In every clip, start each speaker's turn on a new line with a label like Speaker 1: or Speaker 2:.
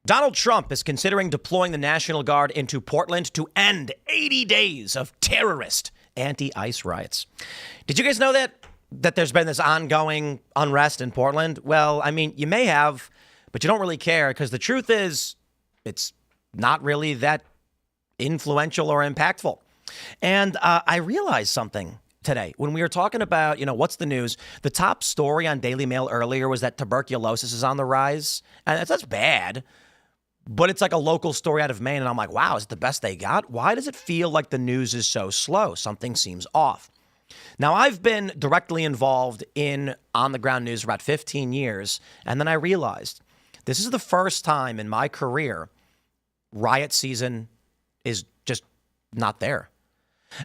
Speaker 1: Donald Trump is considering deploying the National Guard into Portland to end 80 days of terrorist anti-ICE riots. Did you guys know that there's been this ongoing unrest in Portland? Well, I mean, you may have, but you don't really care because the truth is it's not really that influential or impactful. And I realized something today when we were talking about, what's the news? The top story on Daily Mail earlier was that tuberculosis is on the rise. And that's bad. But it's like a local story out of Maine. And I'm like, wow, is it the best they got? Why does it feel like the news is so slow? Something seems off. Now, I've been directly involved in on-the-ground news for about 15 years. And then I realized this is the first time in my career riot season is just not there.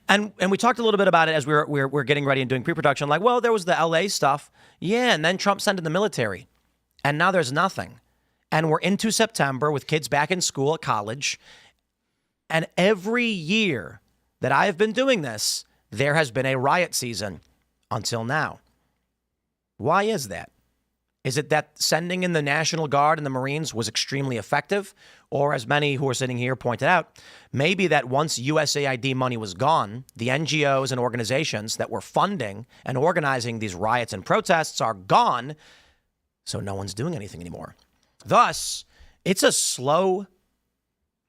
Speaker 1: And we talked a little bit about it as we were getting ready and doing pre-production. Like, well, there was the LA stuff. Yeah, and then Trump sent in the military. And now there's nothing. And we're into September with kids back in school at college. And every year that I have been doing this, there has been a riot season until now. Why is that? Is it that sending in the National Guard and the Marines was extremely effective? Or as many who are sitting here pointed out, maybe that once USAID money was gone, the NGOs and organizations that were funding and organizing these riots and protests are gone, so no one's doing anything anymore. Thus, it's a slow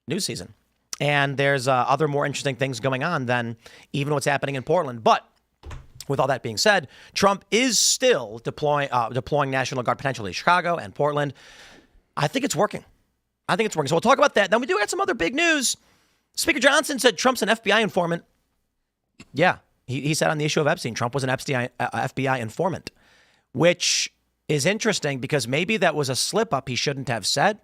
Speaker 1: news season. And there's other more interesting things going on than even what's happening in Portland. But with all that being said, Trump is still deploying National Guard potentially in Chicago and Portland. I think it's working. So we'll talk about that. Then we do have some other big news. Speaker Johnson said Trump's an FBI informant. Yeah, he said on the issue of Epstein, Trump was an FBI informant, which is interesting because maybe that was a slip up he shouldn't have said.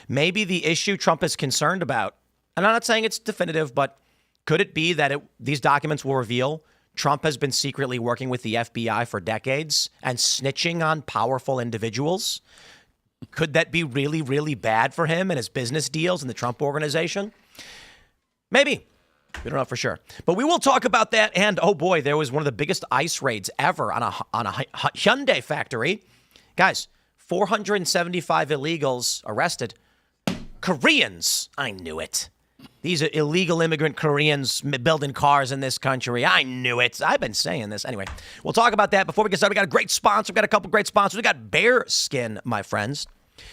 Speaker 1: Maybe the issue Trump is concerned about, and I'm not saying it's definitive, but could it be that these documents will reveal Trump has been secretly working with the FBI for decades and snitching on powerful individuals? Could that be really, really bad for him and his business deals in the Trump organization? Maybe. We don't know for sure. But we will talk about that. And, oh boy, there was one of the biggest ICE raids ever on a Hyundai factory. Guys, 475 illegals arrested. Koreans. I knew it. These are illegal immigrant Koreans building cars in this country. I knew it. I've been saying this. Anyway, we'll talk about that. Before we get started, we got a great sponsor. We've got a couple great sponsors. We got Bearskin, my friends.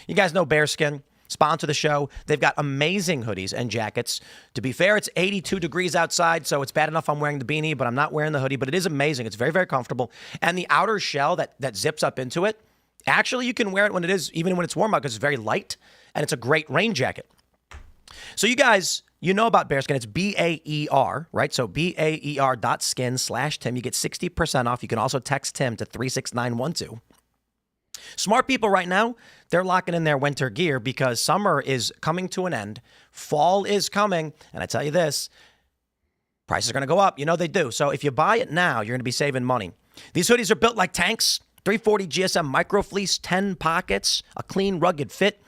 Speaker 1: You guys know Bearskin. Sponsor the show. They've got amazing hoodies and jackets. To be fair, it's 82 degrees outside, so it's bad enough I'm wearing the beanie, but I'm not wearing the hoodie. But it is amazing. It's very, very comfortable. And the outer shell that zips up into it, actually, you can wear it even when it's warm out because it's very light, and it's a great rain jacket. So you guys, you know about Bearskin. It's BAER, right? So BAER.skin/Tim. You get 60% off. You can also text Tim to 36912. Smart people right now, they're locking in their winter gear because summer is coming to an end. Fall is coming. And I tell you this, prices are going to go up. You know they do. So if you buy it now, you're going to be saving money. These hoodies are built like tanks. 340 GSM microfleece, 10 pockets, a clean, rugged fit.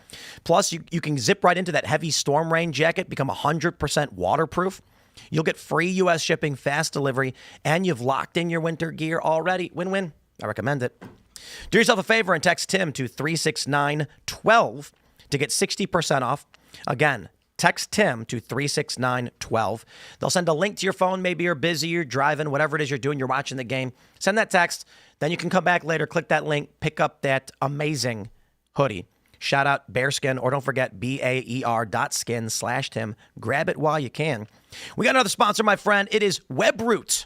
Speaker 1: Plus, you can zip right into that heavy storm rain jacket, become 100% waterproof. You'll get free U.S. shipping, fast delivery, and you've locked in your winter gear already. Win-win. I recommend it. Do yourself a favor and text Tim to 36912 to get 60% off. Again, text Tim to 36912. They'll send a link to your phone. Maybe you're busy, you're driving, whatever it is you're doing, you're watching the game. Send that text. Then you can come back later, click that link, pick up that amazing hoodie. Shout out Bearskin, or don't forget BAER.skin/Tim. Grab it while you can. We got another sponsor, my friend. It is WebRoot.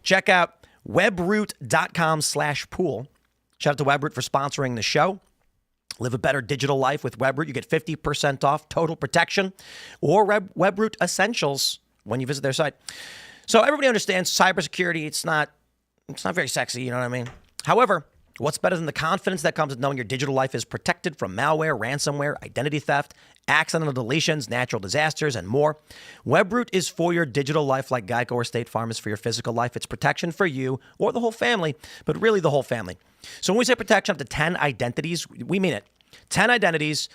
Speaker 1: Check out webroot.com/pool. Shout out to WebRoot for sponsoring the show. Live a better digital life with WebRoot. You get 50% off total protection or WebRoot Essentials when you visit their site. So everybody understands cybersecurity. It's not very sexy, you know what I mean? However, what's better than the confidence that comes with knowing your digital life is protected from malware, ransomware, identity theft, accidental deletions, natural disasters, and more? WebRoot is for your digital life like Geico or State Farm is for your physical life. It's protection for you or the whole family, but really the whole family. So when we say protection up to 10 identities, we mean it. 10 identities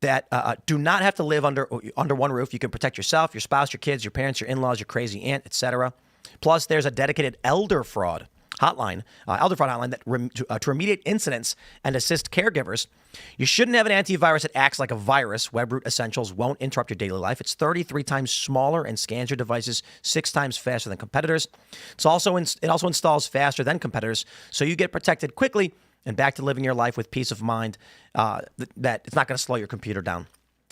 Speaker 1: that do not have to live under one roof. You can protect yourself, your spouse, your kids, your parents, your in-laws, your crazy aunt, etc. Plus, there's a dedicated elder fraud hotline, elder fraud hotline, to remediate incidents and assist caregivers. You shouldn't have an antivirus that acts like a virus. WebRoot Essentials won't interrupt your daily life. It's 33 times smaller and scans your devices 6 times faster than competitors. It also installs faster than competitors, so you get protected quickly and back to living your life with peace of mind that it's not going to slow your computer down.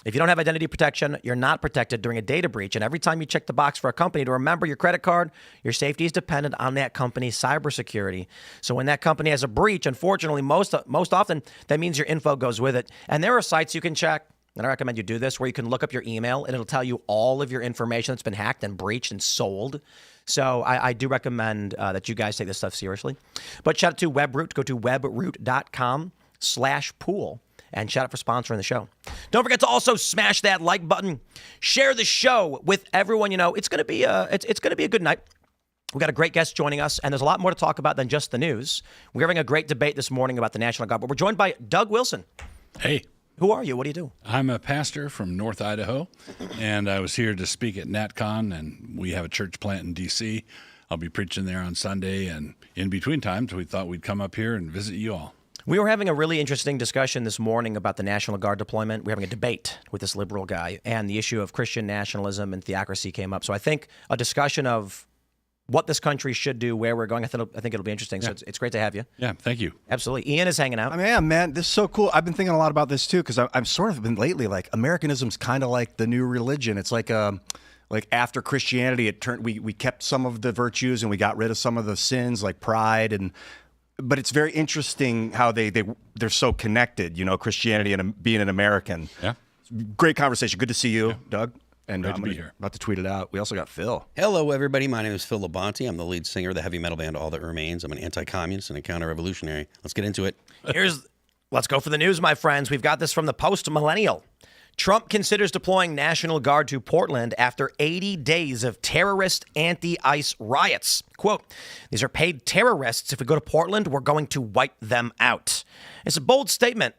Speaker 1: If you don't have identity protection, you're not protected during a data breach. And every time you check the box for a company to remember your credit card, your safety is dependent on that company's cybersecurity. So when that company has a breach, unfortunately, most often, that means your info goes with it. And there are sites you can check, and I recommend you do this, where you can look up your email, and it'll tell you all of your information that's been hacked and breached and sold. So I do recommend that you guys take this stuff seriously. But shout out to WebRoot. Go to webroot.com/pool. And shout out for sponsoring the show. Don't forget to also smash that like button. Share the show with everyone you know. It's going to be it's going to be a good night. We got a great guest joining us, and there's a lot more to talk about than just the news. We're having a great debate this morning about the National Guard, but we're joined by Doug Wilson.
Speaker 2: Hey.
Speaker 1: Who are you? What do you do?
Speaker 2: I'm a pastor from North Idaho, and I was here to speak at NatCon, and we have a church plant in D.C. I'll be preaching there on Sunday, and in between times, we thought we'd come up here and visit you all.
Speaker 1: We were having a really interesting discussion this morning about the National Guard deployment. We're having a debate with this liberal guy, and the issue of Christian nationalism and theocracy came up. So I think a discussion of what this country should do, where we're going, I think it'll be interesting. Yeah. So it's great to have you.
Speaker 2: Yeah, thank you.
Speaker 1: Absolutely. Ian is hanging out.
Speaker 3: I mean, yeah, man, this is so cool. I've been thinking a lot about this too, because I've sort of been lately like Americanism's kind of like the new religion. It's like after Christianity, it turned we kept some of the virtues and we got rid of some of the sins like pride but it's very interesting how they're so connected, Christianity and being an American.
Speaker 2: Yeah.
Speaker 3: Great conversation. Good to see you, Doug. And
Speaker 2: Great
Speaker 3: I'm
Speaker 2: to be here.
Speaker 3: About to tweet it out. We also got Phil.
Speaker 4: Hello, everybody. My name is Phil Labonte. I'm the lead singer of the heavy metal band All That Remains. I'm an anti-communist and a counter-revolutionary. Let's get into it.
Speaker 1: Let's go for the news, my friends. We've got this from the Post-Millennial. Trump considers deploying National Guard to Portland after 80 days of terrorist anti-ICE riots. Quote, these are paid terrorists. If we go to Portland, we're going to wipe them out. It's a bold statement,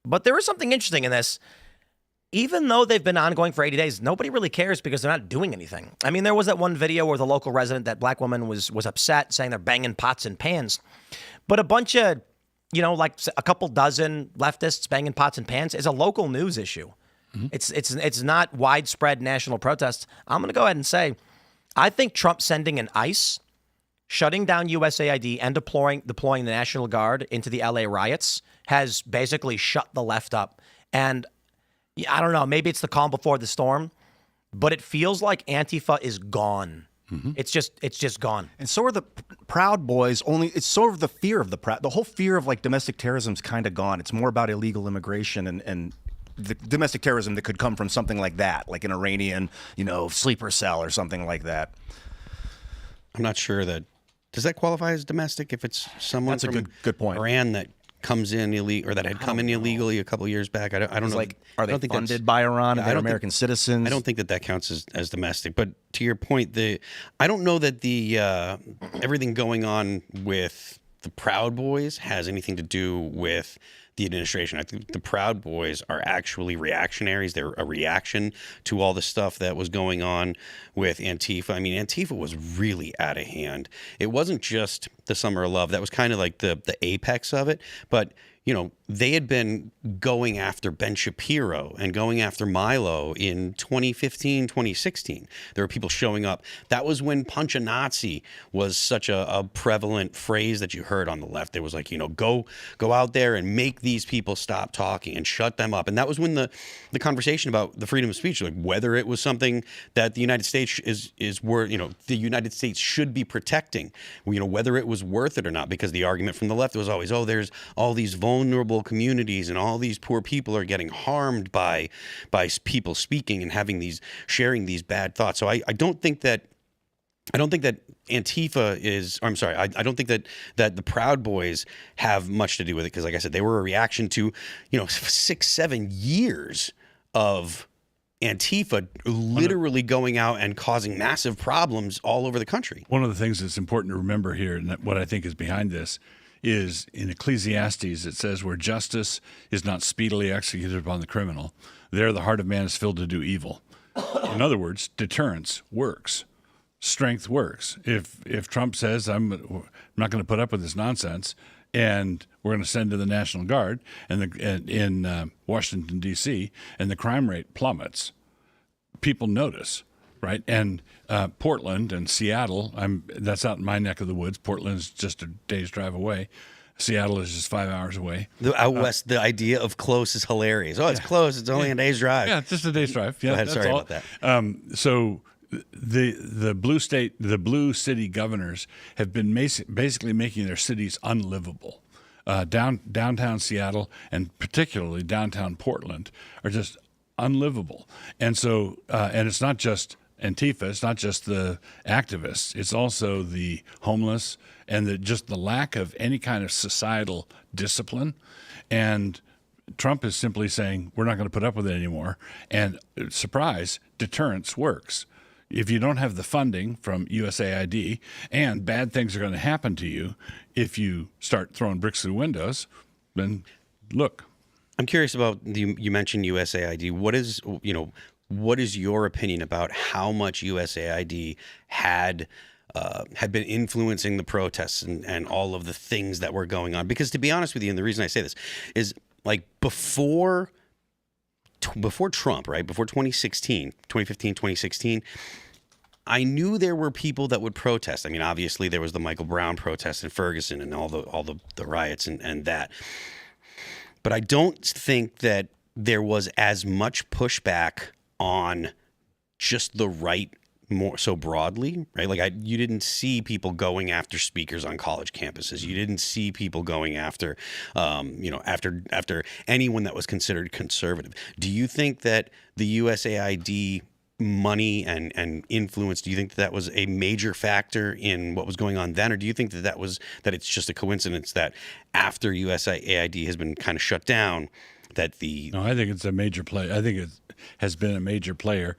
Speaker 1: but there is something interesting in this. Even though they've been ongoing for 80 days, nobody really cares because they're not doing anything. I mean, there was that one video where the local resident, that black woman, was upset, saying they're banging pots and pans. But a bunch of, like a couple dozen leftists banging pots and pans is a local news issue. Mm-hmm. It's not widespread national protests. I'm going to go ahead and say, I think Trump sending an ICE, shutting down USAID, and deploying the National Guard into the LA riots has basically shut the left up. And I don't know, maybe it's the calm before the storm, but it feels like Antifa is gone. Mm-hmm. It's just gone.
Speaker 3: And so are the Proud Boys. It's sort of the fear of the Proud. The whole fear of like domestic terrorism's kind of gone. It's more about illegal immigration and the domestic terrorism that could come from something like that, like an Iranian, sleeper cell or something like that.
Speaker 4: I'm not sure does that qualify as domestic if it's someone
Speaker 3: That's a good point.
Speaker 4: Iran that comes in illegal or that had come in illegally a couple of years back. I don't know.
Speaker 3: Like, are they funded by Iran and they're American citizens?
Speaker 4: I don't think that counts as domestic. But to your point, I don't know that the everything going on with the Proud Boys has anything to do with the administration. I think the Proud Boys are actually reactionaries. They're a reaction to all the stuff that was going on with Antifa. I mean, Antifa was really out of hand. It wasn't just the Summer of Love. That was kind of like the apex of it. But they had been going after Ben Shapiro and going after Milo in 2015, 2016. There were people showing up. That was when Punch a Nazi was such a prevalent phrase that you heard on the left. It was like, go out there and make these people stop talking and shut them up. And that was when the conversation about the freedom of speech, like whether it was something that the United States is worth, the United States should be protecting, whether it was worth it or not, because the argument from the left was always, there's all these vulnerable communities and all these poor people are getting harmed by people speaking and sharing these bad thoughts. So I don't think that Antifa is, or I'm sorry, I don't think that the Proud Boys have much to do with it, because like I said, they were a reaction to 6-7 years of Antifa literally going out and causing massive problems all over the country.
Speaker 2: One of the things that's important to remember here, and what I think is behind this, is in Ecclesiastes, it says, where justice is not speedily executed upon the criminal, there the heart of man is filled to do evil. In other words, deterrence works. strength works. If Trump says I'm not going to put up with this nonsense, and we're going to send in the National Guard in Washington D.C. and the crime rate plummets, people notice, right? And Portland and Seattle, that's out in my neck of the woods. Portland's just a day's drive away. Seattle is just 5 hours away.
Speaker 4: Out west, the idea of close is hilarious. Oh, it's close. It's only a day's drive.
Speaker 2: Yeah, it's just a day's drive. Yeah,
Speaker 4: Go ahead.
Speaker 2: that's
Speaker 4: Sorry
Speaker 2: all.
Speaker 4: about that.
Speaker 2: So the blue city governors have been basically making their cities unlivable. Downtown Seattle and particularly downtown Portland are just unlivable. And so, and it's not just Antifa, it's not just the activists, it's also the homeless and just the lack of any kind of societal discipline. And Trump is simply saying, we're not going to put up with it anymore. And surprise, deterrence works. If you don't have the funding from USAID, and bad things are going to happen to you if you start throwing bricks through windows, then look.
Speaker 4: I'm curious about you mentioned USAID. What is your opinion about how much USAID had been influencing the protests and all of the things that were going on? Because to be honest with you, and the reason I say this is like before Trump, right? Before 2015, 2016, I knew there were people that would protest. I mean, obviously there was the Michael Brown protest in Ferguson and all the riots and that. But I don't think that there was as much pushback on just the right more so broadly, right? Like you didn't see people going after speakers on college campuses. You didn't see people going after, after anyone that was considered conservative. Do you think that the USAID money and influence, do you think that was a major factor in what was going on then? Or do you think that it's just a coincidence that after USAID has been kind of shut down, No,
Speaker 2: I think it's a major play. I think it has been a major player,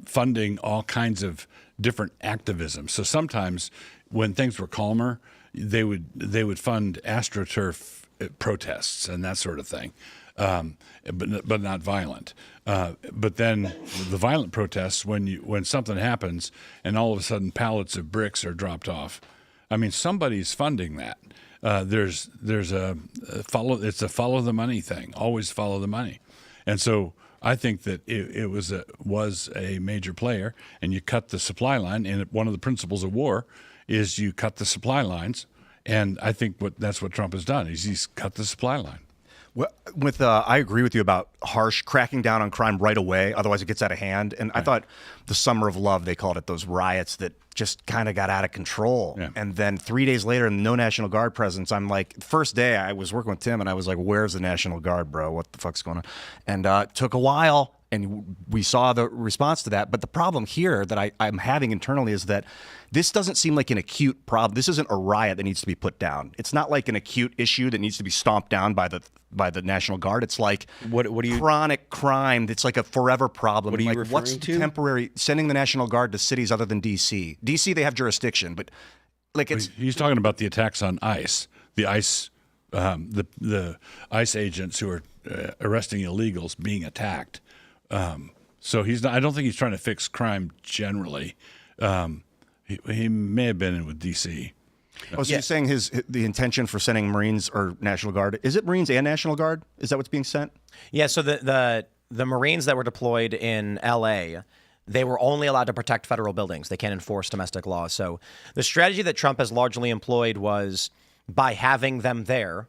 Speaker 2: funding all kinds of different activism. So sometimes when things were calmer, they would fund AstroTurf protests and that sort of thing, but not violent. But then the violent protests, when something happens and all of a sudden pallets of bricks are dropped off, I mean, somebody's funding that. There's a follow the money thing. Always follow the money, and so I think that it was a major player. And you cut the supply line, and one of the principles of war is you cut the supply lines. And I think that's what Trump has done. He's cut the supply line.
Speaker 3: Well, I agree with you about harsh cracking down on crime right away. Otherwise, it gets out of hand. And I thought the Summer of Love, they called it, those riots that just kind of got out of control. Yeah. And then 3 days later, no National Guard presence. I'm like, first day I was working with Tim, and I was like, "Where's the National Guard, bro? What the fuck's going on?" And it took a while, and we saw the response to that. But the problem here that I'm having internally is that this doesn't seem like an acute problem. This isn't a riot that needs to be put down. It's not like an acute issue that needs to be stomped down by the National Guard. It's like chronic crime. It's like a forever problem.
Speaker 4: What are you
Speaker 3: referring what's
Speaker 4: to?
Speaker 3: Temporary sending the National Guard to cities other than D.C. D.C. they have jurisdiction, but like
Speaker 2: he's talking about the attacks on ICE. The ICE, the ICE agents who are arresting illegals being attacked. So he's not. I don't think he's trying to fix crime generally. He may have been in with D.C.
Speaker 3: Oh, so you're saying the intention for sending Marines or National Guard, is it Marines and National Guard? Is that what's being sent?
Speaker 1: Yeah, so the Marines that were deployed in L.A., they were only allowed to protect federal buildings. They can't enforce domestic law. So the strategy that Trump has largely employed was by having them there,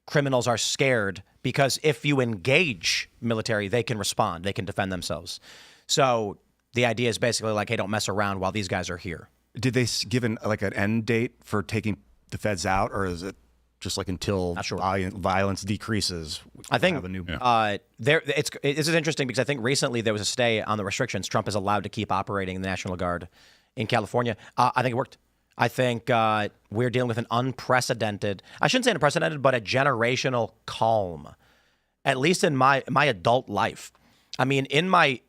Speaker 1: criminals are scared because if you engage military, they can respond. They can defend themselves. So the idea is basically like, hey, don't mess around while these guys are here.
Speaker 3: Did they give an end date for taking the feds out, or is it just like until violence decreases?
Speaker 1: I think this is interesting because I think recently there was a stay on the restrictions. Trump is allowed to keep operating the National Guard in California. I think it worked. I think we're dealing with an unprecedented, I shouldn't say unprecedented, but a generational calm, at least in my adult life. I mean, in my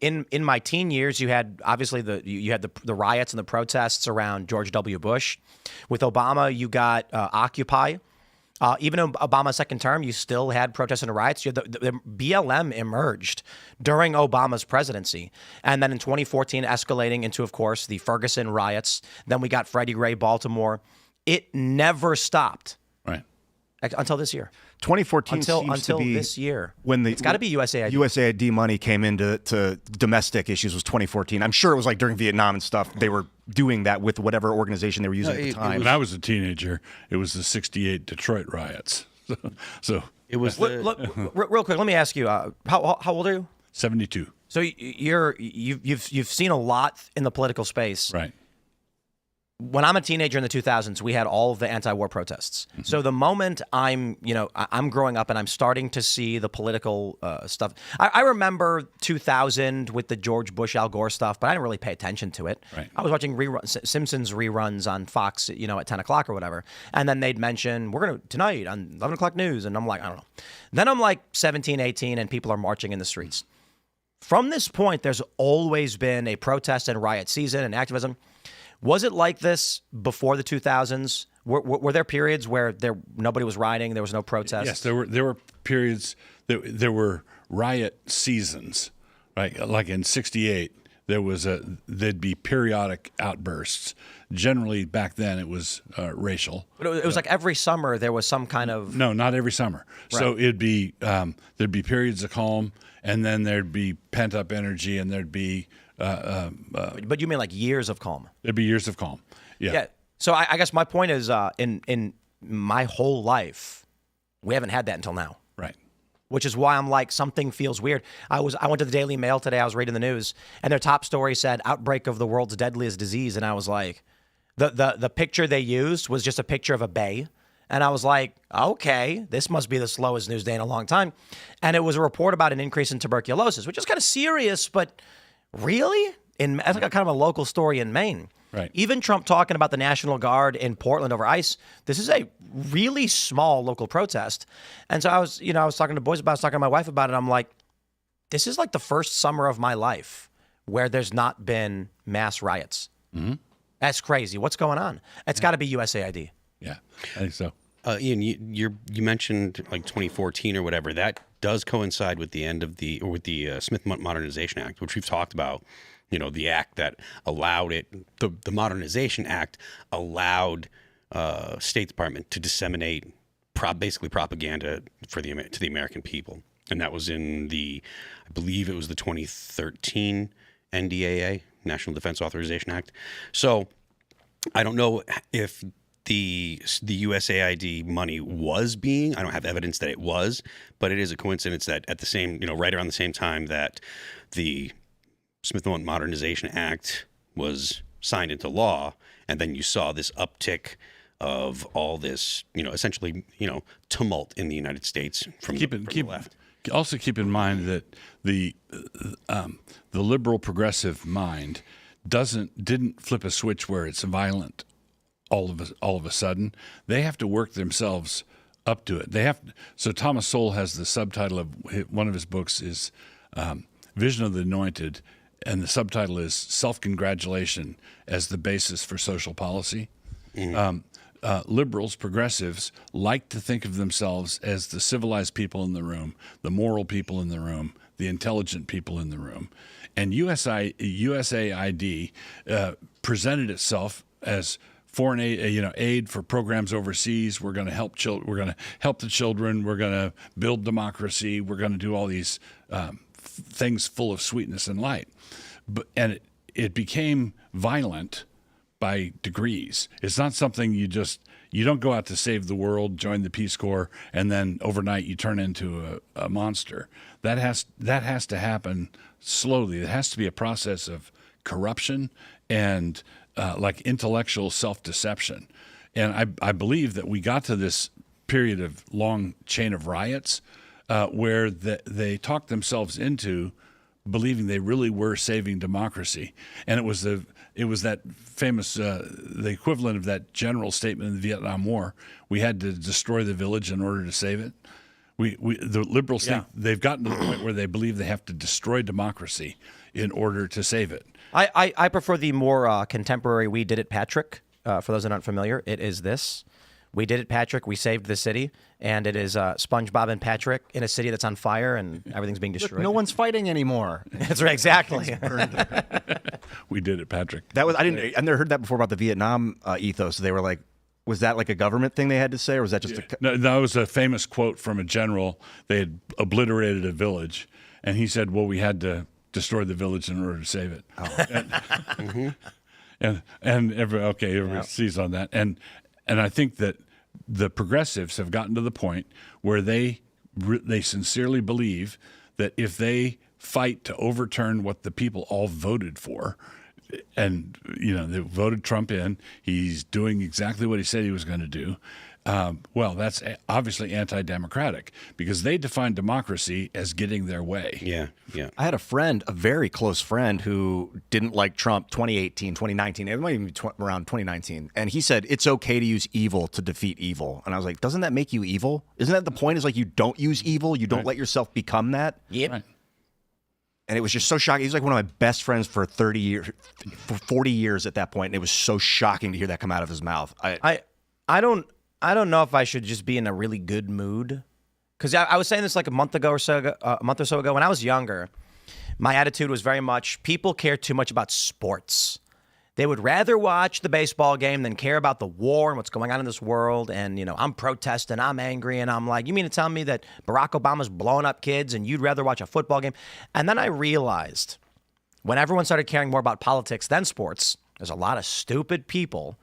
Speaker 1: teen years, you had obviously the riots and the protests around George W. Bush. With Obama, you got Occupy, Even in Obama's second term, you still had protests and riots. The BLM emerged during Obama's presidency. And then in 2014, escalating into, of course, the Ferguson riots. Then we got Freddie Gray, Baltimore. It never stopped.
Speaker 2: Right.
Speaker 1: Until this year.
Speaker 3: 2014 seems to be
Speaker 1: this year.
Speaker 3: It's
Speaker 1: got to be USAID.
Speaker 3: USAID money came into domestic issues was 2014. I'm sure it was like during Vietnam and stuff. They were doing that with whatever organization they were using at the time.
Speaker 2: When I was a teenager, it was the '68 Detroit riots. So
Speaker 4: It was
Speaker 1: real quick. Let me ask you, how old are you?
Speaker 2: 72.
Speaker 1: So you've seen a lot in the political space.
Speaker 2: Right.
Speaker 1: When I'm a teenager in the 2000s, we had all of the anti-war protests. Mm-hmm. So the moment I'm growing up and I'm starting to see the political stuff, I remember 2000 with the George Bush, Al Gore stuff, but I didn't really pay attention to it.
Speaker 2: Right.
Speaker 1: I was watching Simpsons reruns on Fox, at 10 o'clock or whatever. And then they'd mention, we're going to, tonight on 11 o'clock news. And I'm like, I don't know. Then I'm like 17, 18, and people are marching in the streets. From this point, there's always been a protest and riot season and activism. Was it like this before the 2000s? Were there periods where nobody was rioting, there was no protest?
Speaker 2: Yes, there were periods. There were riot seasons, right? Like in '68, there'd be periodic outbursts. Generally, back then it was racial.
Speaker 1: But it was like every summer there was some kind of.
Speaker 2: No, not every summer.
Speaker 1: Right.
Speaker 2: So it'd be there'd be periods of calm, and then there'd be pent up energy, and there'd be.
Speaker 1: But you mean like years of calm?
Speaker 2: There'd be years of calm. Yeah.
Speaker 1: So I guess my point is, in my whole life, we haven't had that until now.
Speaker 2: Right.
Speaker 1: Which is why I'm like, something feels weird. I went to the Daily Mail today. I was reading the news, and their top story said outbreak of the world's deadliest disease, and I was like, the picture they used was just a picture of a bay. And I was like, okay, this must be the slowest news day in a long time. And it was a report about an increase in tuberculosis, which is kind of serious, but really? It's like a kind of a local story in Maine.
Speaker 2: Right.
Speaker 1: Even Trump talking about the National Guard in Portland over ICE. This is a really small local protest. And so I was talking to boys about it, I was talking to my wife about it. I'm like, this is like the first summer of my life where there's not been mass riots. Mm-hmm. That's crazy. What's going on? It's got to be USAID.
Speaker 2: Yeah, I think so.
Speaker 4: Ian, you mentioned like 2014 or whatever. That does coincide with the end of the Smith Modernization Act, which we've talked about. The act that allowed it. The Modernization Act allowed State Department to disseminate basically propaganda to the American people, and that was in I believe it was the 2013 NDAA, National Defense Authorization Act. So I don't know if the USAID money was I don't have evidence that it was, but it is a coincidence that at the same, right around the same time that the Smith Modernization Act was signed into law, and then you saw this uptick of all this, essentially, tumult in the United States from the left.
Speaker 2: Also keep in mind that the liberal progressive mind didn't flip a switch where it's violent all of a sudden. They have to work themselves up to it. So Thomas Sowell has the subtitle of one of his books is Vision of the Anointed, and the subtitle is Self-Congratulation as the Basis for Social Policy. Mm-hmm. Liberals, progressives, like to think of themselves as the civilized people in the room, the moral people in the room, the intelligent people in the room. And USAID presented itself as foreign aid, aid for programs overseas. We're going to help We're going to help the children. We're going to build democracy. We're going to do all these things full of sweetness and light. And it became violent by degrees. It's not something you don't go out to save the world, join the Peace Corps, and then overnight you turn into a monster. That has to happen slowly. It has to be a process of corruption and like intellectual self-deception. And I believe that we got to this period of long chain of riots where they talked themselves into believing they really were saving democracy. And it was that famous, the equivalent of that general statement in the Vietnam War, we had to destroy the village in order to save it. The liberals think they've gotten to the point where they believe they have to destroy democracy in order to save it. I
Speaker 1: prefer the more contemporary "We Did It, Patrick." For those that aren't familiar, it is this. We did it, Patrick. We saved the city, and it is SpongeBob and Patrick in a city that's on fire and everything's being destroyed.
Speaker 3: No one's fighting anymore.
Speaker 1: That's right, exactly.
Speaker 2: We did it, Patrick.
Speaker 3: That was I never heard that before about the Vietnam ethos. They were like, was that like a government thing they had to say, or was that just
Speaker 2: No, that was a famous quote from a general. They had obliterated a village, and he said, "Well, we had to destroy the village in order to save it." Oh. And everybody sees on that, and I think that the progressives have gotten to the point where they sincerely believe that if they fight to overturn what the people all voted for, and they voted Trump in, he's doing exactly what he said he was going to do. Well, that's obviously anti-democratic because they define democracy as getting their way.
Speaker 4: Yeah.
Speaker 3: I had a friend, a very close friend, who didn't like Trump 2018, 2019, it might even be around 2019. And he said, it's okay to use evil to defeat evil. And I was like, doesn't that make you evil? Isn't that the point? Is like you don't use evil. You don't let yourself become that.
Speaker 1: Yep.
Speaker 2: Right.
Speaker 3: And it was just so shocking. He was like one of my best friends for 30 years, for 40 years at that point. And it was so shocking to hear that come out of his mouth.
Speaker 1: I don't know if I should just be in a really good mood, because I was saying this like a month or so ago. When I was younger, my attitude was very much people care too much about sports. They would rather watch the baseball game than care about the war and what's going on in this world. And I'm protesting, I'm angry, and I'm like, you mean to tell me that Barack Obama's blowing up kids and you'd rather watch a football game? And then I realized when everyone started caring more about politics than sports, there's a lot of stupid people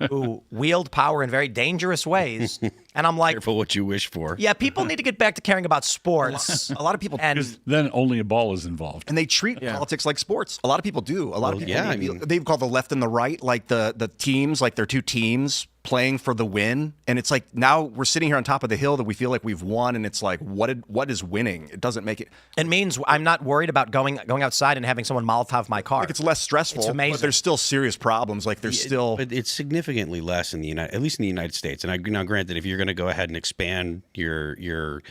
Speaker 1: who wield power in very dangerous ways. And I'm like,
Speaker 4: Careful what you wish for.
Speaker 1: yeah, people need to get back to caring about sports.
Speaker 3: A lot of people,
Speaker 1: And
Speaker 2: Then only a ball is involved.
Speaker 3: and they treat politics like sports. A lot of people do. A lot of people,
Speaker 4: yeah,
Speaker 3: they've called the left and the right, like the teams, like they're two teams playing for the win. And it's like now we're sitting here on top of the hill that we feel like we've won. And it's like, what is winning? It doesn't make it.
Speaker 1: it means I'm not worried about going outside and having someone Molotov my car.
Speaker 3: Like it's less stressful.
Speaker 1: It's amazing.
Speaker 3: But there's still serious problems. Like there's still.
Speaker 4: But it's significantly less at least in the United States. And now, granted, if you're going to go ahead and expand the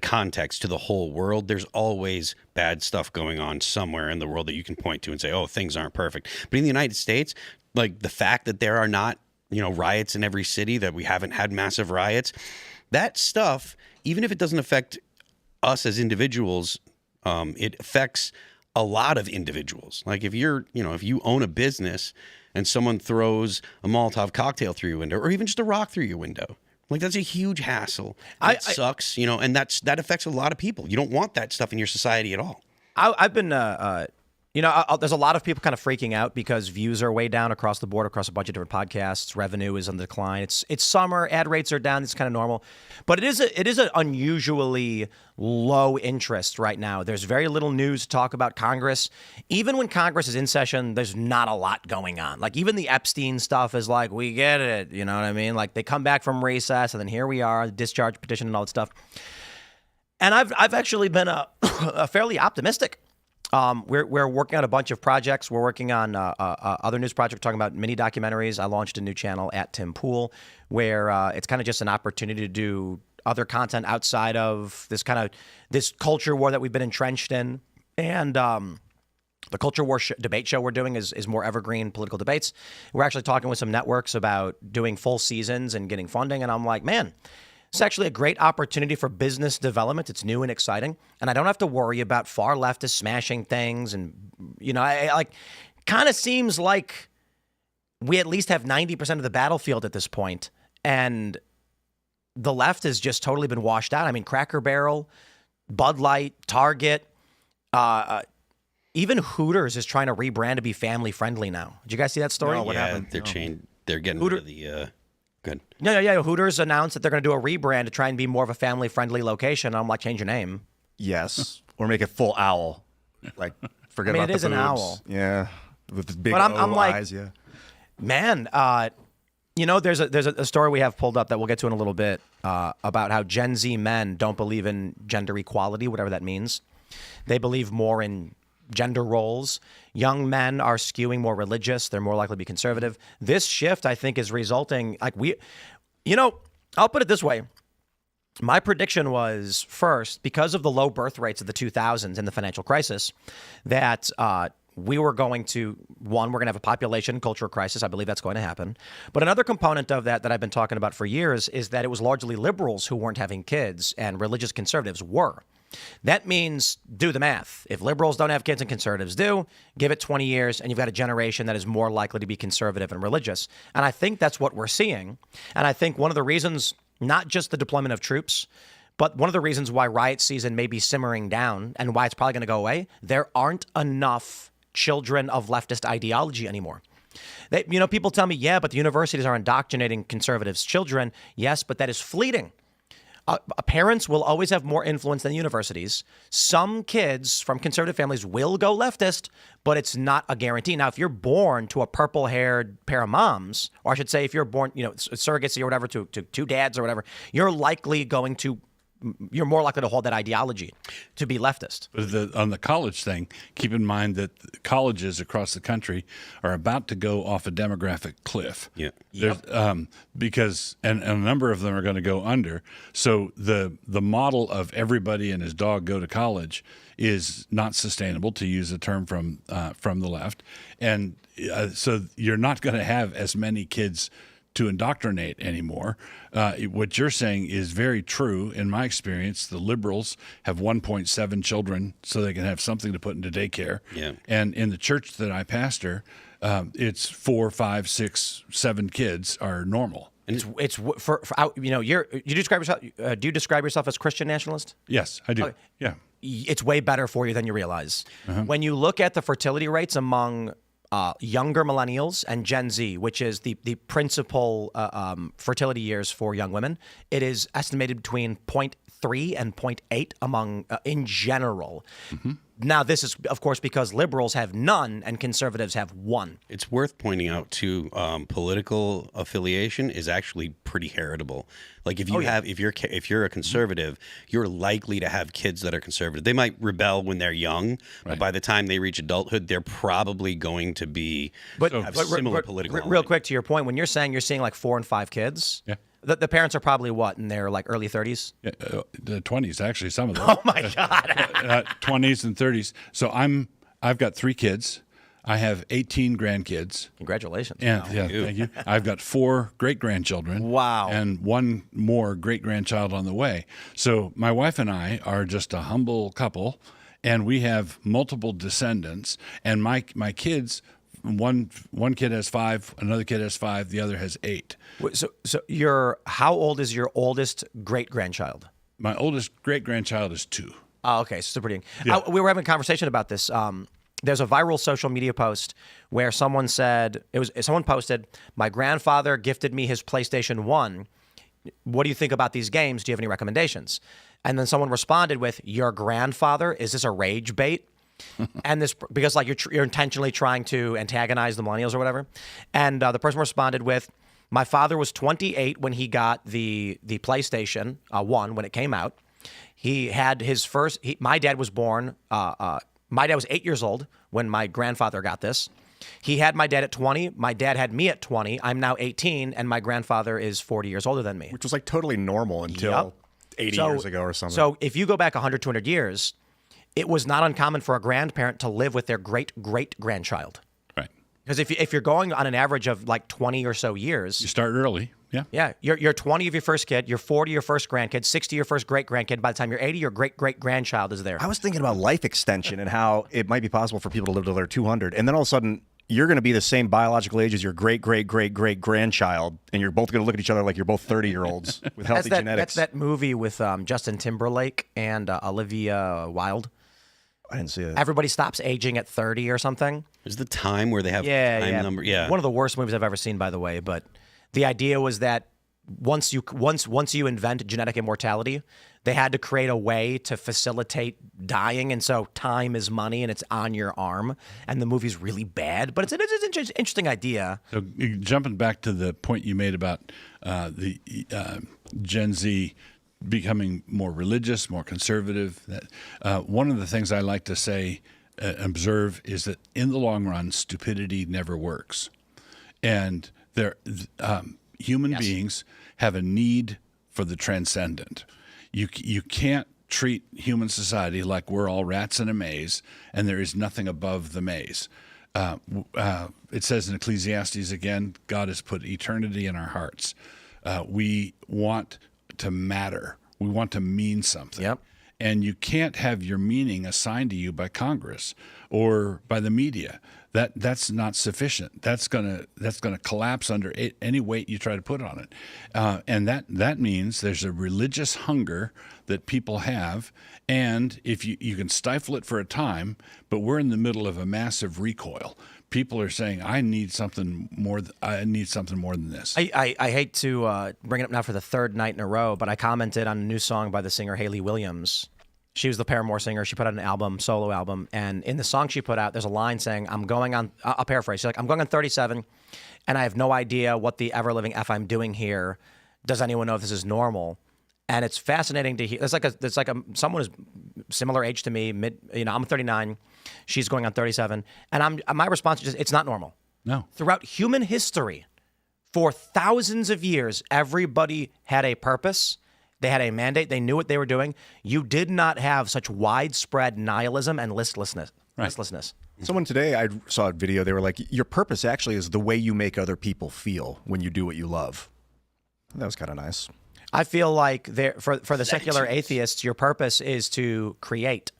Speaker 4: context to the whole world, there's always bad stuff going on somewhere in the world that you can point to and say, oh, things aren't perfect. But in the United States, like the fact that there are not riots in every city, that we haven't had massive riots, that stuff, even if it doesn't affect us as individuals, it affects a lot of individuals. Like if if you own a business and someone throws a Molotov cocktail through your window or even just a rock through your window, like that's a huge hassle. It sucks, and that affects a lot of people. You don't want that stuff in your society at all.
Speaker 1: I've been, there's a lot of people kind of freaking out because views are way down across the board, across a bunch of different podcasts. Revenue is on the decline. It's summer, ad rates are down. It's kind of normal, but it is an unusually low interest right now. There's very little news to talk about Congress. Even when Congress is in session, there's not a lot going on. Like even the Epstein stuff is like, we get it. You know what I mean? Like they come back from recess and then here we are, the discharge petition and all that stuff. And I've actually been a fairly optimistic. We're working on a bunch of projects. We're working on other news projects. We're talking about mini documentaries. I launched a new channel at Tim Pool where it's kind of just an opportunity to do other content outside of this culture war that we've been entrenched in. And the culture war debate show we're doing is more evergreen political debates. We're actually talking with some networks about doing full seasons and getting funding. And I'm like, man, it's actually a great opportunity for business development. It's new and exciting. And I don't have to worry about far leftists smashing things. And, I kind of seems like we at least have 90% of the battlefield at this point. And the left has just totally been washed out. I mean, Cracker Barrel, Bud Light, Target, even Hooters is trying to rebrand to be family friendly now. Did you guys see that story?
Speaker 3: No, what happened?
Speaker 4: They're getting rid of the... Good.
Speaker 1: Yeah. Hooters announced that they're going to do a rebrand to try and be more of a family-friendly location. I'm like, change your name.
Speaker 3: Yes. Or make it full owl. Like, forget about the
Speaker 1: it is an
Speaker 3: boobs.
Speaker 1: owl.
Speaker 3: Yeah. With the big
Speaker 1: But I'm like,
Speaker 3: eyes, yeah.
Speaker 1: Man, there's a story we have pulled up that we'll get to in a little bit about how Gen Z men don't believe in gender equality, whatever that means. They believe more in gender roles. Young men are skewing more religious. They're more likely to be conservative. This shift, I think, is resulting I'll put it this way. My prediction was, first, because of the low birth rates of the 2000s and the financial crisis, that we were going to, we're going to have a population cultural crisis. I believe that's going to happen. But another component of that I've been talking about for years is that it was largely liberals who weren't having kids and religious conservatives were. That means do the math. If liberals don't have kids and conservatives do, give it 20 years and you've got a generation that is more likely to be conservative and religious. And I think that's what we're seeing. And I think one of the reasons, not just the deployment of troops, but one of the reasons why riot season may be simmering down and why it's probably going to go away, there aren't enough children of leftist ideology anymore. People tell me, yeah, but the universities are indoctrinating conservatives' children. Yes, but that is fleeting. Parents will always have more influence than universities. Some kids from conservative families will go leftist, but it's not a guarantee. Now, if you're born to a purple-haired pair of moms, or I should say if you're born, surrogacy or whatever, to two dads or whatever, you're more likely to hold that ideology to be leftist.
Speaker 2: But on the college thing, keep in mind that colleges across the country are about to go off a demographic cliff.
Speaker 4: Yeah.
Speaker 2: Because a number of them are going to go under. So the model of everybody and his dog go to college is not sustainable, to use a term from the left. And so you're not going to have as many kids to indoctrinate anymore. What you're saying is very true. In my experience, the liberals have 1.7 children so they can have something to put into daycare.
Speaker 4: Yeah.
Speaker 2: And in the church that I pastor, it's 4, 5, 6, 7 kids are normal.
Speaker 1: And it's for you describe yourself. Do you describe yourself as Christian nationalist?
Speaker 2: Yes, I do.
Speaker 1: Okay.
Speaker 2: Yeah.
Speaker 1: It's way better for you than you realize. When you look at the fertility rates among younger millennials and Gen Z, which is the principal fertility years for young women, it is estimated between 0.3 and 0.8 among in general. Now, this is, of course, because liberals have none and conservatives have one.
Speaker 4: It's worth pointing out, too, political affiliation is actually pretty heritable. Like if you're a conservative, you're likely to have kids that are conservative. They might rebel when they're young, but by the time they reach adulthood, they're probably going to be similar political.
Speaker 1: Real quick to your point, when you're seeing like 4 and 5 kids,
Speaker 2: Yeah.
Speaker 1: The parents are probably what, in their like early 30s?
Speaker 2: Yeah, the 20s, actually, some of them.
Speaker 1: Oh my God.
Speaker 2: 20s and 30s. So I've got 3 kids. I have 18 grandkids.
Speaker 1: Congratulations.
Speaker 2: And yeah, thank you. I've got 4 great-grandchildren.
Speaker 1: Wow.
Speaker 2: And 1 more great-grandchild on the way. So my wife and I are just a humble couple, and we have multiple descendants. And my kids, one kid has 5, another kid has 5, the other has 8.
Speaker 1: So how old is your oldest great-grandchild?
Speaker 2: My oldest great-grandchild is 2.
Speaker 1: Oh, okay, super young.
Speaker 2: Yeah.
Speaker 1: We were having a conversation about this. There's a viral social media post where someone posted, "My grandfather gifted me his PlayStation 1. What do you think about these games? Do you have any recommendations?" And then someone responded with, "Your grandfather? Is this a rage bait?" And this, because like you're intentionally trying to antagonize the millennials or whatever. And the person responded with, "My father was 28 when he got the PlayStation 1 when it came out. He had his first. My dad was born. My dad was 8 years old when my grandfather got this. He had my dad at 20. My dad had me at 20. I'm now 18, and my grandfather is 40 years older than me."
Speaker 3: Which was like totally normal until 80 years ago or something.
Speaker 1: So if you go back 100, 200 years, it was not uncommon for a grandparent to live with their great-great-grandchild.
Speaker 2: Right.
Speaker 1: Because if you're going on an average of like 20 or so years,
Speaker 2: You start early. Yeah.
Speaker 1: yeah, you're 20 of your first kid, you're 40 your first grandkid, 60 your first great-grandkid. By the time you're 80, your great-great-grandchild is there.
Speaker 3: I was thinking about life extension and how it might be possible for people to live till they're 200. And then all of a sudden, you're going to be the same biological age as your great-great-great-great-grandchild, and you're both going to look at each other like you're both 30-year-olds with healthy genetics.
Speaker 1: That's that movie with Justin Timberlake and Olivia Wilde.
Speaker 3: I didn't see it.
Speaker 1: Everybody stops aging at 30 or something.
Speaker 4: Is the time where they have time number? Yeah.
Speaker 1: One of the worst movies I've ever seen, by the way. But the idea was that once you invent genetic immortality, they had to create a way to facilitate dying, and so time is money, and it's on your arm. And the movie's really bad, but it's an interesting idea.
Speaker 2: So jumping back to the point you made about the Gen Z becoming more religious, more conservative. One of the things I like to say, observe, is that in the long run, stupidity never works. And human beings have a need for the transcendent. You can't treat human society like we're all rats in a maze, and there is nothing above the maze. It says in Ecclesiastes again, God has put eternity in our hearts. We want to matter. We want to mean something.
Speaker 1: Yep.
Speaker 2: And you can't have your meaning assigned to you by Congress or by the media. That's not sufficient. That's gonna collapse under any weight you try to put on it. And that means there's a religious hunger that people have, and if you can stifle it for a time, but we're in the middle of a massive recoil. People are saying, I need something more than this.
Speaker 1: I hate to bring it up now for the third night in a row, but I commented on a new song by the singer Hayley Williams. She was the Paramore singer. She put out an album, solo album, and in the song she put out, there's a line saying, I'm going on, I'll paraphrase, she's like, I'm going on 37, and I have no idea what the ever-living F I'm doing here. Does anyone know if this is normal? And it's fascinating to hear. There's like someone who's similar age to me, I'm 39, she's going on 37, and my response is just, it's not normal.
Speaker 2: No.
Speaker 1: Throughout human history, for thousands of years, everybody had a purpose. They had a mandate. They knew what they were doing. You did not have such widespread nihilism and listlessness.
Speaker 2: Right.
Speaker 1: Listlessness.
Speaker 3: Someone today, I saw a video, they were like, your purpose actually is the way you make other people feel when you do what you love. That was kind of nice.
Speaker 1: I feel like for the secular atheists, your purpose is to create,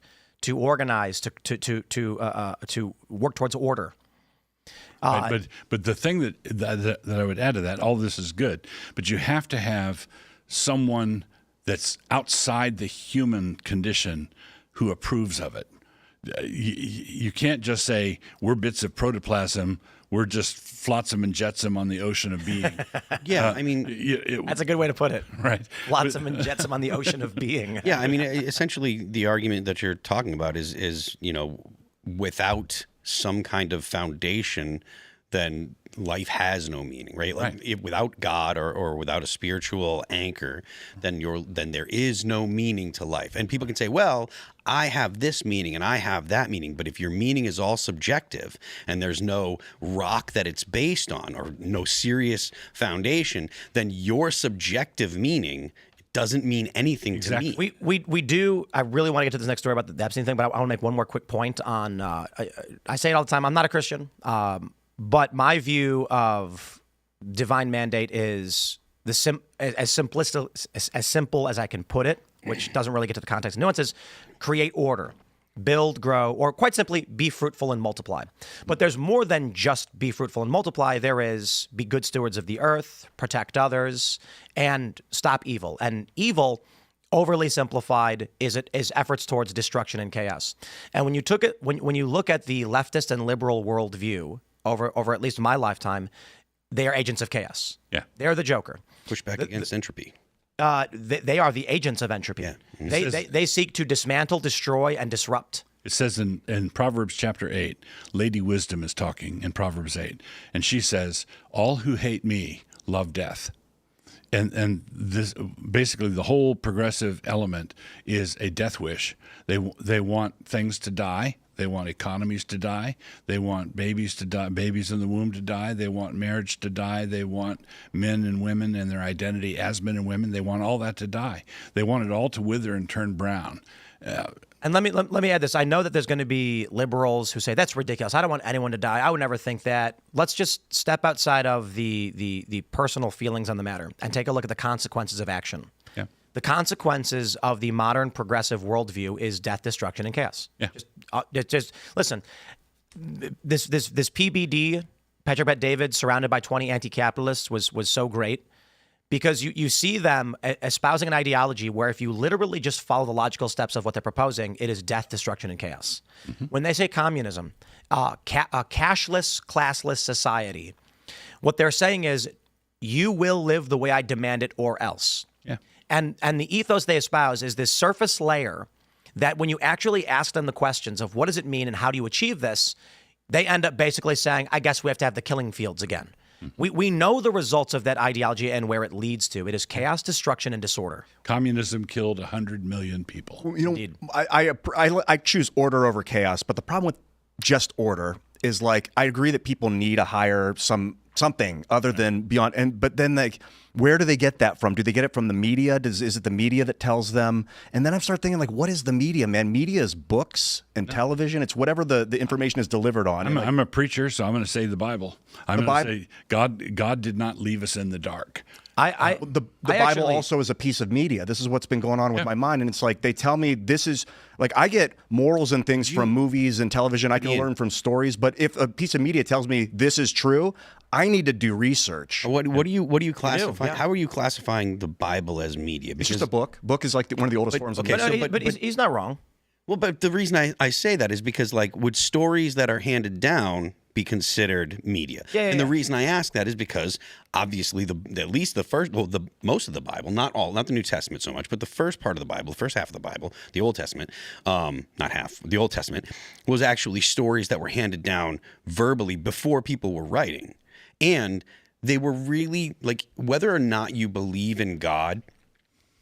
Speaker 1: to organize, to work towards order.
Speaker 2: But the thing that I would add to that, all this is good, but you have to have someone that's outside the human condition who approves of it. You can't just say, we're bits of protoplasm, we're just flotsam and jetsam on the ocean of being.
Speaker 4: Yeah, I mean...
Speaker 1: That's a good way to put it.
Speaker 2: Right.
Speaker 1: Flotsam and jetsam on the ocean of being.
Speaker 4: Yeah, I mean, essentially the argument that you're talking about is without some kind of foundation, then life has no meaning, right? Like without God or without a spiritual anchor, then there is no meaning to life. And people can say, well, I have this meaning and I have that meaning. But if your meaning is all subjective and there's no rock that it's based on or no serious foundation, then your subjective meaning doesn't mean anything to me.
Speaker 1: We do. I really want to get to this next story about the Epstein thing, but I want to make one more quick point on. I say it all the time. I'm not a Christian. But my view of divine mandate is as simple as I can put it, which doesn't really get to the context and nuances. Create order, build, grow, or quite simply, be fruitful and multiply. But there's more than just be fruitful and multiply. There is be good stewards of the earth, protect others, and stop evil. And evil, overly simplified, is efforts towards destruction and chaos. And when you look at the leftist and liberal worldview, over at least my lifetime, they are agents of chaos.
Speaker 2: Yeah.
Speaker 1: They're the Joker.
Speaker 4: Push back against entropy.
Speaker 1: They are the agents of entropy.
Speaker 4: Yeah.
Speaker 1: They seek to dismantle, destroy, and disrupt.
Speaker 2: It says in Proverbs chapter 8, Lady Wisdom is talking in Proverbs 8, and she says, all who hate me love death. And this basically the whole progressive element is a death wish. They want things to die. They want economies to die. They want babies to die, babies in the womb to die. They want marriage to die. They want men and women and their identity as men and women. They want all that to die. They want it all to wither and turn brown.
Speaker 1: And let me add this. I know that there's going to be liberals who say that's ridiculous. I don't want anyone to die. I would never think that. Let's just step outside of the personal feelings on the matter and take a look at the consequences of action.
Speaker 2: Yeah.
Speaker 1: The consequences of the modern progressive worldview is death, destruction, and chaos.
Speaker 2: Yeah.
Speaker 1: Just listen. This PBD, Patrick Bet David, surrounded by 20 anti-capitalists, was so great because you see them espousing an ideology where if you literally just follow the logical steps of what they're proposing, it is death, destruction, and chaos. Mm-hmm. When they say communism, a cashless, classless society, what they're saying is you will live the way I demand it or else.
Speaker 2: Yeah.
Speaker 1: And the ethos they espouse is this surface layer that when you actually ask them the questions of what does it mean and how do you achieve this, they end up basically saying, I guess we have to have the killing fields again. Mm-hmm. We know the results of that ideology and where it leads to. It is chaos, destruction, and disorder.
Speaker 2: Communism killed 100 million people.
Speaker 3: You know, I choose order over chaos, but the problem with just order is like I agree that people need some something other than beyond. But then, like, where do they get that from? Do they get it from the media? Is it the media that tells them? And then I start thinking, like, what is the media, man? Media is books and television. It's whatever the information is delivered on.
Speaker 2: I'm a preacher, so I'm going to say the Bible. I'm going to say God did not leave us in the dark.
Speaker 3: The Bible also is a piece of media. This is what's been going on with my mind. And it's like, they tell me this is like, I get morals and things from movies and television. I can learn from stories. But if a piece of media tells me this is true, I need to do research.
Speaker 4: What do you classify? How are you classifying the Bible as media?
Speaker 3: Because it's just a book. Book is like one of the oldest forms of media.
Speaker 1: But he's not wrong.
Speaker 4: Well, but the reason I say that is because, like, would stories that are handed down be considered media? And the reason I ask that is because obviously most of the Bible, not the New Testament so much, but the first part of the Bible, the first half of the Bible, the Old Testament, not half, the Old Testament was actually stories that were handed down verbally before people were writing. And they were really, like, whether or not you believe in God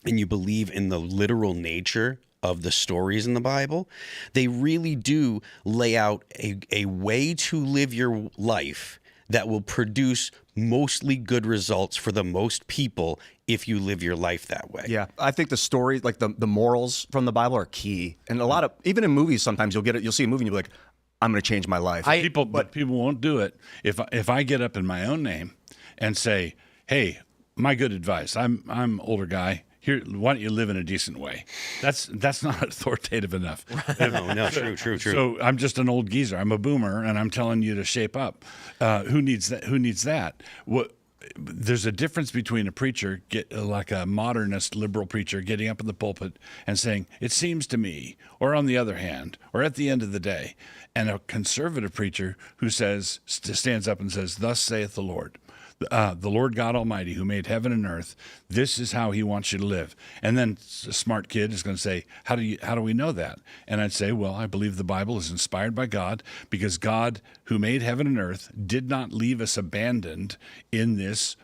Speaker 4: and you believe in the literal nature of the stories in the Bible, they really do lay out a way to live your life that will produce mostly good results for the most people if you live your life that way.
Speaker 3: Yeah, I think the story, like the morals from the Bible are key. And a lot of, even in movies, sometimes you'll see a movie and you'll be like, I'm going to change my life.
Speaker 2: But people won't do it. If I get up in my own name and say, hey, my good advice, I'm older guy. Here, why don't you live in a decent way? That's not authoritative enough.
Speaker 4: No, true.
Speaker 2: So I'm just an old geezer. I'm a boomer, and I'm telling you to shape up. Who needs that? Who needs that? There's a difference between a preacher, like a modernist liberal preacher, getting up in the pulpit and saying, "It seems to me," or on the other hand, or at the end of the day, and a conservative preacher who stands up and says, "Thus saith the Lord." The Lord God Almighty, who made heaven and earth, this is how He wants you to live. And then a smart kid is going to say, how do we know that? And I'd say, well, I believe the Bible is inspired by God, because God, who made heaven and earth, did not leave us abandoned in this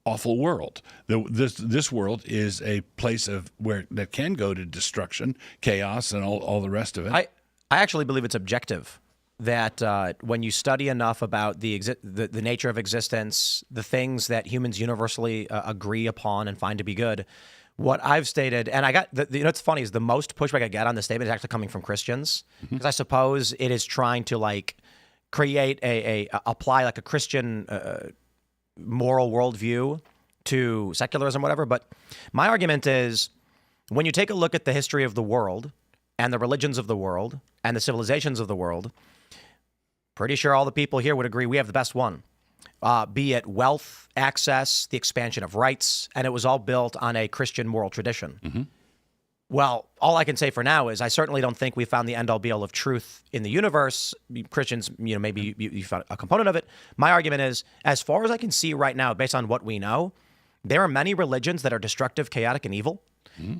Speaker 2: awful world. This world is a place that can go to destruction, chaos, and all the rest of it.
Speaker 1: I actually believe it's objective. That when you study enough about the nature of existence, the things that humans universally agree upon and find to be good, what I've stated, and I got, what's funny is the most pushback I get on this statement is actually coming from Christians, because I suppose it is trying to, like, create apply like a Christian moral worldview to secularism, whatever. But my argument is, when you take a look at the history of the world and the religions of the world and the civilizations of the world, pretty sure all the people here would agree we have the best one, be it wealth, access, the expansion of rights, and it was all built on a Christian moral tradition. Well, all I can say for now is I certainly don't think we found the end-all be-all of truth in the universe. Christians, maybe you found a component of it. My argument is, as far as I can see right now, based on what we know, there are many religions that are destructive, chaotic, and evil,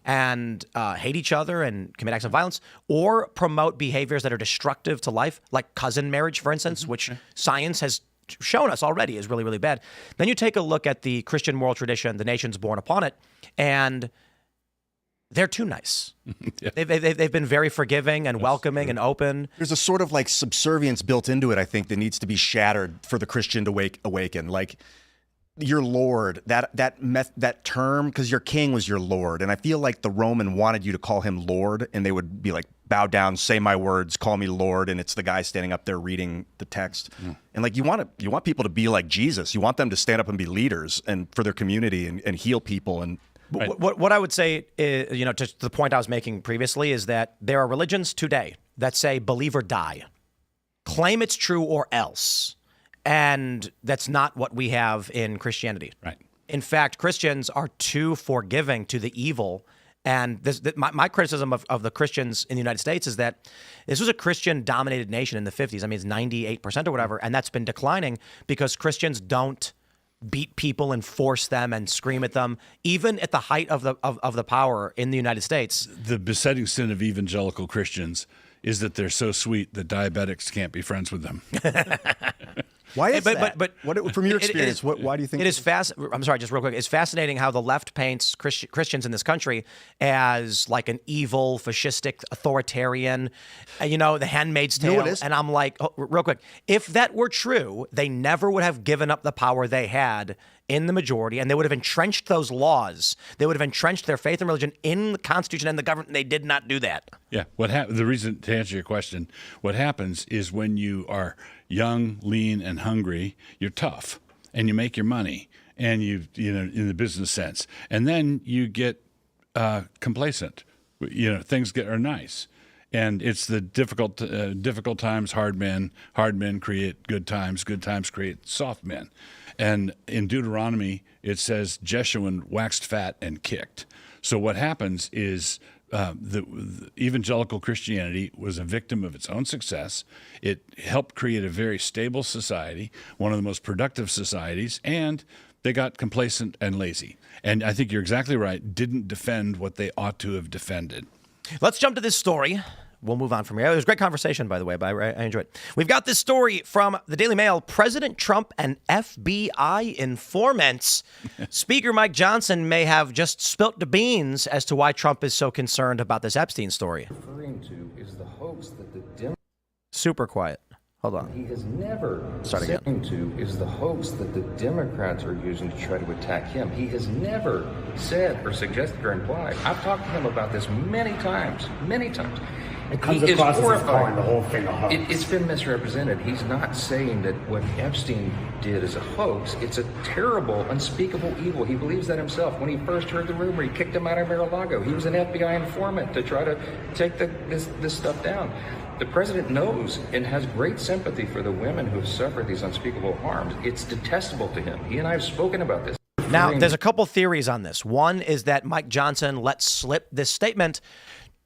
Speaker 1: and hate each other and commit acts of violence, or promote behaviors that are destructive to life, like cousin marriage, for instance, which science has shown us already is really, really bad. Then you take a look at the Christian moral tradition, the nations born upon it, and they're too nice. They've been very forgiving and welcoming and open.
Speaker 3: There's a sort of like subservience built into it, I think, that needs to be shattered for the Christian to awaken. Like, your Lord, that term, because your king was your Lord. And I feel like the Roman wanted you to call him Lord, and they would be like, bow down, say my words, call me Lord. And it's the guy standing up there reading the text. And like, you want people to be like Jesus. You want them to stand up and be leaders and for their community and heal people. And
Speaker 1: what I would say is, to the point I was making previously, is that there are religions today that say believe or die, claim it's true or else. And that's not what we have in Christianity.
Speaker 2: Right.
Speaker 1: In fact, Christians are too forgiving to the evil. And my criticism of the Christians in the United States is that this was a Christian-dominated nation in the 50s. I mean, it's 98% or whatever, and that's been declining because Christians don't beat people and force them and scream at them, even at the height of the power in the United States.
Speaker 2: The besetting sin of evangelical Christians is that they're so sweet that diabetics can't be friends with them.
Speaker 3: Why is
Speaker 1: But-
Speaker 3: that?
Speaker 1: but-
Speaker 3: what, from your
Speaker 1: it- it
Speaker 3: experience,
Speaker 1: is-
Speaker 3: why do you think
Speaker 1: it is I'm sorry, just real quick. It's fascinating how the left paints Christians in this country as like an evil, fascistic, authoritarian, the Handmaid's
Speaker 3: You know
Speaker 1: Tale.
Speaker 3: what it is?
Speaker 1: And I'm like, real quick, if that were true, they never would have given up the power they had in the majority, and they would have entrenched those laws. They would have entrenched their faith and religion in the Constitution and the government, and they did not do that.
Speaker 2: Yeah. The reason, to answer your question, what happens is when you are young, lean, and hungry, you're tough, and you make your money, and in the business sense, and then you get complacent. Things are nice, and it's the difficult times. Hard men create good times create soft men. And in Deuteronomy, it says Jeshurun waxed fat and kicked. So what happens is the evangelical Christianity was a victim of its own success. It helped create a very stable society, one of the most productive societies, and they got complacent and lazy. And I think you're exactly right, didn't defend what they ought to have defended.
Speaker 1: Let's jump to this story. We'll move on from here. It was a great conversation, by the way, but I enjoyed it. We've got this story from the Daily Mail. President Trump and FBI informants. Speaker Mike Johnson may have just spilt the beans as to why Trump is so concerned about this Epstein story.
Speaker 5: Referring to is the hoax that the Democrats.
Speaker 1: Super quiet. Hold on.
Speaker 5: He has never
Speaker 1: Start again.
Speaker 5: referring to is the hoax that the Democrats are using to try to attack him. He has never said or suggested or implied. I've talked to him about this many times.
Speaker 6: It comes
Speaker 5: He is
Speaker 6: across as
Speaker 5: horrified.
Speaker 6: calling the whole thing a hoax.
Speaker 5: It's been misrepresented. He's not saying that what Epstein did is a hoax. It's a terrible, unspeakable evil. He believes that himself. When he first heard the rumor, he kicked him out of Mar-a-Lago. He was an FBI informant to try to take this stuff down. The president knows and has great sympathy for the women who have suffered these unspeakable harms. It's detestable to him. He and I have spoken about this.
Speaker 1: Now, there's a couple theories on this. One is that Mike Johnson let slip this statement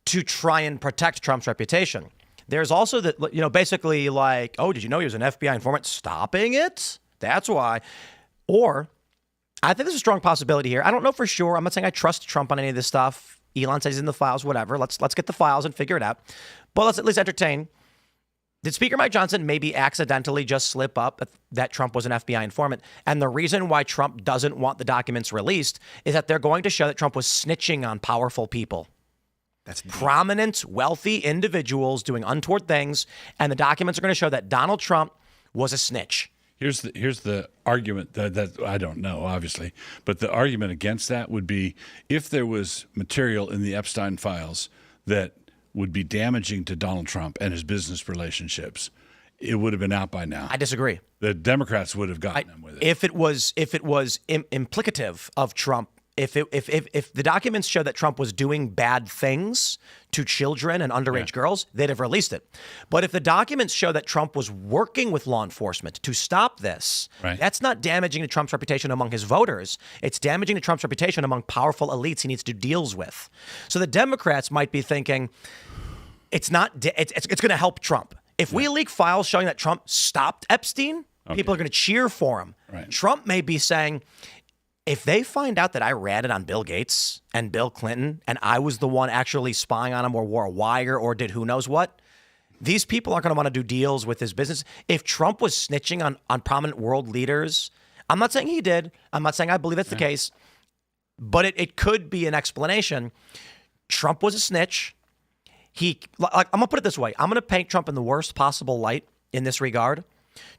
Speaker 1: to try and protect Trump's reputation. There's also that, basically like, oh, did you know he was an FBI informant stopping it? That's why. Or I think there's a strong possibility here. I don't know for sure. I'm not saying I trust Trump on any of this stuff. Elon says he's in the files, whatever. Let's get the files and figure it out. But let's at least entertain. Did Speaker Mike Johnson maybe accidentally just slip up that Trump was an FBI informant? And the reason why Trump doesn't want the documents released is that they're going to show that Trump was snitching on powerful people. That's prominent, wealthy individuals doing untoward things, and the documents are going to show that Donald Trump was a snitch.
Speaker 2: Here's the argument that I don't know, obviously, but the argument against that would be if there was material in the Epstein files that would be damaging to Donald Trump and his business relationships, it would have been out by now.
Speaker 1: I disagree.
Speaker 2: The Democrats would have gotten them with it.
Speaker 1: If it was implicative of Trump, if the documents show that Trump was doing bad things to children and underage girls, they'd have released it. But if the documents show that Trump was working with law enforcement to stop this, that's not damaging to Trump's reputation among his voters. It's damaging to Trump's reputation among powerful elites he needs to do deals with. So the Democrats might be thinking it's going to help Trump. If we leak files showing that Trump stopped Epstein, people are going to cheer for him.
Speaker 2: Right.
Speaker 1: Trump may be saying, if they find out that I ratted on Bill Gates and Bill Clinton and I was the one actually spying on him or wore a wire or did who knows what, these people aren't going to want to do deals with his business. If Trump was snitching on prominent world leaders, I'm not saying he did. I'm not saying I believe that's the case, but it could be an explanation. Trump was a snitch. I'm going to put it this way. I'm going to paint Trump in the worst possible light in this regard.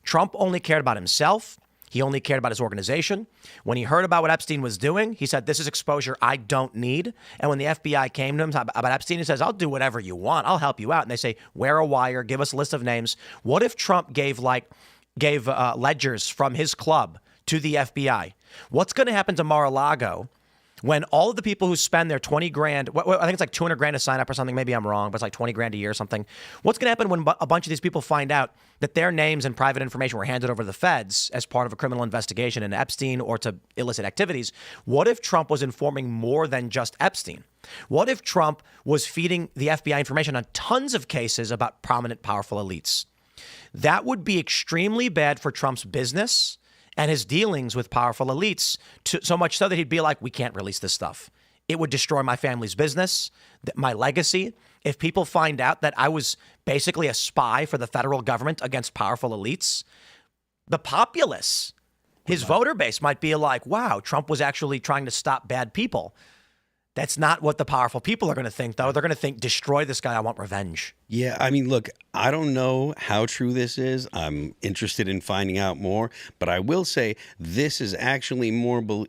Speaker 1: Trump only cared about himself. He only cared about his organization. When he heard about what Epstein was doing, he said, this is exposure I don't need. And when the FBI came to him about Epstein, he says, I'll do whatever you want. I'll help you out. And they say, wear a wire, give us a list of names. What if Trump gave ledgers from his club to the FBI? What's going to happen to Mar-a-Lago when all of the people who spend their 20 grand, I think it's like 200 grand to sign up or something, maybe I'm wrong, but it's like 20 grand a year or something. What's going to happen when a bunch of these people find out that their names and private information were handed over to the feds as part of a criminal investigation into Epstein or to illicit activities? What if Trump was informing more than just Epstein? What if Trump was feeding the FBI information on tons of cases about prominent, powerful elites? That would be extremely bad for Trump's business and his dealings with powerful elites, so much so that he'd be like, we can't release this stuff. It would destroy my family's business, my legacy. If people find out that I was basically a spy for the federal government against powerful elites, the populace, his voter base might be like, wow, Trump was actually trying to stop bad people. That's not what the powerful people are going to think, though. They're going to think, destroy this guy. I want revenge.
Speaker 4: Yeah, I mean, look, I don't know how true this is. I'm interested in finding out more, but I will say this is actually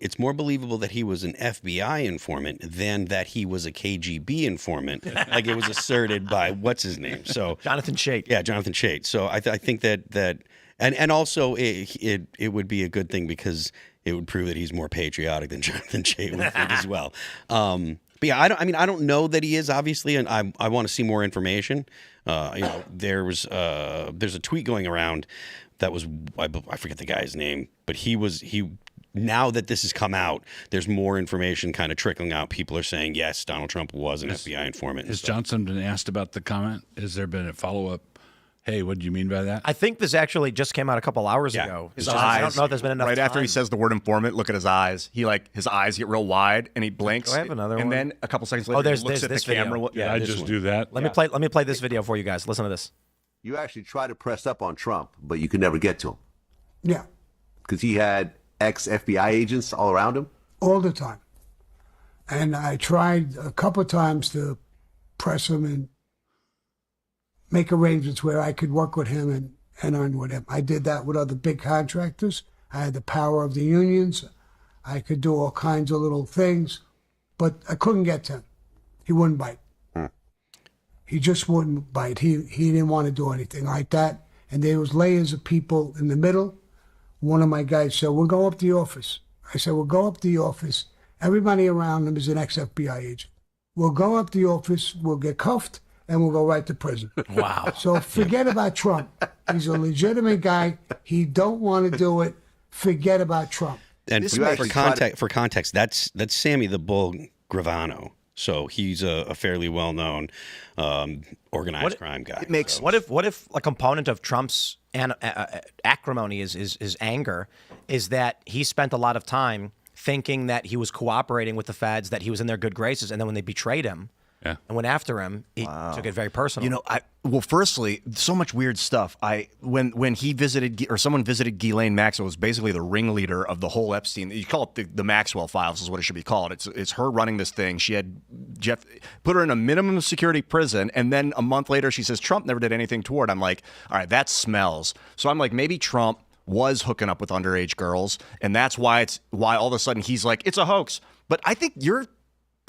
Speaker 4: it's more believable that he was an FBI informant than that he was a KGB informant, like it was asserted by what's his name. So
Speaker 1: Jonathan Chait.
Speaker 4: Yeah, Jonathan Chait. So I think that and also it would be a good thing because it would prove that he's more patriotic than Jonathan Chait would think as well. But yeah, I don't know that he is, obviously, and I want to see more information. There's a tweet going around that was I forget the guy's name, but now that this has come out, there's more information kind of trickling out. People are saying yes, Donald Trump was an FBI informant.
Speaker 2: Has Johnson been asked about the comment? Has there been a follow up? Hey, what do you mean by that?
Speaker 1: I think this actually just came out a couple hours ago.
Speaker 3: His
Speaker 1: So
Speaker 3: eyes.
Speaker 1: I don't know if there's been enough
Speaker 3: Right
Speaker 1: time.
Speaker 3: after he says the word informant, look at his eyes. His eyes get real wide and he blinks.
Speaker 1: Do I have another
Speaker 3: and
Speaker 1: one?
Speaker 3: then a couple seconds later,
Speaker 1: there's
Speaker 3: he looks
Speaker 1: this
Speaker 3: at the
Speaker 1: video.
Speaker 3: camera.
Speaker 2: Did I just do that?
Speaker 1: Let me play this video for you guys. Listen to this.
Speaker 7: You actually tried to press up on Trump, but you could never get to him
Speaker 6: Yeah,
Speaker 7: because he had ex-FBI agents all around him.
Speaker 6: all the time. And I tried a couple times to press him and make arrangements where I could work with him and earn with him. I did that with other big contractors. I had the power of the unions. I could do all kinds of little things, but I couldn't get to him. He wouldn't bite. He just wouldn't bite. He didn't want to do anything like that. And there was layers of people in the middle. One of my guys said, we'll go up to the office. I said, we'll go up to the office. Everybody around him is an ex-FBI agent. We'll go up to the office, we'll get cuffed, and we'll go right to prison.
Speaker 1: Wow.
Speaker 6: So forget about Trump. He's a legitimate guy. He don't want to do it. Forget about Trump.
Speaker 4: And
Speaker 7: This
Speaker 4: for
Speaker 7: actually
Speaker 4: context, that's Sammy the Bull Gravano. So he's a fairly well-known organized crime guy.
Speaker 3: It makes
Speaker 1: What if a component of Trump's acrimony is anger, is that he spent a lot of time thinking that he was cooperating with the feds, that he was in their good graces, and then when they betrayed him and went after him, he took it very personal.
Speaker 3: You know, firstly, so much weird stuff. When he visited or someone visited Ghislaine Maxwell, was basically the ringleader of the whole Epstein. You call it the Maxwell Files is what it should be called. It's her running this thing. She had Jeff put her in a minimum security prison, and then a month later she says Trump never did anything toward. I'm like, all right, that smells. So I'm like, maybe Trump was hooking up with underage girls, and that's why all of a sudden he's like, it's a hoax. But I think your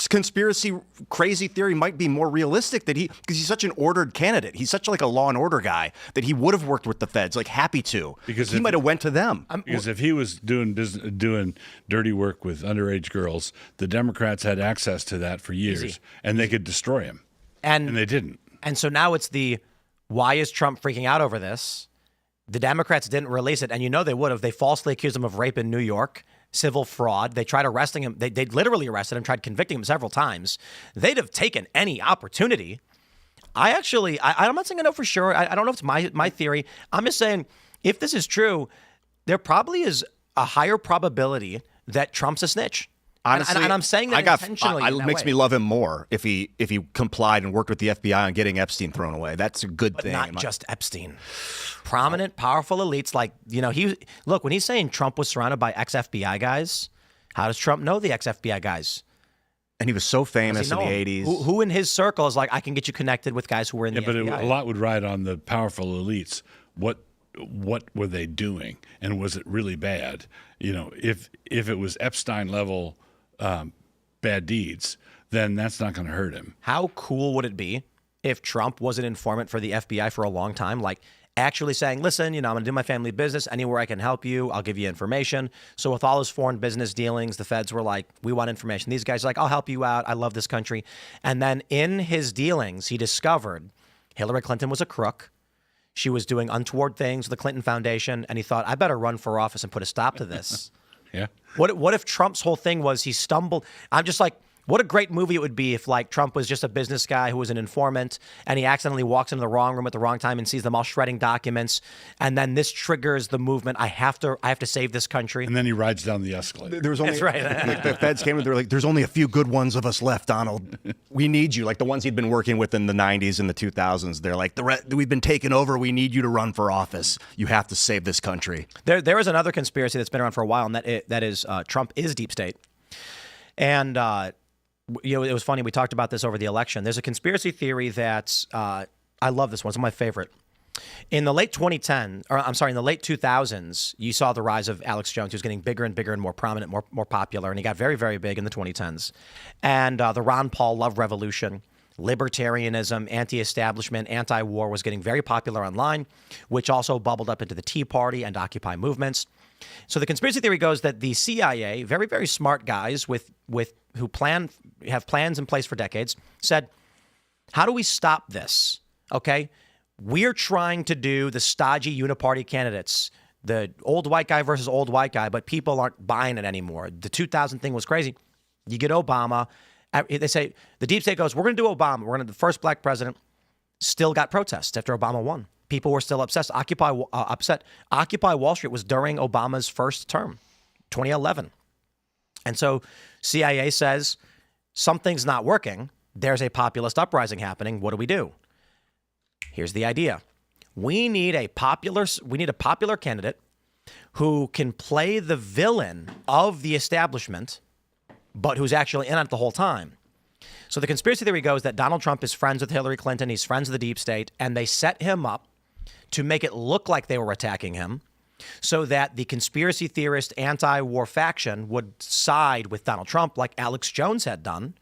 Speaker 3: conspiracy crazy theory might be more realistic because he's such an ordered candidate. He's such like a law and order guy that he would have worked with the feds, like happy to.
Speaker 2: Because
Speaker 3: he might have went to them.
Speaker 2: Because if he was doing dirty work with underage girls, the Democrats had access to that for years, and they could destroy him, and they didn't.
Speaker 1: And so now it's why is Trump freaking out over this? The Democrats didn't release it, and you know they would have. They falsely accused him of rape in New York, civil fraud. They tried arresting him. They literally arrested him, tried convicting him several times. They'd have taken any opportunity. I'm not saying I know for sure. I don't know if it's my theory. I'm just saying if this is true, there probably is a higher probability that Trump's a snitch.
Speaker 3: Honestly,
Speaker 1: and I'm saying that intentionally.
Speaker 3: It makes me love him more if he complied and worked with the FBI on getting Epstein thrown away. That's a good thing.
Speaker 1: Not just Epstein. Prominent, powerful elites like, when he's saying Trump was surrounded by ex-FBI guys, how does Trump know the ex-FBI guys?
Speaker 3: And he was so famous in the 80s.
Speaker 1: Who in his circle is like, I can get you connected with guys who were in the FBI?
Speaker 2: But a lot would ride on the powerful elites. What were they doing? And was it really bad? If it was Epstein level bad deeds, then that's not going to hurt him.
Speaker 1: How cool would it be if Trump was an informant for the FBI for a long time? Like actually saying, listen, I'm going to do my family business. Anywhere I can help you, I'll give you information. So with all his foreign business dealings, the feds were like, we want information. These guys are like, I'll help you out. I love this country. And then in his dealings, he discovered Hillary Clinton was a crook. She was doing untoward things with the Clinton Foundation. And he thought, I better run for office and put a stop to this.
Speaker 2: Yeah.
Speaker 1: What if Trump's whole thing was he stumbled? I'm just like, What a great movie it would be if, like, Trump was just a business guy who was an informant and he accidentally walks into the wrong room at the wrong time and sees them all shredding documents, and then this triggers the movement. I have to save this country.
Speaker 2: And then he rides down the escalator.
Speaker 3: There was only,
Speaker 1: That's right.
Speaker 3: Like the feds came and they're like, "There's only a few good ones of us left, Donald. We need you." Like the ones he'd been working with in the '90s and the 2000s. They're like, "We've been taken over. We need you to run for office. You have to save this country."
Speaker 1: There is another conspiracy that's been around for a while, and that is Trump is deep state. And it was funny. We talked about this over the election. There's a conspiracy theory that I love this one. It's my favorite. In the late 2000s, you saw the rise of Alex Jones. He was getting bigger and bigger and more prominent, more popular, and he got very, very big in the 2010s. And the Ron Paul love revolution, libertarianism, anti-establishment, anti-war was getting very popular online, which also bubbled up into the Tea Party and Occupy movements. So the conspiracy theory goes that the CIA, very, very smart guys who have plans in place for decades, said, how do we stop this? Okay, we're trying to do the stodgy uniparty candidates, the old white guy versus old white guy, but people aren't buying it anymore. The 2000 thing was crazy. You get Obama. They say, the deep state goes, we're going to do Obama. We're going to the first black president. Still got protests after Obama won. People were still upset. Occupy Wall Street was during Obama's first term, 2011. And so CIA says, something's not working. There's a populist uprising happening. What do? Here's the idea. We need a popular candidate who can play the villain of the establishment, but who's actually in it the whole time. So the conspiracy theory goes that Donald Trump is friends with Hillary Clinton. He's friends with the deep state, and they set him up to make it look like they were attacking him so that the conspiracy theorist anti-war faction would side with Donald Trump like Alex Jones had done.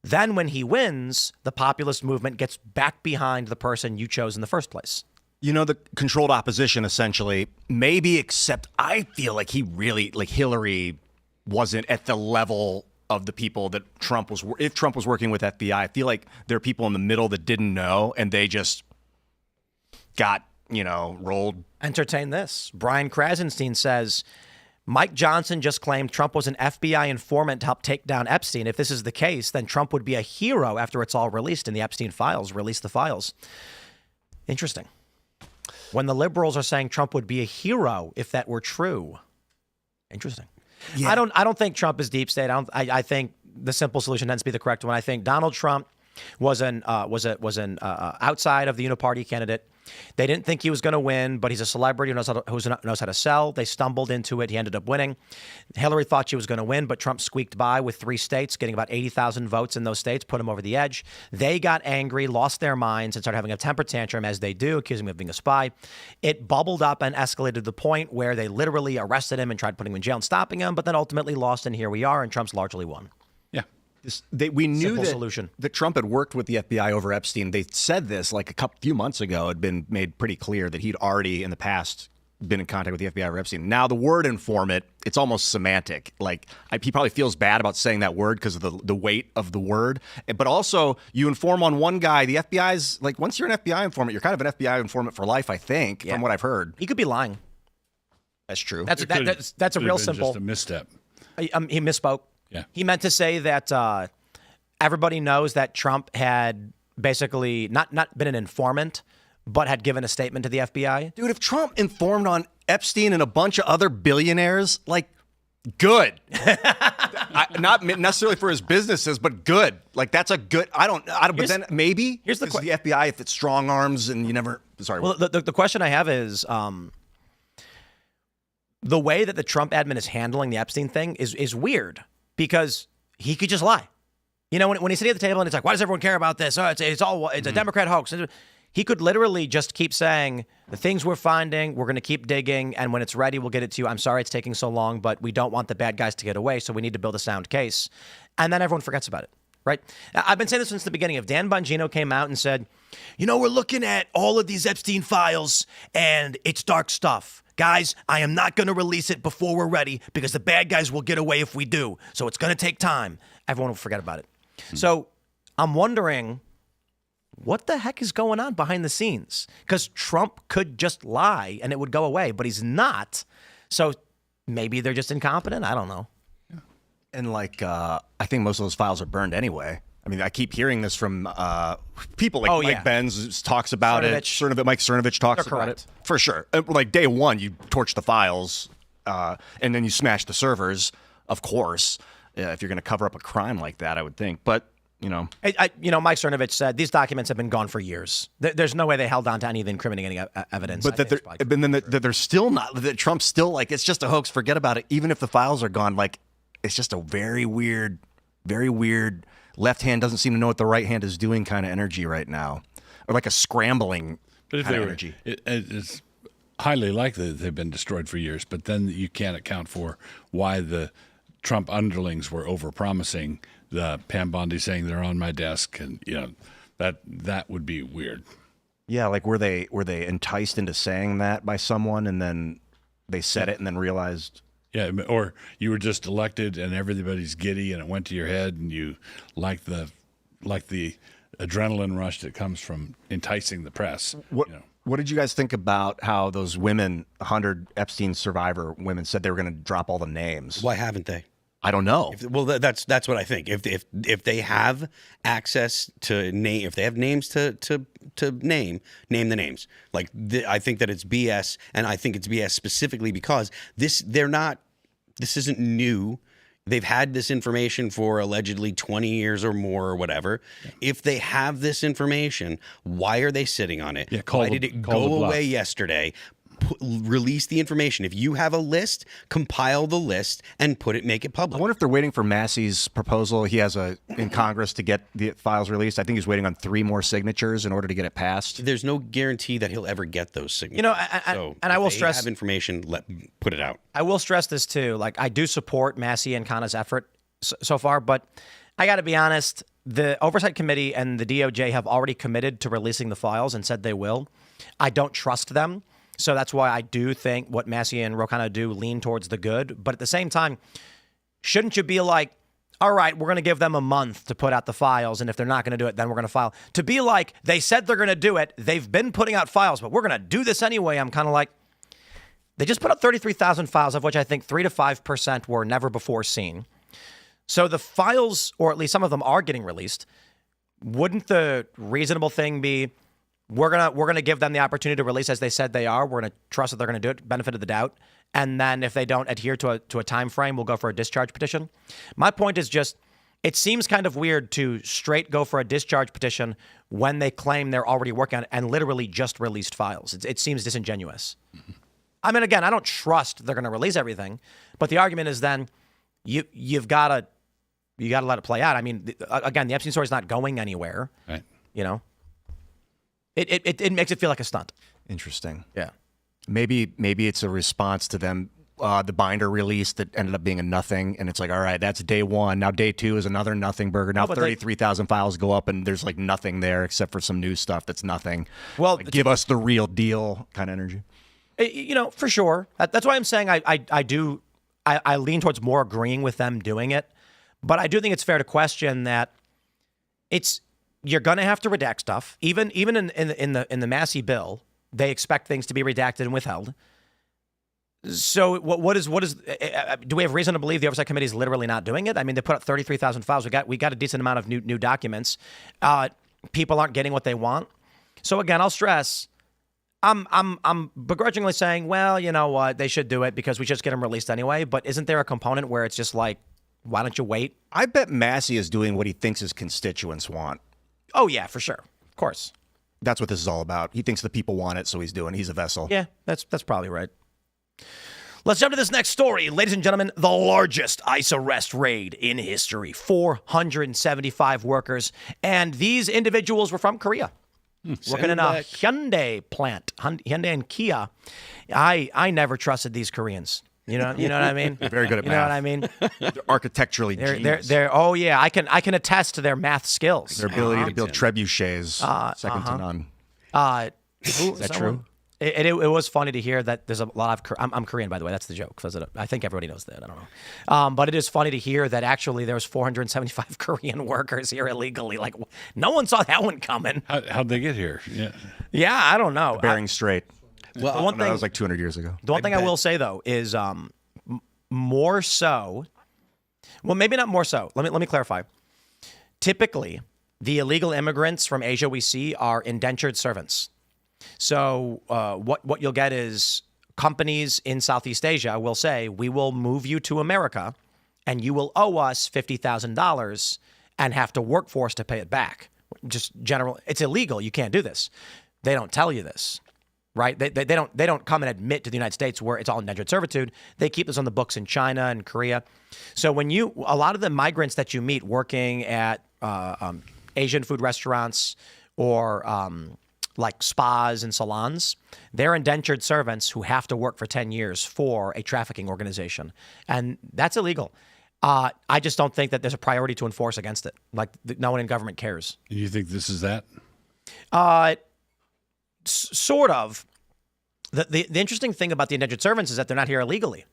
Speaker 1: Then when he wins, the populist movement gets back behind the person you chose in the first place.
Speaker 3: You know, the controlled opposition, essentially, maybe, except I feel like Hillary wasn't at the level of the people that Trump was. If Trump was working with FBI, I feel like there are people in the middle that didn't know, and they just got, rolled.
Speaker 1: Entertain this. Brian Krasenstein says, Mike Johnson just claimed Trump was an FBI informant to help take down Epstein. If this is the case, then Trump would be a hero after it's all released and the Epstein files. Release the files. Interesting. When the liberals are saying Trump would be a hero if that were true. Interesting. Yeah. I don't think Trump is deep state. I think the simple solution tends to be the correct one. I think Donald Trump was an outside of the uniparty candidate. They didn't think he was going to win, but he's a celebrity who knows how to sell. They stumbled into it. He ended up winning. Hillary thought she was going to win, but Trump squeaked by with 3 states, getting about 80,000 votes in those states, put him over the edge. They got angry, lost their minds, and started having a temper tantrum, as they do, accusing him of being a spy. It bubbled up and escalated to the point where they literally arrested him and tried putting him in jail and stopping him, but then ultimately lost, and here we are, and Trump's largely won.
Speaker 3: Yeah. We knew that Trump had worked with the FBI over Epstein. They said this like few months ago. It had been made pretty clear that he'd already in the past been in contact with the FBI over Epstein. Now the word informant, it's almost semantic. He probably feels bad about saying that word because of the weight of the word. But also, you inform on one guy. The FBI's once you're an FBI informant, you're kind of an FBI informant for life, I think, from what I've heard.
Speaker 1: He could be lying.
Speaker 3: That's true.
Speaker 1: That's a real simple.
Speaker 2: Just a misstep.
Speaker 1: He misspoke.
Speaker 2: Yeah.
Speaker 1: He meant to say that everybody knows that Trump had basically not been an informant, but had given a statement to the FBI.
Speaker 3: Dude, if Trump informed on Epstein and a bunch of other billionaires, good. Not necessarily for his businesses, but good. That's a good. I don't. But then maybe
Speaker 1: here's the
Speaker 3: FBI, if it's strong arms and you never. Sorry.
Speaker 1: Well, the question I have is. The way that the Trump admin is handling the Epstein thing is weird because he could just lie. When he's sitting at the table and it's like, why does everyone care about this? Oh, it's a Democrat hoax. He could literally just keep saying the things we're finding, we're going to keep digging, and when it's ready, we'll get it to you. I'm sorry it's taking so long, but we don't want the bad guys to get away, so we need to build a sound case. And then everyone forgets about it, right? I've been saying this since the beginning. If Dan Bongino came out and said, we're looking at all of these Epstein files, and it's dark stuff. Guys, I am not going to release it before we're ready because the bad guys will get away if we do. So it's going to take time. Everyone will forget about it. So I'm wondering what the heck is going on behind the scenes? Because Trump could just lie and it would go away, but he's not. So maybe they're just incompetent. I don't know.
Speaker 3: And I think most of those files are burned anyway. I mean, I keep hearing this from people like Mike Benz talks about it. Mike Cernovich talks about it. For sure. Like day one, you torch the files and then you smash the servers, of course, if you're going to cover up a crime like that, I would think. But, Mike
Speaker 1: Cernovich said these documents have been gone for years. There's no way they held on to any of the incriminating evidence.
Speaker 3: But that they're still not, that Trump's still like, it's just a hoax, forget about it. Even if the files are gone, like, it's just a very weird left hand doesn't seem to know what the right hand is doing kind of energy right now, or like a scrambling kind of energy.
Speaker 2: It's highly likely that they've been destroyed for years, but then you can't account for why the Trump underlings were overpromising. The Pam Bondi saying they're on my desk, and that would be weird.
Speaker 3: Yeah, like were they enticed into saying that by someone, and then they said it and then realized.
Speaker 2: Yeah, or you were just elected and everybody's giddy and it went to your head and you like the adrenaline rush that comes from enticing the press.
Speaker 3: What did you guys think about how those women, 100 Epstein survivor women, said they were going to drop all the names?
Speaker 4: Why haven't they?
Speaker 3: I don't know.
Speaker 4: That's what I think. If they have access to name, if they have names to name the names. Like I think that it's BS, and I think it's BS specifically because this isn't new. They've had this information for allegedly 20 years or more or whatever. Yeah. If they have this information, why are they sitting on it?
Speaker 2: Yeah,
Speaker 4: why did it go away yesterday? Release the information. If you have a list, compile the list and make it public.
Speaker 3: I wonder if they're waiting for Massey's proposal. He has in Congress to get the files released. I think he's waiting on 3 more signatures in order to get it passed.
Speaker 4: There's no guarantee that he'll ever get those signatures.
Speaker 1: And I will stress,
Speaker 4: have information, put it out.
Speaker 1: I will stress this too. Like I do support Massey and Khanna's effort so far, but I got to be honest. The Oversight Committee and the DOJ have already committed to releasing the files and said they will. I don't trust them. So that's why I do think what Massey and Ro do lean towards the good. But at the same time, shouldn't you be like, all right, we're going to give them a month to put out the files, and if they're not going to do it, then we're going to file. To be like, they said they're going to do it, they've been putting out files, but we're going to do this anyway. I'm kind of like, they just put out 33,000 files, of which I think 3 to 5% were never before seen. So the files, or at least some of them, are getting released. Wouldn't the reasonable thing be, we're gonna give them the opportunity to release as they said they are. We're gonna trust that they're gonna do it, benefit of the doubt, and then if they don't adhere to a time frame, we'll go for a discharge petition. My point is just, it seems kind of weird to straight go for a discharge petition when they claim they're already working on it and literally just released files. It seems disingenuous. Mm-hmm. I mean, again, I don't trust they're gonna release everything, but the argument is then you've got to let it play out. I mean, again, the Epstein story is not going anywhere.
Speaker 2: Right.
Speaker 1: It makes it feel like a stunt.
Speaker 3: Interesting.
Speaker 1: Yeah.
Speaker 3: Maybe it's a response to them, the binder release that ended up being a nothing, and it's like, all right, that's day one. Now day 2 is another nothing burger. Now 33,000 files go up, and there's like nothing there except for some new stuff that's nothing. Well, like, give us the real deal kind of energy.
Speaker 1: For sure. That's why I'm saying I lean towards more agreeing with them doing it, but I do think it's fair to question that you're going to have to redact stuff. Even in the Massey bill, they expect things to be redacted and withheld. So what is? Do we have reason to believe the Oversight Committee is literally not doing it? I mean, they put up 33,000 files. We got a decent amount of new documents. People aren't getting what they want. So again, I'll stress, I'm begrudgingly saying, well, you know what, they should do it because we just get them released anyway. But isn't there a component where it's just like, why don't you wait?
Speaker 3: I bet Massey is doing what he thinks his constituents want.
Speaker 1: Oh, yeah, for sure. Of course.
Speaker 3: That's what this is all about. He thinks the people want it, so he's a vessel.
Speaker 1: Yeah, that's probably right. Let's jump to this next story. Ladies and gentlemen, the largest ICE arrest raid in history. 475 workers. And these individuals were from Korea. Working in a Hyundai plant. Hyundai and Kia. I never trusted these Koreans. You know what I mean?
Speaker 3: They're very good at math.
Speaker 1: You know what I mean?
Speaker 3: They're architecturally genius.
Speaker 1: Oh yeah, I can attest to their math skills.
Speaker 3: Their ability to build trebuchets, second to none.
Speaker 1: Is that true? It was funny to hear that there's a lot of. I'm Korean, by the way. That's the joke. I think everybody knows that. I don't know. But it is funny to hear that actually there's 475 Korean workers here illegally. Like no one saw that one coming.
Speaker 2: How'd they get here?
Speaker 1: Yeah, I don't know.
Speaker 3: Bering Strait.
Speaker 1: Well, the one thing
Speaker 3: that was like 200 years ago.
Speaker 1: The one thing I will say though is more so. Well, maybe not more so. Let me clarify. Typically, the illegal immigrants from Asia we see are indentured servants. So what you'll get is companies in Southeast Asia will say, we will move you to America and you will owe us $50,000 and have to work for us to pay it back. Just general, it's illegal. You can't do this. They don't tell you this, right? They don't come and admit to the United States where it's all indentured servitude. They keep this on the books in China and Korea. So a lot of the migrants that you meet working at Asian food restaurants or like spas and salons, they're indentured servants who have to work for 10 years for a trafficking organization. And that's illegal. I just don't think that there's a priority to enforce against it. Like no one in government cares.
Speaker 2: You think this is that?
Speaker 1: Sort of. The interesting thing about the indentured servants is that they're not here illegally.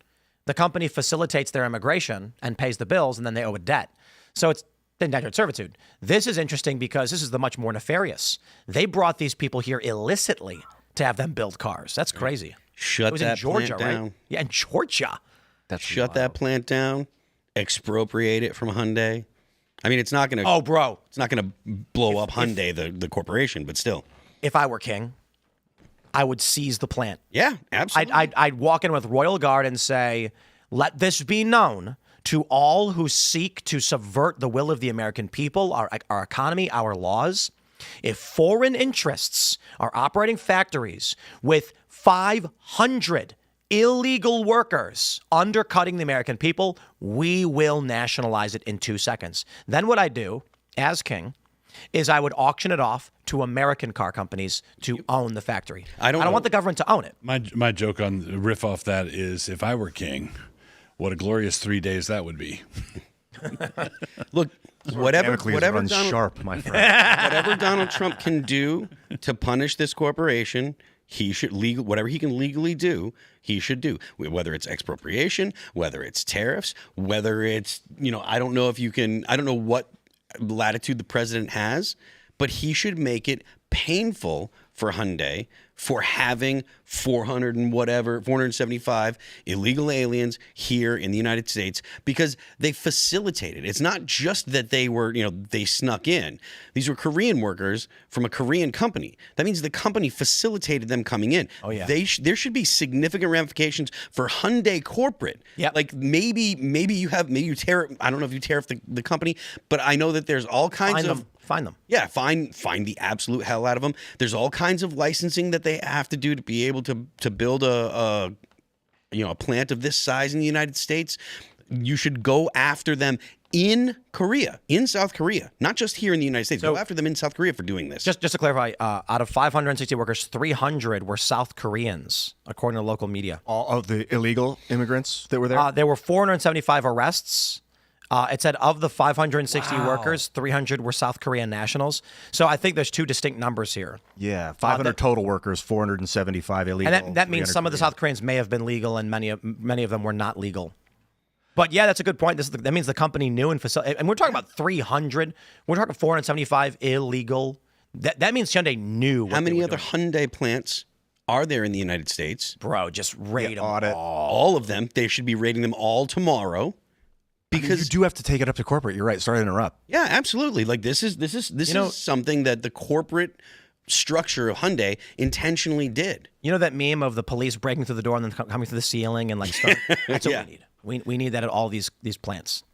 Speaker 1: The company facilitates their immigration and pays the bills, and then they owe a debt. So it's indentured servitude. This is interesting because this is the much more nefarious. They brought these people here illicitly to have them build cars. That's crazy.
Speaker 4: Shut
Speaker 1: It was
Speaker 4: that
Speaker 1: in Georgia,
Speaker 4: plant down.
Speaker 1: right? Yeah, in Georgia.
Speaker 4: Shut that plant down. Expropriate it from Hyundai. I mean, it's not going to.
Speaker 1: Oh, bro.
Speaker 4: It's not going to blow up Hyundai, the corporation, but still.
Speaker 1: If I were king, I would seize the plant.
Speaker 4: Yeah, absolutely.
Speaker 1: I'd walk in with Royal Guard and say, let this be known to all who seek to subvert the will of the American people, our economy, our laws. If foreign interests are operating factories with 500 illegal workers undercutting the American people, we will nationalize it in 2 seconds. Then what I do as king is I would auction it off to American car companies to own the factory. I don't want the government to own it.
Speaker 2: My joke on the riff off that is, if I were king, what a glorious 3 days that would be.
Speaker 4: Look, whatever
Speaker 3: runs
Speaker 4: Donald,
Speaker 3: sharp, my friend.
Speaker 4: whatever Donald Trump can do to punish this corporation, he should whatever he can legally do, he should do. Whether it's expropriation, whether it's tariffs, whether it's, I don't know what latitude the president has, but he should make it painful for Hyundai for having 475 illegal aliens here in the United States, because they facilitated. It's not just that they were, they snuck in. These were Korean workers from a Korean company. That means the company facilitated them coming in.
Speaker 1: Oh, yeah.
Speaker 4: There should be significant ramifications for Hyundai corporate.
Speaker 1: Yeah.
Speaker 4: Like maybe you tariff. I don't know if you tariff the company, but I know that there's all kinds of.
Speaker 1: Find them.
Speaker 4: Yeah, find the absolute hell out of them. There's all kinds of licensing that they have to do to be able to build a plant of this size in the United States. You should go after them in Korea, in South Korea, not just here in the United States. Go after them in South Korea for doing this.
Speaker 1: Just to clarify, out of 560 workers, 300 were South Koreans, according to local media.
Speaker 3: All of the illegal immigrants that were there?
Speaker 1: There were 475 arrests. It said of the 560 workers, 300 were South Korean nationals. So I think there's two distinct numbers here.
Speaker 3: Yeah, 500 total workers, 475 illegal.
Speaker 1: And that means some of the South Koreans may have been legal and many of them were not legal. But yeah, that's a good point. That means the company knew and facilitated. And we're talking about 300. We're talking 475 illegal. That means Hyundai knew what
Speaker 4: How many
Speaker 1: they were
Speaker 4: other
Speaker 1: doing.
Speaker 4: Hyundai plants are there in the United States?
Speaker 1: Bro, just raid them
Speaker 3: audit.
Speaker 4: All of them. They should be rating them all tomorrow. Because
Speaker 3: you do have to take it up to corporate. You're right. Sorry to interrupt.
Speaker 4: Yeah, absolutely. Like this is something that the corporate structure of Hyundai intentionally did.
Speaker 1: You know that meme of the police breaking through the door and then coming through the ceiling and like stuff? That's what we need. We need that at all these plants.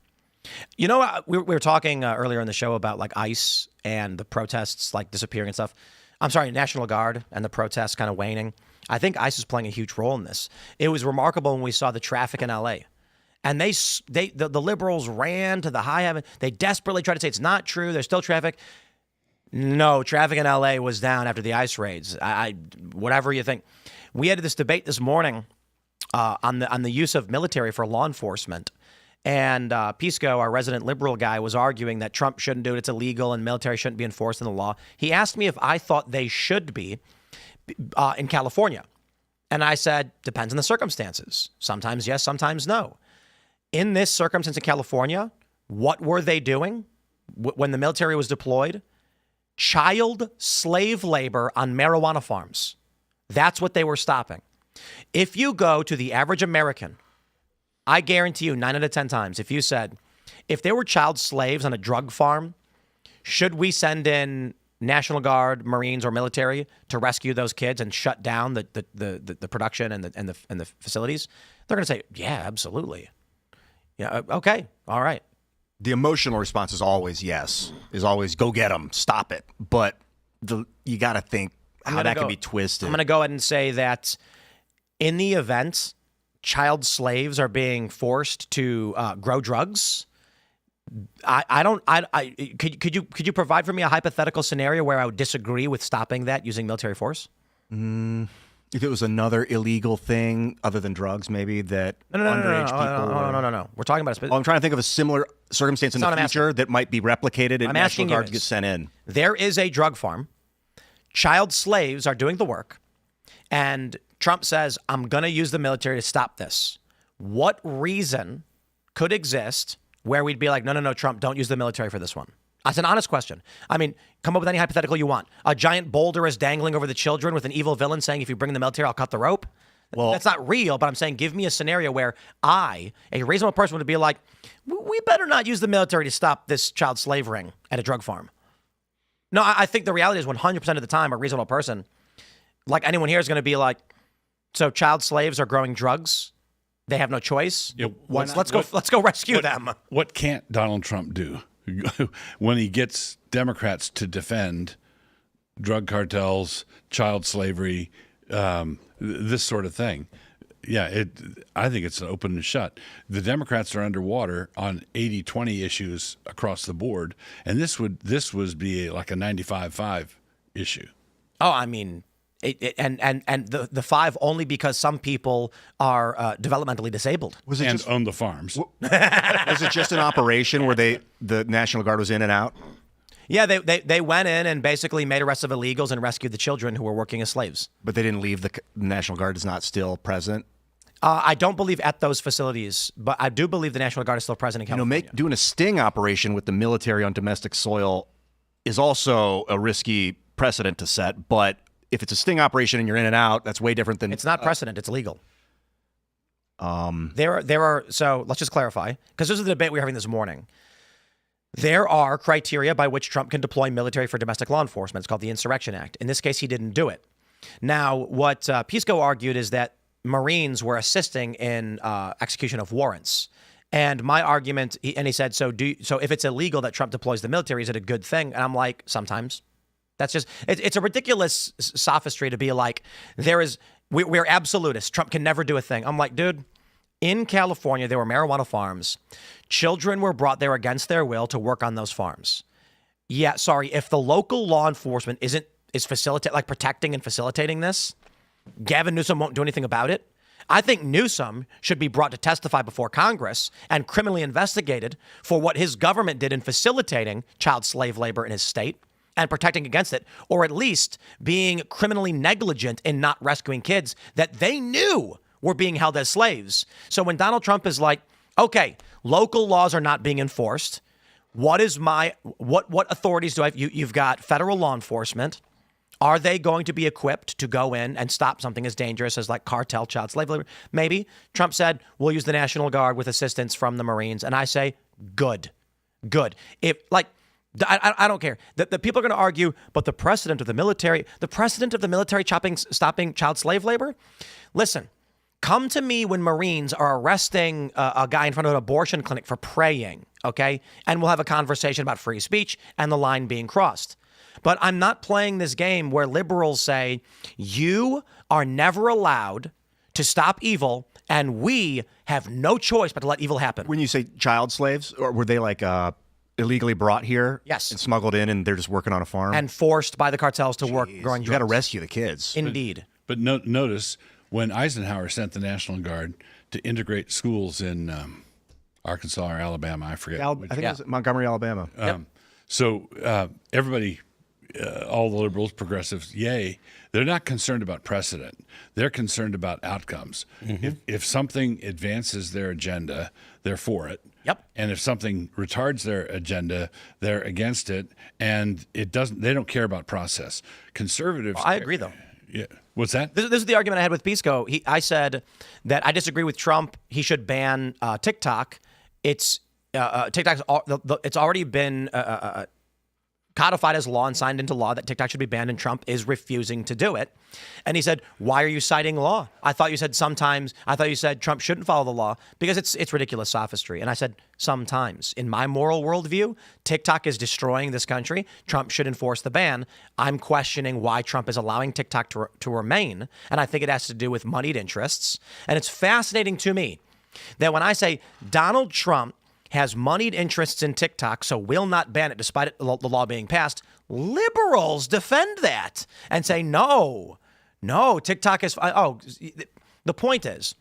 Speaker 1: You know, we were talking earlier in the show about like ICE and the protests like disappearing and stuff. I'm sorry, National Guard and the protests kind of waning. I think ICE is playing a huge role in this. It was remarkable when we saw the traffic in LA. And the liberals ran to the high heaven. They desperately tried to say it's not true. There's still traffic. No, traffic in LA was down after the ICE raids. Whatever you think. We had this debate this morning on the use of military for law enforcement. And Pisco, our resident liberal guy, was arguing that Trump shouldn't do it. It's illegal and military shouldn't be enforced in the law. He asked me if I thought they should be in California. And I said, depends on the circumstances. Sometimes yes, sometimes no. In this circumstance in California, what were they doing when the military was deployed? Child slave labor on marijuana farms. That's what they were stopping. If you go to the average American, I guarantee you 9 out of 10 times, if you said, if there were child slaves on a drug farm, should we send in National Guard, Marines, or military to rescue those kids and shut down the production and the facilities? They're going to say, yeah, absolutely. Yeah, okay, all right.
Speaker 3: The emotional response is always yes, is always go get them, stop it. But you got to think how that can be twisted.
Speaker 1: I'm going to go ahead and say that in the event child slaves are being forced to grow drugs, could you provide for me a hypothetical scenario where I would disagree with stopping that using military force?
Speaker 3: If it was another illegal thing other than drugs, maybe that underage people.
Speaker 1: No. We're talking about
Speaker 3: I'm trying to think of a similar circumstance in the future that might be replicated and National Guard gets sent in.
Speaker 1: There is a drug farm. Child slaves are doing the work. And Trump says, I'm going to use the military to stop this. What reason could exist where we'd be like, no, Trump, don't use the military for this one? That's an honest question. I mean, come up with any hypothetical you want. A giant boulder is dangling over the children with an evil villain saying, if you bring the military, I'll cut the rope. Well, that's not real, but I'm saying give me a scenario where a reasonable person would be like, we better not use the military to stop this child slave ring at a drug farm. No, I think the reality is 100% of the time, a reasonable person, like anyone here, is going to be like, so child slaves are growing drugs. They have no choice.
Speaker 2: Yeah,
Speaker 1: let's go rescue them.
Speaker 2: What can't Donald Trump do when he gets Democrats to defend drug cartels, child slavery, this sort of thing? Yeah, I think it's an open and shut. The Democrats are underwater on 80-20 issues across the board, and this would be like a 95-5 issue.
Speaker 1: Oh, I mean, and the 5 only because some people are developmentally disabled.
Speaker 2: Own the farms.
Speaker 3: Was it just an operation where the National Guard was in and out?
Speaker 1: Yeah, they went in and basically made arrests of illegals and rescued the children who were working as slaves.
Speaker 3: But they didn't leave. The National Guard is not still present?
Speaker 1: I don't believe at those facilities, but I do believe the National Guard is still present in California.
Speaker 3: Doing a sting operation with the military on domestic soil is also a risky precedent to set, but if it's a sting operation and you're in and out, that's way different than...
Speaker 1: It's not precedent, it's legal. There are, so let's just clarify, because this is the debate we were having this morning. There are criteria by which Trump can deploy military for domestic law enforcement. It's called the Insurrection Act. In this case, he didn't do it. Now, what Pisco argued is that Marines were assisting in execution of warrants. And my argument, he said, so if it's illegal that Trump deploys the military, is it a good thing? And I'm like, sometimes. That's just, it's a ridiculous sophistry to be like, we're absolutists. Trump can never do a thing. I'm like, dude, in California, there were marijuana farms. Children were brought there against their will to work on those farms. Yeah, sorry, if the local law enforcement is protecting and facilitating this, Gavin Newsom won't do anything about it. I think Newsom should be brought to testify before Congress and criminally investigated for what his government did in facilitating child slave labor in his state and protecting against it, or at least being criminally negligent in not rescuing kids that they knew were being held as slaves. So when Donald Trump is like, okay, local laws are not being enforced, what authorities do I have? You've got federal law enforcement. Are they going to be equipped to go in and stop something as dangerous as like cartel child slave labor? Maybe. Trump said, we'll use the National Guard with assistance from the Marines. And I say, good. I don't care. The people are going to argue, but the precedent of the military stopping child slave labor? Listen, come to me when Marines are arresting a guy in front of an abortion clinic for praying, okay? And we'll have a conversation about free speech and the line being crossed. But I'm not playing this game where liberals say, you are never allowed to stop evil, and we have no choice but to let evil happen.
Speaker 3: When you say child slaves, or were they like illegally brought here?
Speaker 1: Yes.
Speaker 3: And smuggled in, and they're just working on a farm?
Speaker 1: And forced by the cartels to work growing drugs.
Speaker 3: You got to rescue the kids.
Speaker 1: Indeed.
Speaker 2: But notice, when Eisenhower sent the National Guard to integrate schools in Arkansas or Alabama, I forget.
Speaker 3: I think it was Montgomery, Alabama.
Speaker 2: So everybody... all the liberals, progressives, yay, they're not concerned about precedent. They're concerned about outcomes. Mm-hmm. If something advances their agenda, they're for it.
Speaker 1: Yep.
Speaker 2: And if something retards their agenda, they're against it. And they don't care about process. Conservatives.
Speaker 1: I agree, though.
Speaker 2: Yeah. What's that?
Speaker 1: This is the argument I had with Pisco. I said that I disagree with Trump. He should ban TikTok. It's TikTok's it's already been codified as law and signed into law that TikTok should be banned, and Trump is refusing to do it. And he said, why are you citing law? I thought you said Trump shouldn't follow the law because it's ridiculous sophistry. And I said, sometimes. In my moral worldview, TikTok is destroying this country. Trump should enforce the ban. I'm questioning why Trump is allowing TikTok to remain. And I think it has to do with moneyed interests. And it's fascinating to me that when I say Donald Trump has moneyed interests in TikTok, so will not ban it despite the law being passed, liberals defend that and say, no, TikTok is... the point is,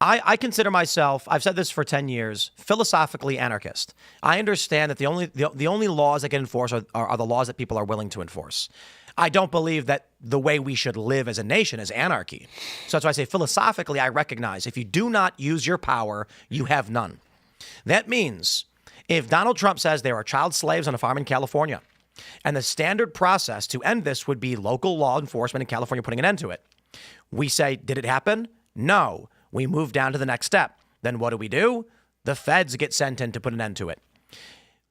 Speaker 1: I consider myself, I've said this for 10 years, philosophically anarchist. I understand that the only laws that get enforced are the laws that people are willing to enforce. I don't believe that the way we should live as a nation is anarchy. So that's why I say philosophically, I recognize if you do not use your power, you have none. That means if Donald Trump says there are child slaves on a farm in California, and the standard process to end this would be local law enforcement in California putting an end to it, we say, did it happen? No. We move down to the next step. Then what do? The feds get sent in to put an end to it.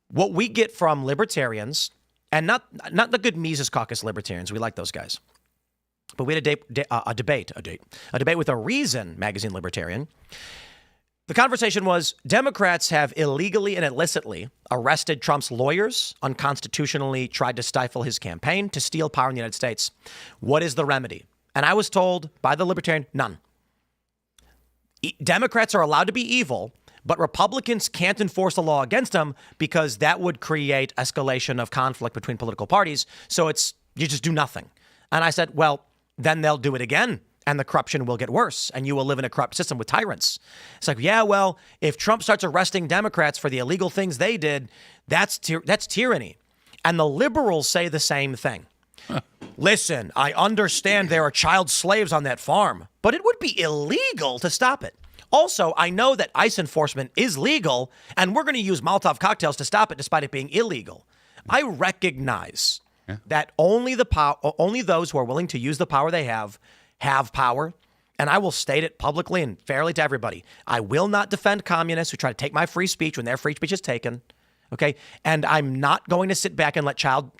Speaker 1: What we get from libertarians, and not the good Mises Caucus libertarians, we like those guys, but we had a debate with a Reason magazine libertarian. The conversation was Democrats have illegally and illicitly arrested Trump's lawyers, unconstitutionally tried to stifle his campaign, to steal power in the United States. What is the remedy? And I was told by the libertarian, none. Democrats are allowed to be evil, but Republicans can't enforce the law against them because that would create escalation of conflict between political parties. So you just do nothing. And I said, well, then they'll do it again. And the corruption will get worse, and you will live in a corrupt system with tyrants. It's like, yeah, well, if Trump starts arresting Democrats for the illegal things they did, that's tyranny. And the liberals say the same thing. Listen, I understand there are child slaves on that farm, but it would be illegal to stop it. Also, I know that ICE enforcement is legal, and we're going to use Molotov cocktails to stop it despite it being illegal. I recognize that only those who are willing to use the power they have power, and I will state it publicly and fairly to everybody. I will not defend communists who try to take my free speech when their free speech is taken, okay? And I'm not going to sit back and let child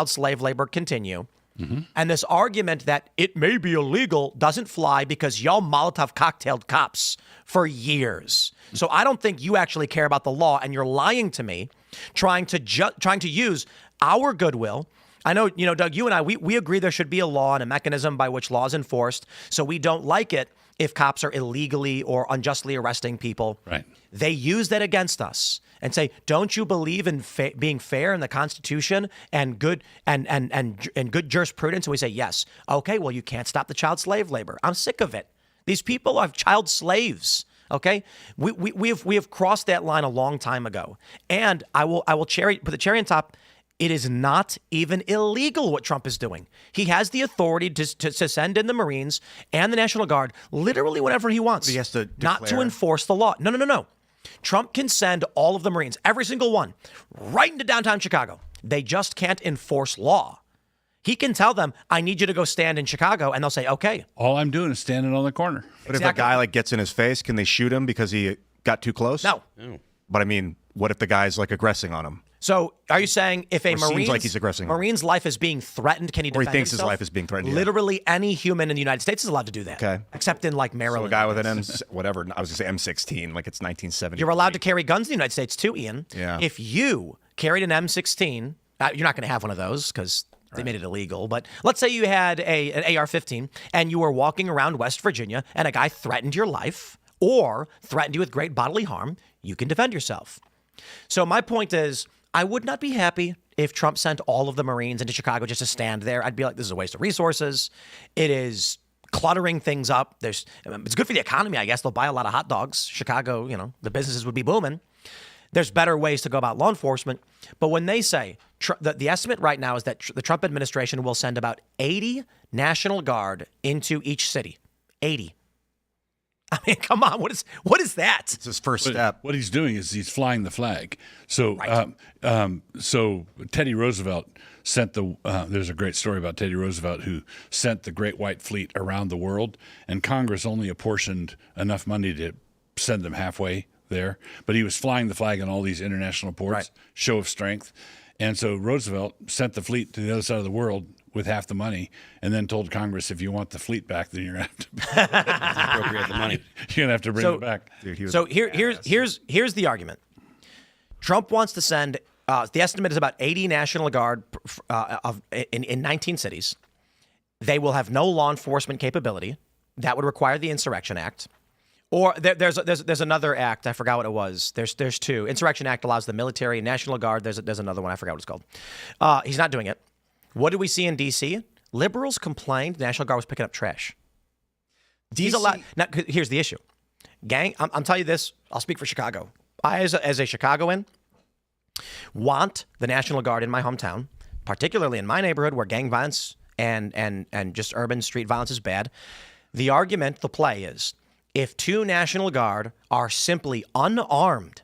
Speaker 1: slave labor continue. Mm-hmm. And this argument that it may be illegal doesn't fly because y'all Molotov cocktailed cops for years. So I don't think you actually care about the law, and you're lying to me, trying to use our goodwill. I know, Doug, you and I, we agree there should be a law and a mechanism by which law is enforced. So we don't like it if cops are illegally or unjustly arresting people.
Speaker 2: Right.
Speaker 1: They use that against us and say, don't you believe in being fair in the Constitution and good and good jurisprudence? And we say, yes. Okay, well, you can't stop the child slave labor. I'm sick of it. These people are child slaves. Okay, we have crossed that line a long time ago. And I will put the cherry on top. It is not even illegal what Trump is doing. He has the authority to send in the Marines and the National Guard literally whenever he wants.
Speaker 3: He has to
Speaker 1: not to enforce the law. No. Trump can send all of the Marines, every single one, right into downtown Chicago. They just can't enforce law. He can tell them, I need you to go stand in Chicago, and they'll say, okay.
Speaker 2: All I'm doing is standing on the corner.
Speaker 3: But if a guy gets in his face, can they shoot him because he got too close?
Speaker 1: No.
Speaker 3: But I mean, what if the guy's aggressing on him?
Speaker 1: So are you saying if a Marine's life is being threatened, can he defend himself?
Speaker 3: Or he thinks his life is being threatened.
Speaker 1: Literally any human in the United States is allowed to do that.
Speaker 3: Okay.
Speaker 1: Except in Maryland.
Speaker 3: So a guy with an I was going to say M16, like it's 1970.
Speaker 1: You're allowed to carry guns in the United States too, Ian.
Speaker 3: Yeah.
Speaker 1: If you carried an M16, you're not going to have one of those because they made it illegal. But let's say you had an AR-15 and you were walking around West Virginia and a guy threatened your life or threatened you with great bodily harm, you can defend yourself. So my point is, I would not be happy if Trump sent all of the Marines into Chicago just to stand there. I'd be like, this is a waste of resources. It is cluttering things up. It's good for the economy, I guess. They'll buy a lot of hot dogs. Chicago, the businesses would be booming. There's better ways to go about law enforcement. But when they say, the estimate right now is that the Trump administration will send about 80 National Guard into each city. 80. I mean, come on, what is that?
Speaker 3: It's his first step.
Speaker 2: What he's doing is he's flying the flag. So,
Speaker 1: right.
Speaker 2: So Teddy Roosevelt sent there's a great story about Teddy Roosevelt who sent the Great White Fleet around the world, and Congress only apportioned enough money to send them halfway there, but he was flying the flag on all these international ports,
Speaker 1: Right.
Speaker 2: show of strength. And so Roosevelt sent the fleet to the other side of the world with half the money, and then told Congress, if you want the fleet back, then you're going to have to
Speaker 4: Appropriate the money.
Speaker 2: you're going to have to bring it back.
Speaker 3: Dude,
Speaker 1: So here's the argument. Trump wants to send. The estimate is about 80 National Guard in 19 cities. They will have no law enforcement capability. That would require the Insurrection Act. Or there's another act. I forgot what it was. There's two. Insurrection Act allows the military, National Guard. There's another one. I forgot what it's called. He's not doing it. What did we see in D.C.? Liberals complained the National Guard was picking up trash. He's allowed. Now, here's the issue. Gang, I'm telling you this. I'll speak for Chicago. I, as a Chicagoan, want the National Guard in my hometown, particularly in my neighborhood where gang violence and just urban street violence is bad. The argument, the play is, if two National Guard are simply unarmed,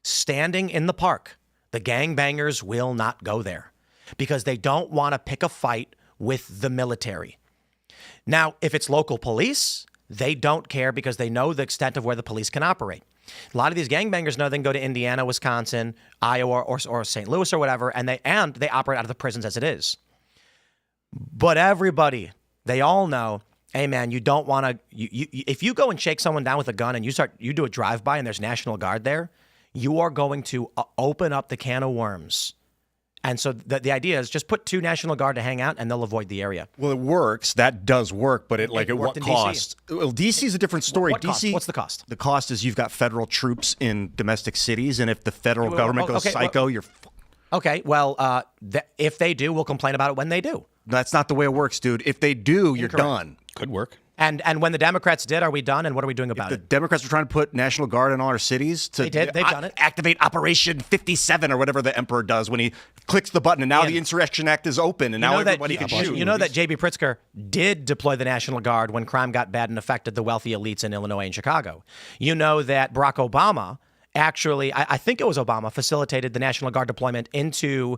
Speaker 1: standing in the park, the gangbangers will not go there because they don't want to pick a fight with the military. Now, if it's local police, they don't care because they know the extent of where the police can operate. A lot of these gangbangers know they can go to Indiana, Wisconsin, Iowa, or St. Louis or whatever, and they operate out of the prisons as it is. But everybody, they all know, hey man, you don't want to. If you go and shake someone down with a gun and you do a drive-by and there's National Guard there, you are going to open up the can of worms. And so the idea is just put two National Guard to hang out and they'll avoid the area.
Speaker 3: Well, it works. That does work, but at
Speaker 1: worked
Speaker 3: what
Speaker 1: in
Speaker 3: cost? Well, DC is a different story.
Speaker 1: What cost?
Speaker 3: DC,
Speaker 1: What's the cost?
Speaker 3: The cost is you've got federal troops in domestic cities, and if the federal government goes psycho, you're.
Speaker 1: Okay, well, if they do, we'll complain about it when they do.
Speaker 3: That's not the way it works, dude. If they do, you're
Speaker 1: Incorrect.
Speaker 3: done.
Speaker 4: Could work.
Speaker 1: And when the Democrats did, are we done? And what are we doing about
Speaker 3: The
Speaker 1: it?
Speaker 3: Democrats were trying to put National Guard in all our cities to
Speaker 1: They did. They've done it.
Speaker 3: Activate Operation 57 or whatever the emperor does when he clicks the button, and now the Insurrection Act is open, and now everybody can shoot.
Speaker 1: You know that J.B. Pritzker did deploy the National Guard when crime got bad and affected the wealthy elites in Illinois and Chicago. You know that Barack Obama actually, I think it was Obama, facilitated the National Guard deployment into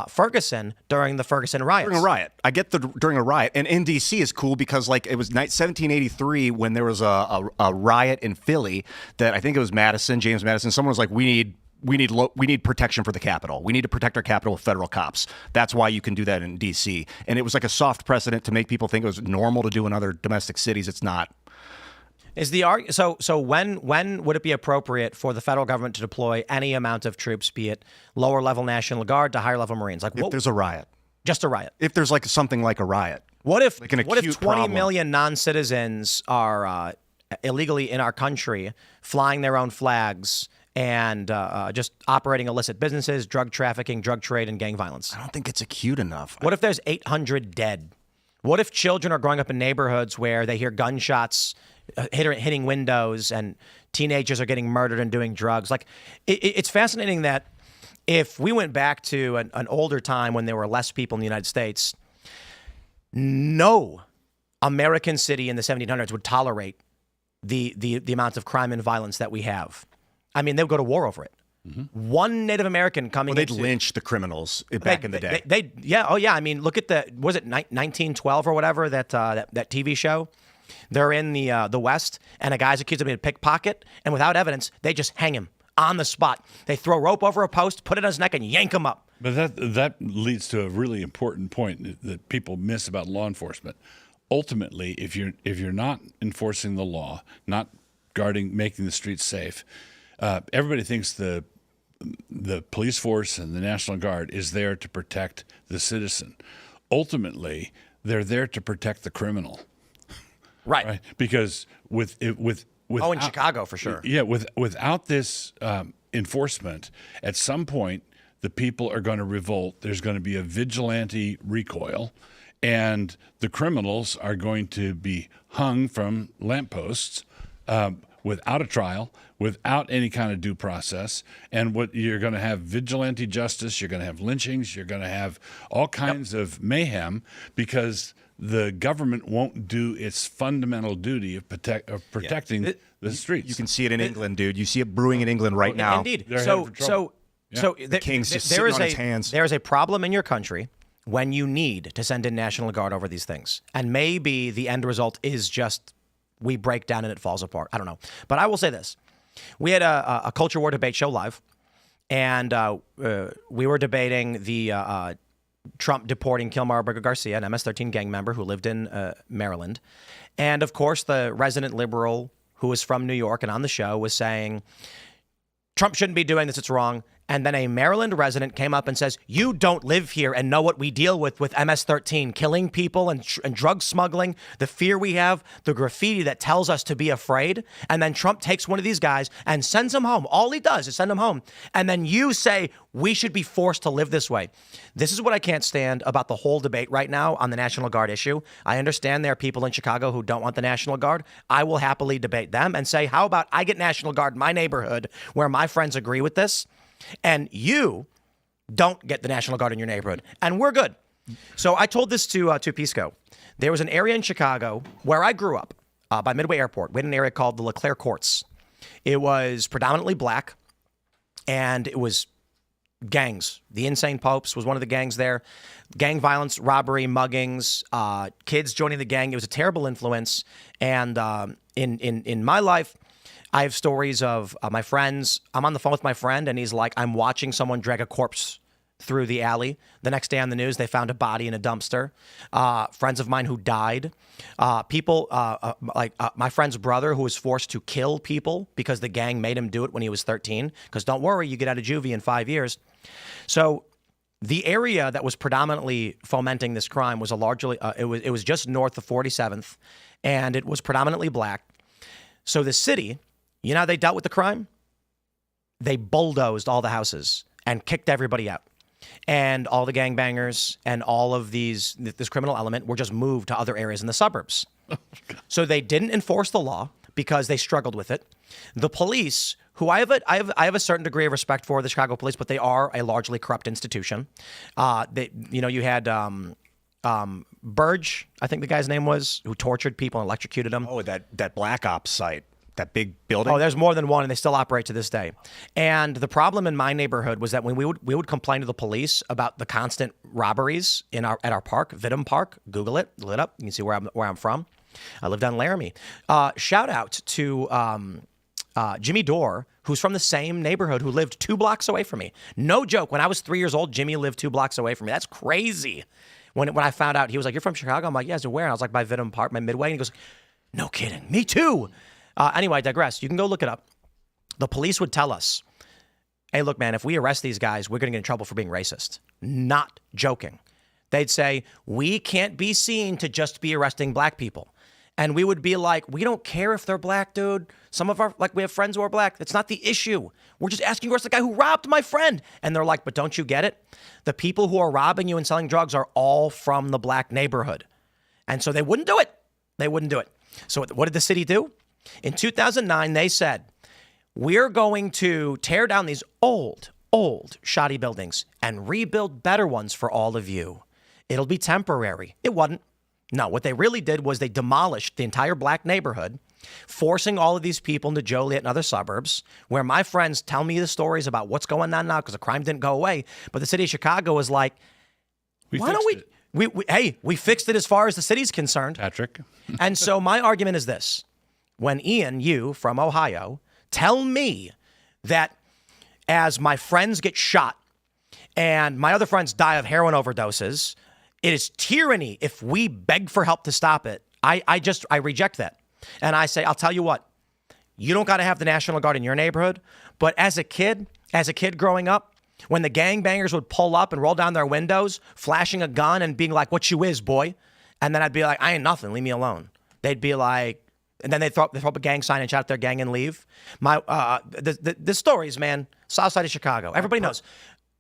Speaker 1: Ferguson during the Ferguson riots.
Speaker 3: During a riot. I get during a riot. And in D.C. is cool because, like, it was 1783 when there was a riot in Philly that I think it was James Madison. Someone was like, we need protection for the Capitol. We need to protect our Capitol with federal cops. That's why you can do that in D.C. And it was like a soft precedent to make people think it was normal to do in other domestic cities. It's not.
Speaker 1: Is the so when would it be appropriate for the federal government to deploy any amount of troops, be it lower level National Guard to higher level Marines? Like
Speaker 3: If there's a riot.
Speaker 1: Just a riot.
Speaker 3: If there's like something like a riot.
Speaker 1: What if
Speaker 3: Like an
Speaker 1: what if
Speaker 3: acute
Speaker 1: 20
Speaker 3: problem.
Speaker 1: million non-citizens are illegally in our country, flying their own flags and just operating illicit businesses, drug trafficking, drug trade, and gang violence?
Speaker 3: I don't think it's acute enough.
Speaker 1: What if there's 800 dead? What if children are growing up in neighborhoods where they hear gunshots hitting windows and teenagers are getting murdered and doing drugs? Like, it's fascinating that if we went back to an older time when there were less people in the United States, no American city in the 1700s would tolerate the amounts of crime and violence that we have. I mean, they would go to war over it. Mm-hmm. One Native American coming
Speaker 3: they'd lynch the criminals back in the day.
Speaker 1: I mean, look at was it 1912 or whatever, that TV show? They're in the West, and a guy's accused of being a pickpocket, and without evidence, they just hang him on the spot. They throw rope over a post, put it on his neck, and yank him up.
Speaker 2: But that leads to a really important point that people miss about law enforcement. Ultimately, if you're not enforcing the law, not guarding, making the streets safe, everybody thinks the police force and the National Guard is there to protect the citizen. Ultimately, they're there to protect the criminal. Right. Because in
Speaker 1: Chicago for sure.
Speaker 2: Yeah, without this enforcement, at some point the people are going to revolt. There's going to be a vigilante recoil, and the criminals are going to be hung from lampposts without a trial, without any kind of due process. And what you're going to have vigilante justice. You're going to have lynchings. You're going to have all kinds of mayhem because the government won't do its fundamental duty of protecting the streets.
Speaker 3: You can see it in England, dude. You see it brewing in England right now.
Speaker 1: Indeed.
Speaker 2: They're headed for trouble.
Speaker 3: The king's just sitting on his hands.
Speaker 1: There is a problem in your country when you need to send in National Guard over these things. And maybe the end result is just we break down and it falls apart. I don't know. But I will say this. We had a culture war debate show live, and we were debating the Trump deporting Kilmar Burger Garcia, an MS-13 gang member who lived in Maryland. And, of course, the resident liberal who was from New York and on the show was saying, Trump shouldn't be doing this, it's wrong. And then a Maryland resident came up and says, you don't live here and know what we deal with MS-13, killing people and drug smuggling, the fear we have, the graffiti that tells us to be afraid. And then Trump takes one of these guys and sends him home. All he does is send him home. And then you say, we should be forced to live this way. This is what I can't stand about the whole debate right now on the National Guard issue. I understand there are people in Chicago who don't want the National Guard. I will happily debate them and say, how about I get National Guard in my neighborhood where my friends agree with this? And you don't get the National Guard in your neighborhood, and we're good. So I told this to Pisco. There was an area in Chicago where I grew up by Midway Airport. We had an area called the LeClaire Courts. It was predominantly black, and it was gangs. The Insane Popes was one of the gangs there. Gang violence, robbery, muggings, kids joining the gang. It was a terrible influence. And in my life, I have stories of my friends. I'm on the phone with my friend, and he's like, I'm watching someone drag a corpse through the alley. The next day on the news, they found a body in a dumpster. Friends of mine who died. People like my friend's brother who was forced to kill people because the gang made him do it when he was 13. Because don't worry, you get out of juvie in 5 years. So the area that was predominantly fomenting this crime was it was just north of 47th, and it was predominantly black. So the city, you know how they dealt with the crime? They bulldozed all the houses and kicked everybody out. And all the gangbangers and all of this criminal element were just moved to other areas in the suburbs. So they didn't enforce the law because they struggled with it. The police, who I have a certain degree of respect for, the Chicago police, but they are a largely corrupt institution. You had Burge, I think the guy's name was, who tortured people and electrocuted them.
Speaker 3: Oh, that black ops site. That big building?
Speaker 1: Oh, there's more than one, and they still operate to this day. And the problem in my neighborhood was that when we would complain to the police about the constant robberies at our park, Vidum Park. Google it, look it up. You can see where I'm from. I lived on Laramie. Shout out to Jimmy Dore, who's from the same neighborhood, who lived 2 blocks away from me. No joke. When I was 3 years old, Jimmy lived 2 blocks away from me. That's crazy. When I found out, he was like, "You're from Chicago?" I'm like, "Yeah." So where? And I was like, by Vidum Park, my Midway. And he goes, "No kidding. Me too." Anyway, I digress. You can go look it up. The police would tell us, hey, look, man, if we arrest these guys, we're going to get in trouble for being racist. Not joking. They'd say, we can't be seen to just be arresting black people. And we would be like, we don't care if they're black, dude. We have friends who are black. That's not the issue. We're just asking to arrest the guy who robbed my friend. And they're like, but don't you get it? The people who are robbing you and selling drugs are all from the black neighborhood. And so they wouldn't do it. They wouldn't do it. So what did the city do? In 2009, they said, we're going to tear down these old, shoddy buildings and rebuild better ones for all of you. It'll be temporary. It wasn't. No, what they really did was they demolished the entire black neighborhood, forcing all of these people into Joliet and other suburbs, where my friends tell me the stories about what's going on now because the crime didn't go away. But the city of Chicago was like, why don't we fixed it as far as the city's concerned.
Speaker 2: Patrick.
Speaker 1: And so my argument is this. When Ian, you from Ohio, tell me that as my friends get shot and my other friends die of heroin overdoses, it is tyranny if we beg for help to stop it. I reject that. And I say, I'll tell you what, you don't got to have the National Guard in your neighborhood. But as a kid growing up, when the gangbangers would pull up and roll down their windows, flashing a gun and being like, what you is, boy? And then I'd be like, I ain't nothing. Leave me alone. They'd be like, and then they'd throw up a gang sign and shout out their gang and leave. The stories, man, south side of Chicago. Everybody knows.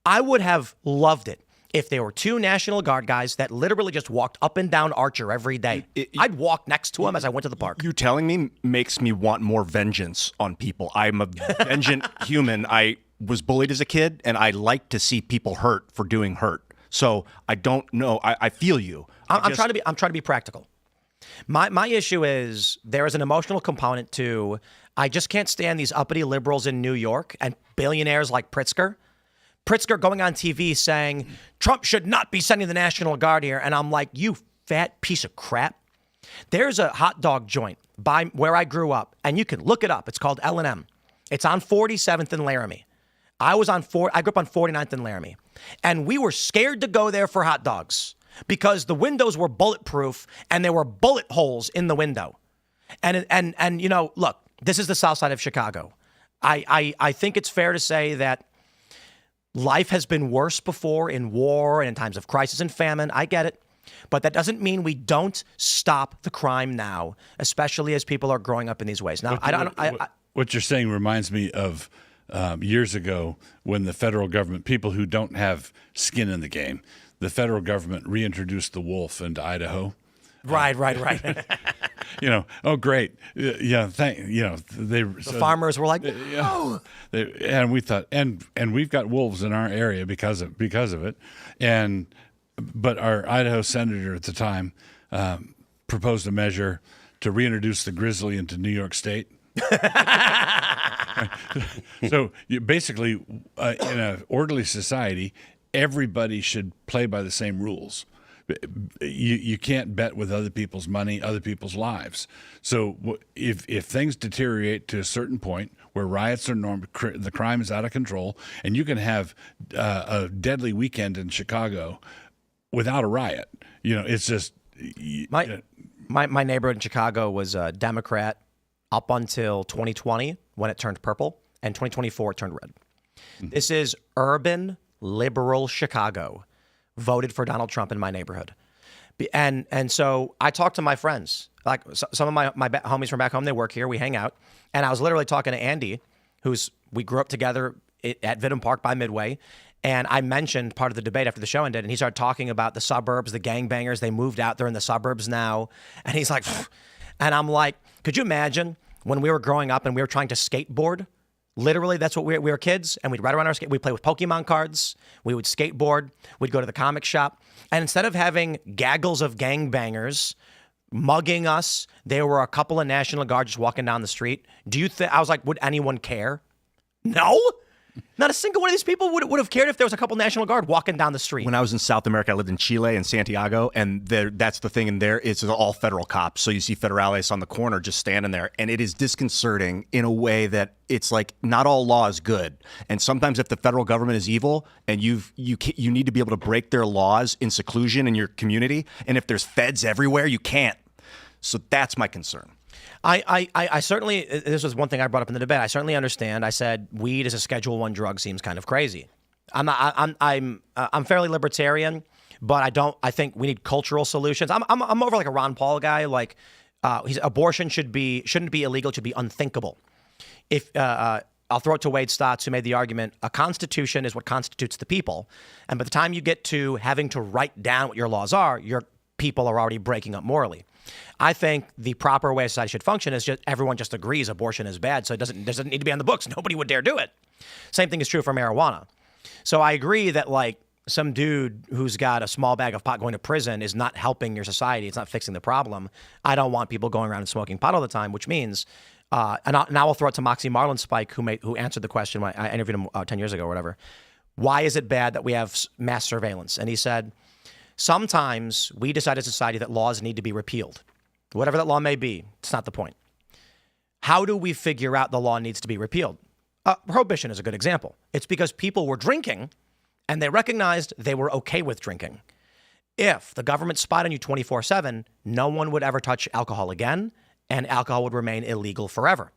Speaker 1: I would have loved it if there were 2 National Guard guys that literally just walked up and down Archer every day. I'd walk next to them as I went to the park.
Speaker 3: You telling me makes me want more vengeance on people. I'm a vengeant human. I was bullied as a kid, and I like to see people hurt for doing hurt. So I don't know. I feel you.
Speaker 1: I'm trying to be practical. My issue is there is an emotional component to, I just can't stand these uppity liberals in New York and billionaires like Pritzker going on TV saying Trump should not be sending the National Guard here. And I'm like, you fat piece of crap. There's a hot dog joint by where I grew up, and you can look it up. It's called L&M. It's on 47th and Laramie. I grew up on 49th and Laramie. And we were scared to go there for hot dogs because the windows were bulletproof and there were bullet holes in the window. And you know, look, this is the south side of Chicago. I think it's fair to say that life has been worse before in war and in times of crisis and famine. I get it. But that doesn't mean we don't stop the crime now, especially as people are growing up in these ways. Now,
Speaker 2: what you're saying reminds me of years ago when the federal government, people who don't have skin in the game, the federal government reintroduced the wolf into Idaho.
Speaker 1: Right.
Speaker 2: You know, oh great, yeah.
Speaker 1: The farmers were like,
Speaker 2: oh. And we thought, and we've got wolves in our area because of it, but our Idaho senator at the time proposed a measure to reintroduce the grizzly into New York State. So basically, in an orderly society, everybody should play by the same rules. You can't bet with other people's money, other people's lives. So if things deteriorate to a certain point where riots are normal, the crime is out of control, and you can have a deadly weekend in Chicago without a riot, you know, it's just
Speaker 1: my neighborhood in Chicago was a Democrat up until 2020 when it turned purple, and 2024 it turned red. Mm-hmm. This is urban liberal Chicago. Voted for Donald Trump in my neighborhood. And so I talked to my friends, like some of my homies from back home, they work here, we hang out. And I was literally talking to Andy, we grew up together at Vidham Park by Midway. And I mentioned part of the debate after the show ended, and he started talking about the suburbs, the gangbangers, they moved out, they're in the suburbs now. And he's like, pfft. And I'm like, could you imagine when we were growing up and we were trying to skateboard? Literally, that's what we were kids, and we'd ride around our skate. We'd play with Pokemon cards. We would skateboard. We'd go to the comic shop. And instead of having gaggles of gangbangers mugging us, there were a couple of National Guard just walking down the street. I was like, would anyone care? No? Not a single one of these people would have cared if there was a couple National Guard walking down the street.
Speaker 3: When I was in South America, I lived in Chile and Santiago, and that's the thing in there. It's all federal cops. So you see federales on the corner just standing there, and it is disconcerting in a way that it's like not all law is good. And sometimes if the federal government is evil and you need to be able to break their laws in seclusion in your community, and if there's feds everywhere, you can't. So that's my concern.
Speaker 1: I certainly, this was one thing I brought up in the debate. I certainly understand. I said weed as a Schedule I drug seems kind of crazy. I'm fairly libertarian, but I think we need cultural solutions. I'm over like a Ron Paul guy. Like, abortion shouldn't be illegal. It should be unthinkable. I'll throw it to Wade Stotts, who made the argument, a constitution is what constitutes the people. And by the time you get to having to write down what your laws are, your people are already breaking up morally. I think the proper way society should function is just everyone just agrees abortion is bad, so it doesn't need to be on the books. Nobody would dare do it. Same thing is true for marijuana. So I agree that like some dude who's got a small bag of pot going to prison is not helping your society. It's not fixing the problem. I don't want people going around and smoking pot all the time, which means, now I'll throw it to Moxie Marlinspike, who answered the question when I interviewed him 10 years ago or whatever. Why is it bad that we have mass surveillance? And he said, sometimes we decide as a society that laws need to be repealed. Whatever that law may be, it's not the point. How do we figure out the law needs to be repealed? Prohibition is a good example. It's because people were drinking and they recognized they were okay with drinking. If the government spied on you 24/7, no one would ever touch alcohol again, and alcohol would remain illegal forever.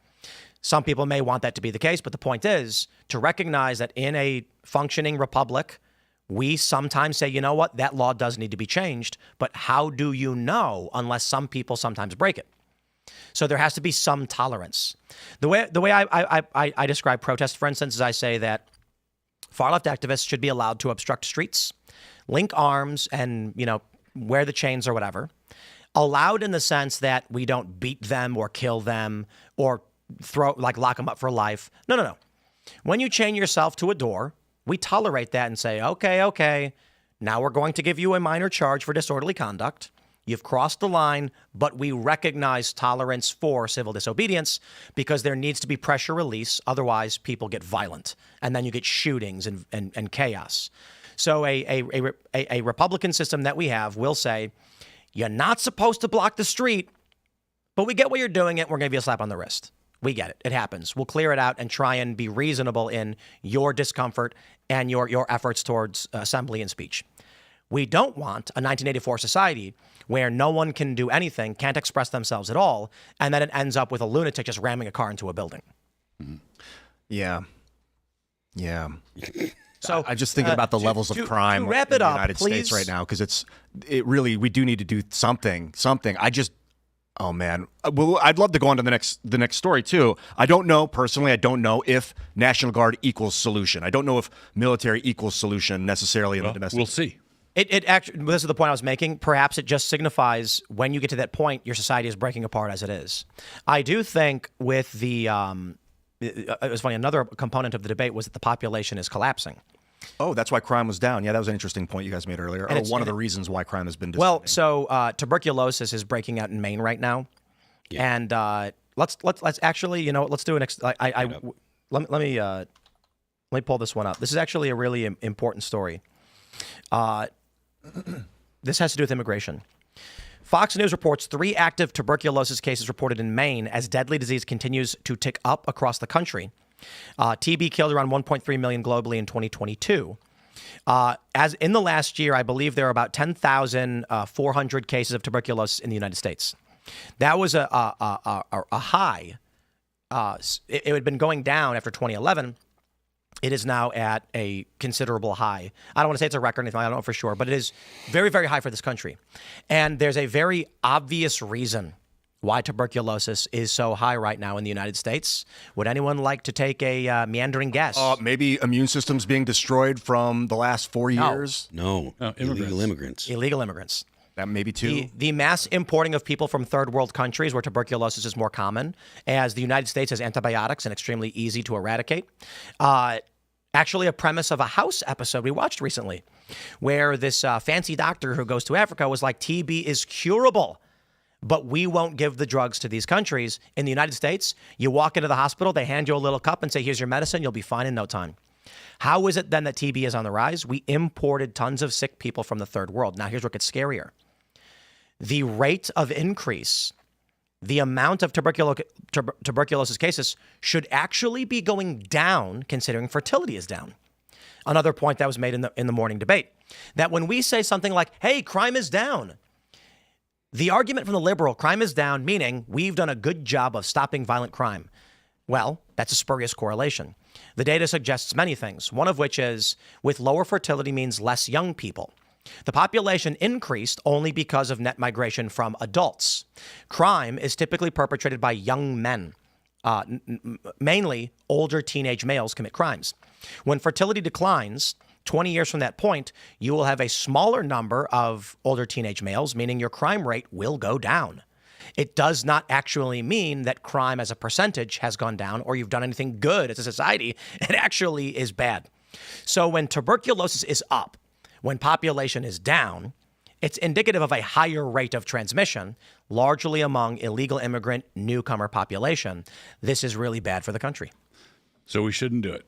Speaker 1: Some people may want that to be the case, but the point is to recognize that in a functioning republic, we sometimes say, you know what, that law does need to be changed, but how do you know unless some people sometimes break it? So there has to be some tolerance. The way I describe protest, for instance, is I say that far-left activists should be allowed to obstruct streets, link arms, and, wear the chains or whatever. Allowed in the sense that we don't beat them or kill them or lock them up for life. No. When you chain yourself to a door, we tolerate that and say, okay, now we're going to give you a minor charge for disorderly conduct. You've crossed the line, but we recognize tolerance for civil disobedience because there needs to be pressure release. Otherwise, people get violent, and then you get shootings and chaos. So a Republican system that we have will say, you're not supposed to block the street, but we get why you're doing it. We're going to give you a slap on the wrist. We get it. It happens. We'll clear it out and try and be reasonable in your discomfort and your efforts towards assembly and speech. We don't want a 1984 society where no one can do anything, can't express themselves at all, and then it ends up with a lunatic just ramming a car into a building.
Speaker 3: Yeah.
Speaker 1: So
Speaker 3: I'm just thinking about the levels of crime
Speaker 1: to wrap
Speaker 3: in
Speaker 1: it
Speaker 3: the
Speaker 1: up,
Speaker 3: United
Speaker 1: please.
Speaker 3: States right now, because we do need to do something. Oh man. Well, I'd love to go on to the next story too. I don't know personally. I don't know if National Guard equals solution. I don't know if military equals solution necessarily in the domestic.
Speaker 2: We'll see.
Speaker 1: It actually, this is the point I was making. Perhaps it just signifies when you get to that point, your society is breaking apart as it is. I do think with the, it was funny, another component of the debate was that the population is collapsing.
Speaker 3: Oh, that's why crime was down. Yeah, that was an interesting point you guys made earlier.
Speaker 1: And
Speaker 3: Or
Speaker 1: it's-
Speaker 3: one of
Speaker 1: and
Speaker 3: the reasons why crime has been
Speaker 1: Well,
Speaker 3: descending.
Speaker 1: so tuberculosis is breaking out in Maine right now, and let's actually, let's do an. Let me pull this one up. This is actually a really important story. This has to do with immigration. Fox News reports 3 active tuberculosis cases reported in Maine as deadly disease continues to tick up across the country. TB killed around 1.3 million globally in 2022. As in the last year, I believe there are about 10,400 cases of tuberculosis in the United States. That was a high. It had been going down after 2011. It is now at a considerable high. I don't want to say it's a record or anything. I don't know for sure, but it is very, very high for this country. And there's a very obvious reason why tuberculosis is so high right now in the United States. Would anyone like to take a meandering guess?
Speaker 3: Maybe immune systems being destroyed from the last 4 years.
Speaker 4: No, illegal immigrants.
Speaker 1: Illegal immigrants.
Speaker 3: That maybe too.
Speaker 1: The mass importing of people from third world countries where tuberculosis is more common, as the United States has antibiotics and extremely easy to eradicate. Actually, a premise of a House episode we watched recently, where this fancy doctor who goes to Africa was like, TB is curable, but we won't give the drugs to these countries. In the United States, you walk into the hospital, they hand you a little cup and say, here's your medicine, you'll be fine in no time. How is it then that TB is on the rise? We imported tons of sick people from the third world. Now, here's what gets scarier. The rate of increase, the amount of tuberculosis cases should actually be going down considering fertility is down. Another point that was made in the morning debate, that when we say something like, hey, crime is down, the argument from the liberal, crime is down, meaning we've done a good job of stopping violent crime. Well, that's a spurious correlation. The data suggests many things, one of which is with lower fertility means less young people. The population increased only because of net migration from adults. Crime is typically perpetrated by young men. Mainly older teenage males commit crimes. When fertility declines, 20 years from that point, you will have a smaller number of older teenage males, meaning your crime rate will go down. It does not actually mean that crime as a percentage has gone down or you've done anything good as a society. It actually is bad. So when tuberculosis is up, when population is down, it's indicative of a higher rate of transmission, largely among illegal immigrant newcomer population. This is really bad for the country.
Speaker 2: So we shouldn't do it.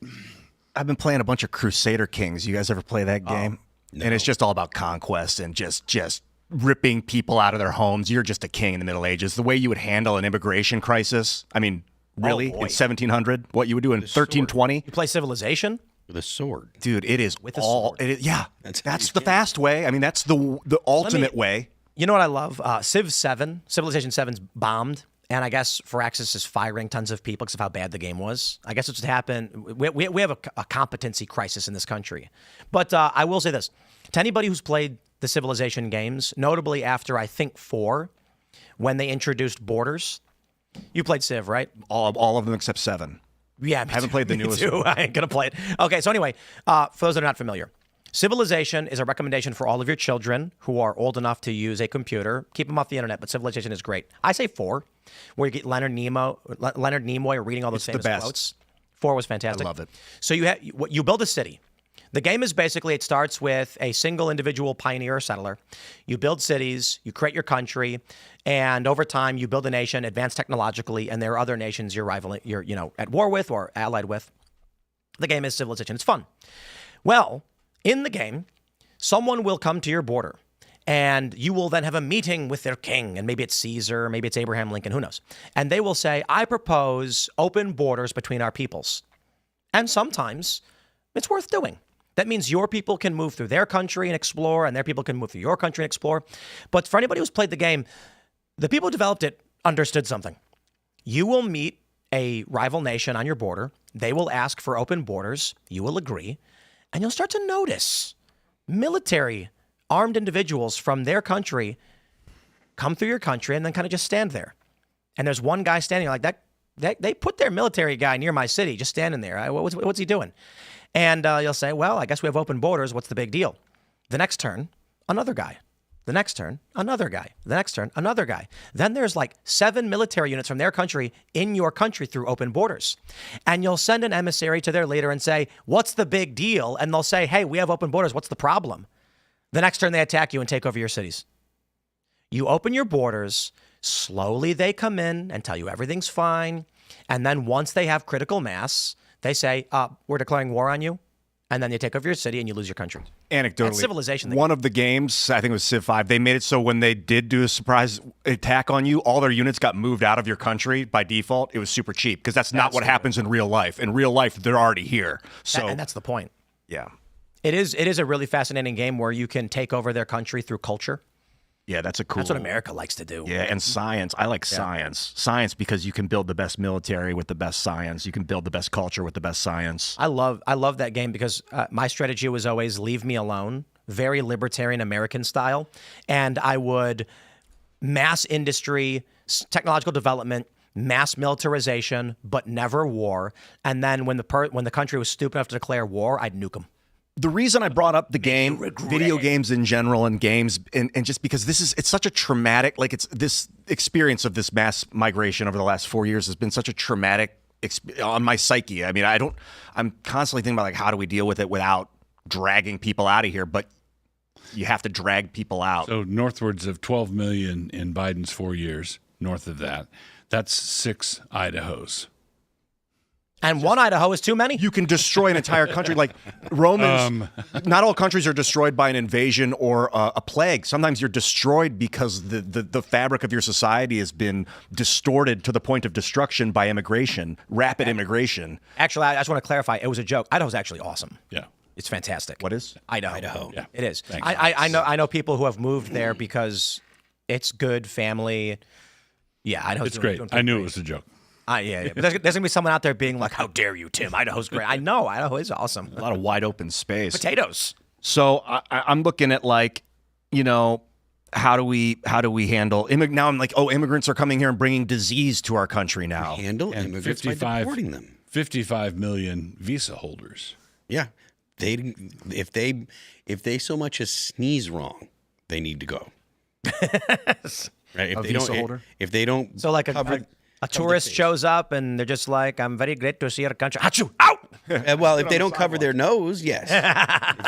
Speaker 3: I've been playing a bunch of Crusader Kings. You guys ever play that game?
Speaker 4: No.
Speaker 3: And it's just all about conquest and just ripping people out of their homes. You're just a king in the Middle Ages. The way you would handle an immigration crisis. I mean, really? In 1700? What you would do in 1320?
Speaker 1: You play Civilization?
Speaker 4: With a sword.
Speaker 3: Dude, it is
Speaker 1: With a
Speaker 3: all.
Speaker 1: sword.
Speaker 3: It is, yeah,
Speaker 4: That's
Speaker 3: that's
Speaker 4: how
Speaker 3: the
Speaker 4: you
Speaker 3: fast way. I mean, that's the ultimate way.
Speaker 1: You know what I love? Civ 7, Civilization 7's bombed. And I guess Firaxis is firing tons of people because of how bad the game was. I guess it's what happened. We have a competency crisis in this country. But I will say this. To anybody who's played the Civilization games, notably after, I think, 4, when they introduced borders. You played Civ, right?
Speaker 3: All of them except 7.
Speaker 1: Yeah,
Speaker 3: I haven't played the newest
Speaker 1: one. I ain't going to play it. Okay, so anyway, for those that are not familiar, Civilization is a recommendation for all of your children who are old enough to use a computer. Keep them off the internet, but Civilization is great. I say 4, where you get Leonard Nimoy reading all those famous quotes. 4 was fantastic.
Speaker 3: I love it.
Speaker 1: So you build a city. The game is basically, it starts with a single individual pioneer or settler. You build cities, you create your country, and over time you build a nation, advance technologically, and there are other nations you're at war with or allied with. The game is Civilization. It's fun. Well, in the game, someone will come to your border And you will then have a meeting with their king, and maybe it's Caesar, maybe it's Abraham Lincoln, who knows? And they will say, I propose open borders between our peoples. And sometimes it's worth doing. That means your people can move through their country and explore, and their people can move through your country and explore. But for anybody who's played the game, the people who developed it understood something. You will meet a rival nation on your border. They will ask for open borders. You will agree. And you'll start to notice military armed individuals from their country come through your country and then kind of just stand there. And there's one guy standing like that. They put their military guy near my city, just standing there. What's he doing? And you'll say, well, I guess we have open borders. What's the big deal? The next turn, another guy. The next turn, another guy. The next turn, another guy. Then there's like 7 military units from their country in your country through open borders. And you'll send an emissary to their leader and say, what's the big deal? And they'll say, hey, we have open borders. What's the problem? The next turn, they attack you and take over your cities. You open your borders. Slowly they come in and tell you everything's fine. And then once they have critical mass, they say, we're declaring war on you. And then you take over your city and you lose your country.
Speaker 3: Anecdotally,
Speaker 1: That's civilization.
Speaker 3: One of the games, I think it was Civ 5, they made it so when they did do a surprise attack on you, all their units got moved out of your country by default. It was super cheap because that's not what happens in real life. In real life, they're already here. So,
Speaker 1: and that's the point.
Speaker 3: Yeah.
Speaker 1: It is a really fascinating game where you can take over their country through culture.
Speaker 3: Yeah, that's a cool.
Speaker 1: That's what America likes to do.
Speaker 3: Yeah, and science. I like science. Science because you can build the best military with the best science. You can build the best culture with the best science.
Speaker 1: I love that game because my strategy was always leave me alone, very libertarian American style, and I would mass industry, technological development, mass militarization, but never war. And then when the country was stupid enough to declare war, I'd nuke them.
Speaker 3: The reason I brought up the game, video games in general and games, and just because it's such a traumatic, like it's this experience of this mass migration over the last 4 years has been such a traumatic on my psyche. I mean, I'm constantly thinking about like, how do we deal with it without dragging people out of here? But you have to drag people out.
Speaker 2: So northwards of 12 million in Biden's 4 years, north of that, that's 6 Idahos.
Speaker 1: And one Idaho is too many.
Speaker 3: You can destroy an entire country. Like Romans, not all countries are destroyed by an invasion or a plague. Sometimes you're destroyed because the fabric of your society has been distorted to the point of destruction by immigration, rapid immigration.
Speaker 1: Actually, I just want to clarify. It was a joke. Idaho's actually awesome.
Speaker 2: Yeah.
Speaker 1: It's fantastic.
Speaker 3: What is?
Speaker 1: Idaho.
Speaker 2: Yeah.
Speaker 1: It is.
Speaker 2: Thanks.
Speaker 1: I know people who have moved there because it's good family. Yeah, Idaho's
Speaker 2: It's great. I knew it was a joke.
Speaker 1: Yeah. But there's going to be someone out there being like, how dare you, Tim? Idaho's great. I know. Idaho is awesome.
Speaker 3: A lot of wide open space.
Speaker 1: Potatoes.
Speaker 3: So I'm looking at like, how do we handle now? I'm like, immigrants are coming here and bringing disease to our country now.
Speaker 4: Handle
Speaker 2: And
Speaker 4: immigrants by deporting them.
Speaker 2: 55 million visa holders.
Speaker 4: Yeah, if they so much as sneeze wrong, they need to go. Right? If they don't,
Speaker 1: So like a tourist shows up and they're just like, I'm very great to see your country. Achoo! Out!
Speaker 4: well, if they don't cover their nose, yes.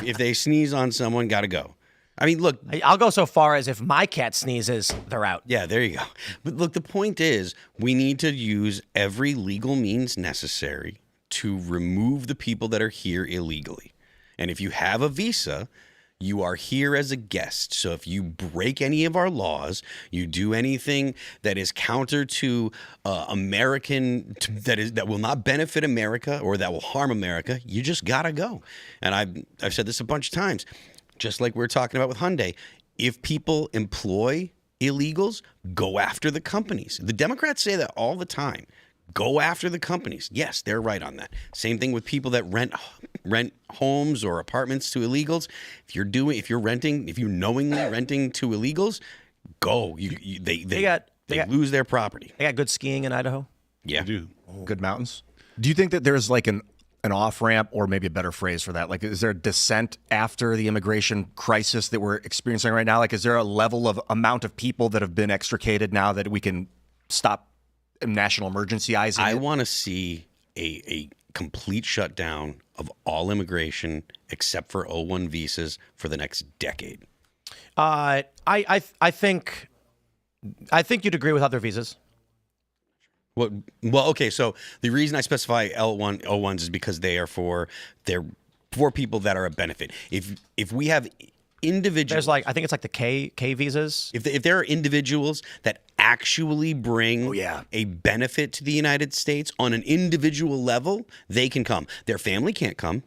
Speaker 4: if they sneeze on someone, gotta go. I mean, look.
Speaker 1: I'll go so far as if my cat sneezes, they're out.
Speaker 4: Yeah, there you go. But look, the point is, we need to use every legal means necessary to remove the people that are here illegally. And if you have a visa, you are here as a guest. So if you break any of our laws, you do anything that is counter to American, that will not benefit America or that will harm America, you just gotta go. And I've said this a bunch of times, just like we were talking about with Hyundai. If people employ illegals, go after the companies. The Democrats say that all the time. Go after the companies. Yes, they're right on that. Same thing with people that rent homes or apartments to illegals. If you're knowingly renting to illegals, go. They lose their property.
Speaker 1: They got good skiing in Idaho.
Speaker 4: Yeah,
Speaker 2: They do.
Speaker 3: Good mountains. Do you think that there's like an off ramp, or maybe a better phrase for that? Like, is there a descent after the immigration crisis that we're experiencing right now? Like, is there a level of amount of people that have been extricated now that we can stop national emergency-izing
Speaker 4: I
Speaker 3: it?
Speaker 4: want to see a complete shutdown of all immigration except for O1 visas for the next decade.
Speaker 1: I think you'd agree with other visas.
Speaker 4: Well, okay. So the reason I specify O1s is because they're for people that are a benefit. If we have individuals.
Speaker 1: There's like, I think it's like the K visas.
Speaker 4: If there are individuals that actually bring a benefit to the United States on an individual level, they can come. Their family can't come,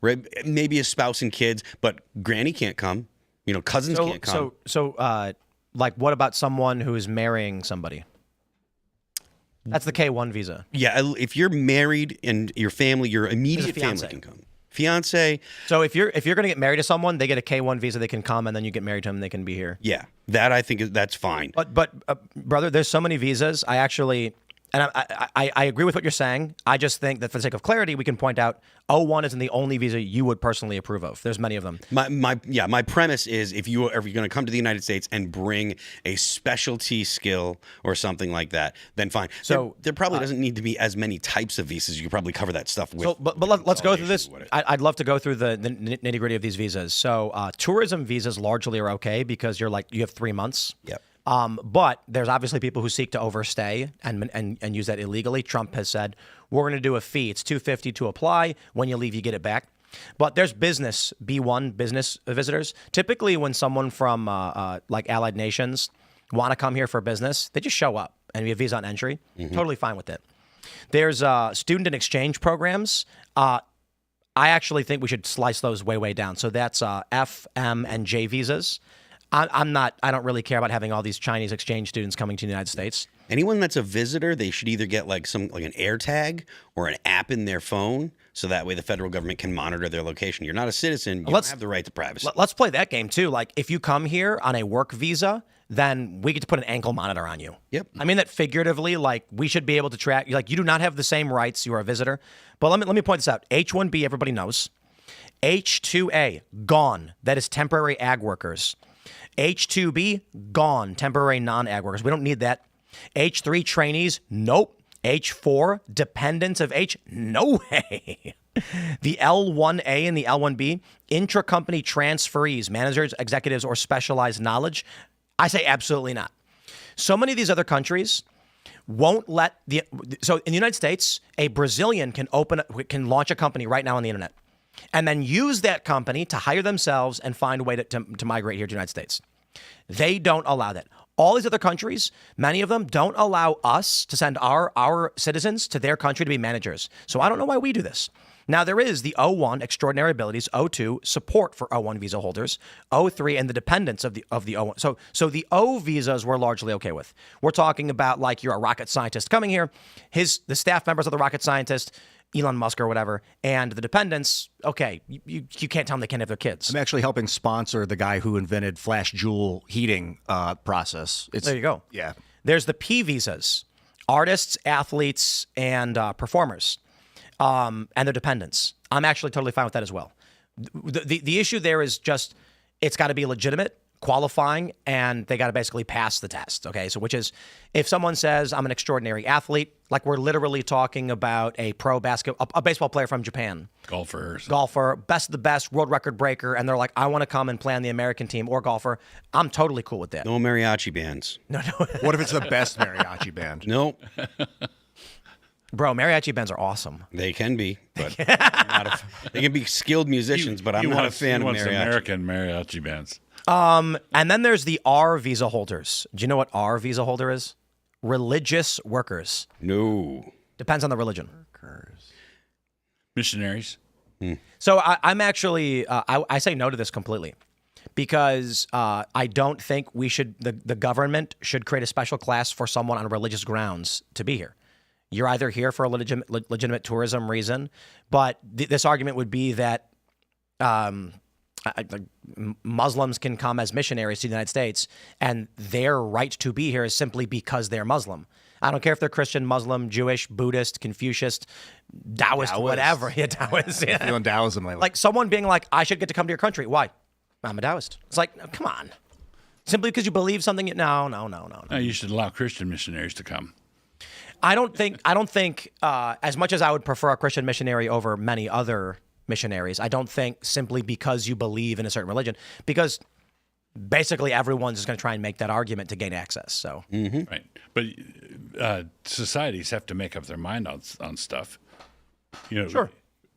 Speaker 4: right? Maybe a spouse and kids, but granny can't come. You know, cousins can't come.
Speaker 1: So, like, what about someone who is marrying somebody? That's the K1 visa.
Speaker 4: Yeah, if you're married and your family, your immediate family can come. Fiance.
Speaker 1: So if you're going to get married to someone, they get a K1 visa, they can come, and then you get married to them, they can be here.
Speaker 4: Yeah, that I think that's fine.
Speaker 1: But brother, there's so many visas. I actually, and I agree with what you're saying. I just think that for the sake of clarity, we can point out O1 isn't the only visa you would personally approve of. There's many of them.
Speaker 4: My premise is if you're going to come to the United States and bring a specialty skill or something like that, then fine. So there probably doesn't need to be as many types of visas. You could probably cover that stuff with.
Speaker 1: So, but let's go through this. I'd love to go through the nitty gritty of these visas. So tourism visas largely are okay because you have 3 months.
Speaker 4: Yep.
Speaker 1: But there's obviously people who seek to overstay and use that illegally. Trump has said, we're going to do a fee. It's $250 to apply. When you leave, you get it back. But there's business, B1 business visitors. Typically, when someone from like allied nations want to come here for business, they just show up and we have visa on entry. Totally fine with it. There's student and exchange programs. I actually think we should slice those way down. So that's F, M, and J visas. I don't really care about having all these Chinese exchange students coming to the United States.
Speaker 4: Anyone that's a visitor, they should either get like an air tag or an app in their phone, so that way the federal government can monitor their location. You're not a citizen. You don't have the right to privacy.
Speaker 1: Let's play that game too. Like if you come here on a work visa, then we get to put an ankle monitor on you.
Speaker 4: Yep.
Speaker 1: I mean that figuratively. Like we should be able to track. Like you do not have the same rights. You are a visitor. But let me point this out. H-1B, everybody knows. H-2A, gone. That is temporary ag workers. H-2B, gone. Temporary non-ag workers. We don't need that. H-3, trainees, nope. H-4, dependents of H, no way. The L-1A and the L-1B, intra-company transferees, managers, executives, or specialized knowledge, I say absolutely not. So many of these other countries won't let so in the United States, a Brazilian can launch a company right now on the internet and then use that company to hire themselves and find a way to migrate here to the United States. They don't allow that. All these other countries, many of them don't allow us to send our citizens to their country to be managers. So I don't know why we do this. Now, there is the O1, extraordinary abilities, O2, support for O1 visa holders, O3, and the dependents of the O1. So the O visas we're largely okay with. We're talking about like you're a rocket scientist coming here, the staff members of the rocket scientist, Elon Musk or whatever, and the dependents, okay, you can't tell them they can't have their kids.
Speaker 3: I'm actually helping sponsor the guy who invented flash Joule heating process.
Speaker 1: There you go.
Speaker 3: Yeah.
Speaker 1: There's the P visas, artists, athletes, and performers, and their dependents. I'm actually totally fine with that as well. The issue there is just it's got to be legitimate, qualifying, and they got to basically pass the test. Okay, so which is if someone says I'm an extraordinary athlete, like we're literally talking about a baseball player from Japan, golfer, best of the best, world record breaker, and they're like, I want to come and play on the American team or golfer. I'm totally cool with that.
Speaker 4: No mariachi bands.
Speaker 1: No.
Speaker 3: What if it's the best mariachi band?
Speaker 4: Nope.
Speaker 1: Bro, mariachi bands are awesome.
Speaker 4: They can be, but they can be skilled musicians, but I'm not a fan of mariachi.
Speaker 2: American mariachi bands.
Speaker 1: And then there's the R visa holders. Do you know what R visa holder is? Religious workers.
Speaker 4: No.
Speaker 1: Depends on the religion.
Speaker 2: Missionaries.
Speaker 1: So I'm actually, I say no to this completely because I don't think the government should create a special class for someone on religious grounds to be here. You're either here for a legitimate tourism reason, but this argument would be that Muslims can come as missionaries to the United States, and their right to be here is simply because they're Muslim. I don't care if they're Christian, Muslim, Jewish, Buddhist, Confucius, Taoist. Whatever. Yeah, Taoist. Yeah.
Speaker 3: Feeling Taoism lately.
Speaker 1: Like someone being like, I should get to come to your country. Why? I'm a Taoist. It's like, no, come on. Simply because you believe something. No.
Speaker 2: No, you should allow Christian missionaries to come.
Speaker 1: I don't think as much as I would prefer a Christian missionary over many other missionaries, I don't think simply because you believe in a certain religion, because basically everyone's just going to try and make that argument to gain access. So
Speaker 2: Right. But societies have to make up their mind on stuff.
Speaker 1: Sure.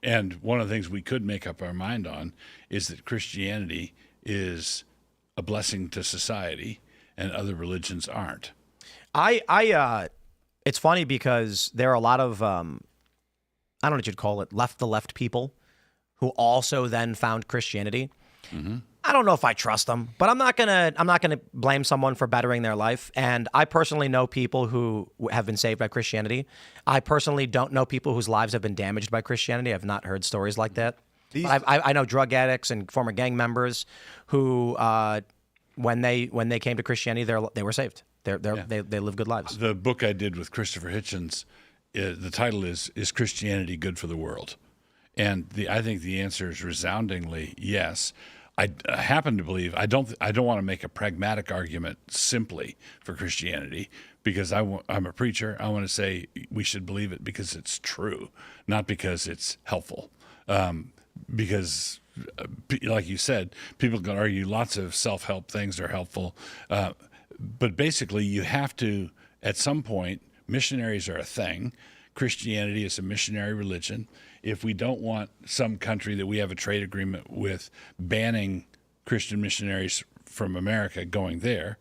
Speaker 2: And one of the things we could make up our mind on is that Christianity is a blessing to society and other religions aren't.
Speaker 1: It's funny because there are a lot of, I don't know what you'd call it, the left people who also then found Christianity. I don't know if I trust them, but I'm not gonna blame someone for bettering their life. And I personally know people who have been saved by Christianity. I personally don't know people whose lives have been damaged by Christianity. I've not heard stories like that. I know drug addicts and former gang members who, when they came to Christianity, they were saved. They live good lives.
Speaker 2: The book I did with Christopher Hitchens, the title is Christianity Good for the World? And I think the answer is resoundingly yes. I happen to believe I don't want to make a pragmatic argument simply for Christianity because I'm a preacher. I want to say we should believe it because it's true, not because it's helpful. Because, like you said, people can argue lots of self-help things are helpful, but basically you have to, at some point, missionaries are a thing. Christianity is a missionary religion. If we don't want some country that we have a trade agreement with banning Christian missionaries from America going there,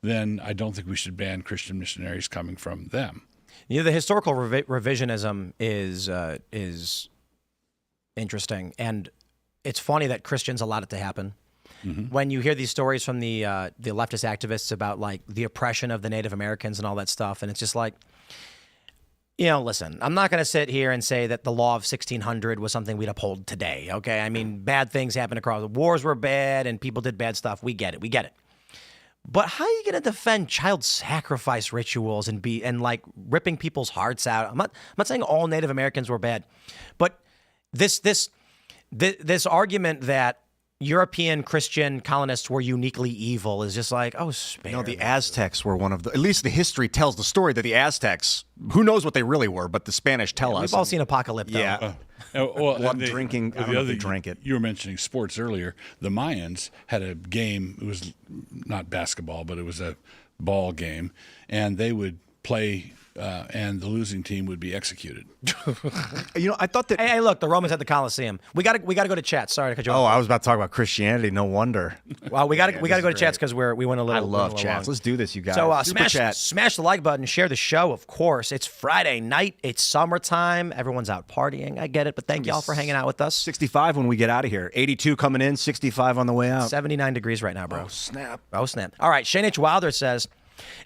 Speaker 2: then I don't think we should ban Christian missionaries coming from them.
Speaker 1: The historical revisionism is interesting, and it's funny that Christians allowed it to happen. When you hear these stories from the leftist activists about like the oppression of the Native Americans and all that stuff, and it's just like, listen, I'm not going to sit here and say that the law of 1600 was something we'd uphold today, okay? I mean, bad things happened across. The wars were bad and people did bad stuff. We get it. But how are you going to defend child sacrifice rituals and like ripping people's hearts out? I'm not saying all Native Americans were bad, but this argument that European Christian colonists were uniquely evil is just like, spare
Speaker 3: the Aztecs were one of at least the history tells the story that the Aztecs, who knows what they really were, but the Spanish tell us.
Speaker 1: We've all seen Apocalypto.
Speaker 3: Yeah. Drinking, I don't know if they drank it.
Speaker 2: You were mentioning sports earlier. The Mayans had a game, it was not basketball, but it was a ball game, and they would play and the losing team would be executed.
Speaker 3: I thought that.
Speaker 1: Hey, look, the Romans had the Colosseum. We got to go to chat. Sorry to cut you off.
Speaker 3: Oh, I was about to talk about Christianity. No wonder.
Speaker 1: Well, we got to go to chats because we went a little.
Speaker 3: I love chats. Let's do this, you guys.
Speaker 1: So smash the like button, share the show. Of course, it's Friday night. It's summertime. Everyone's out partying. I get it, but thank y'all for hanging out with us.
Speaker 3: 65 when we get out of here. 82 coming in. 65 on the way out.
Speaker 1: 79 degrees right now, bro.
Speaker 3: Oh snap.
Speaker 1: All right, Shane H. Wilder says,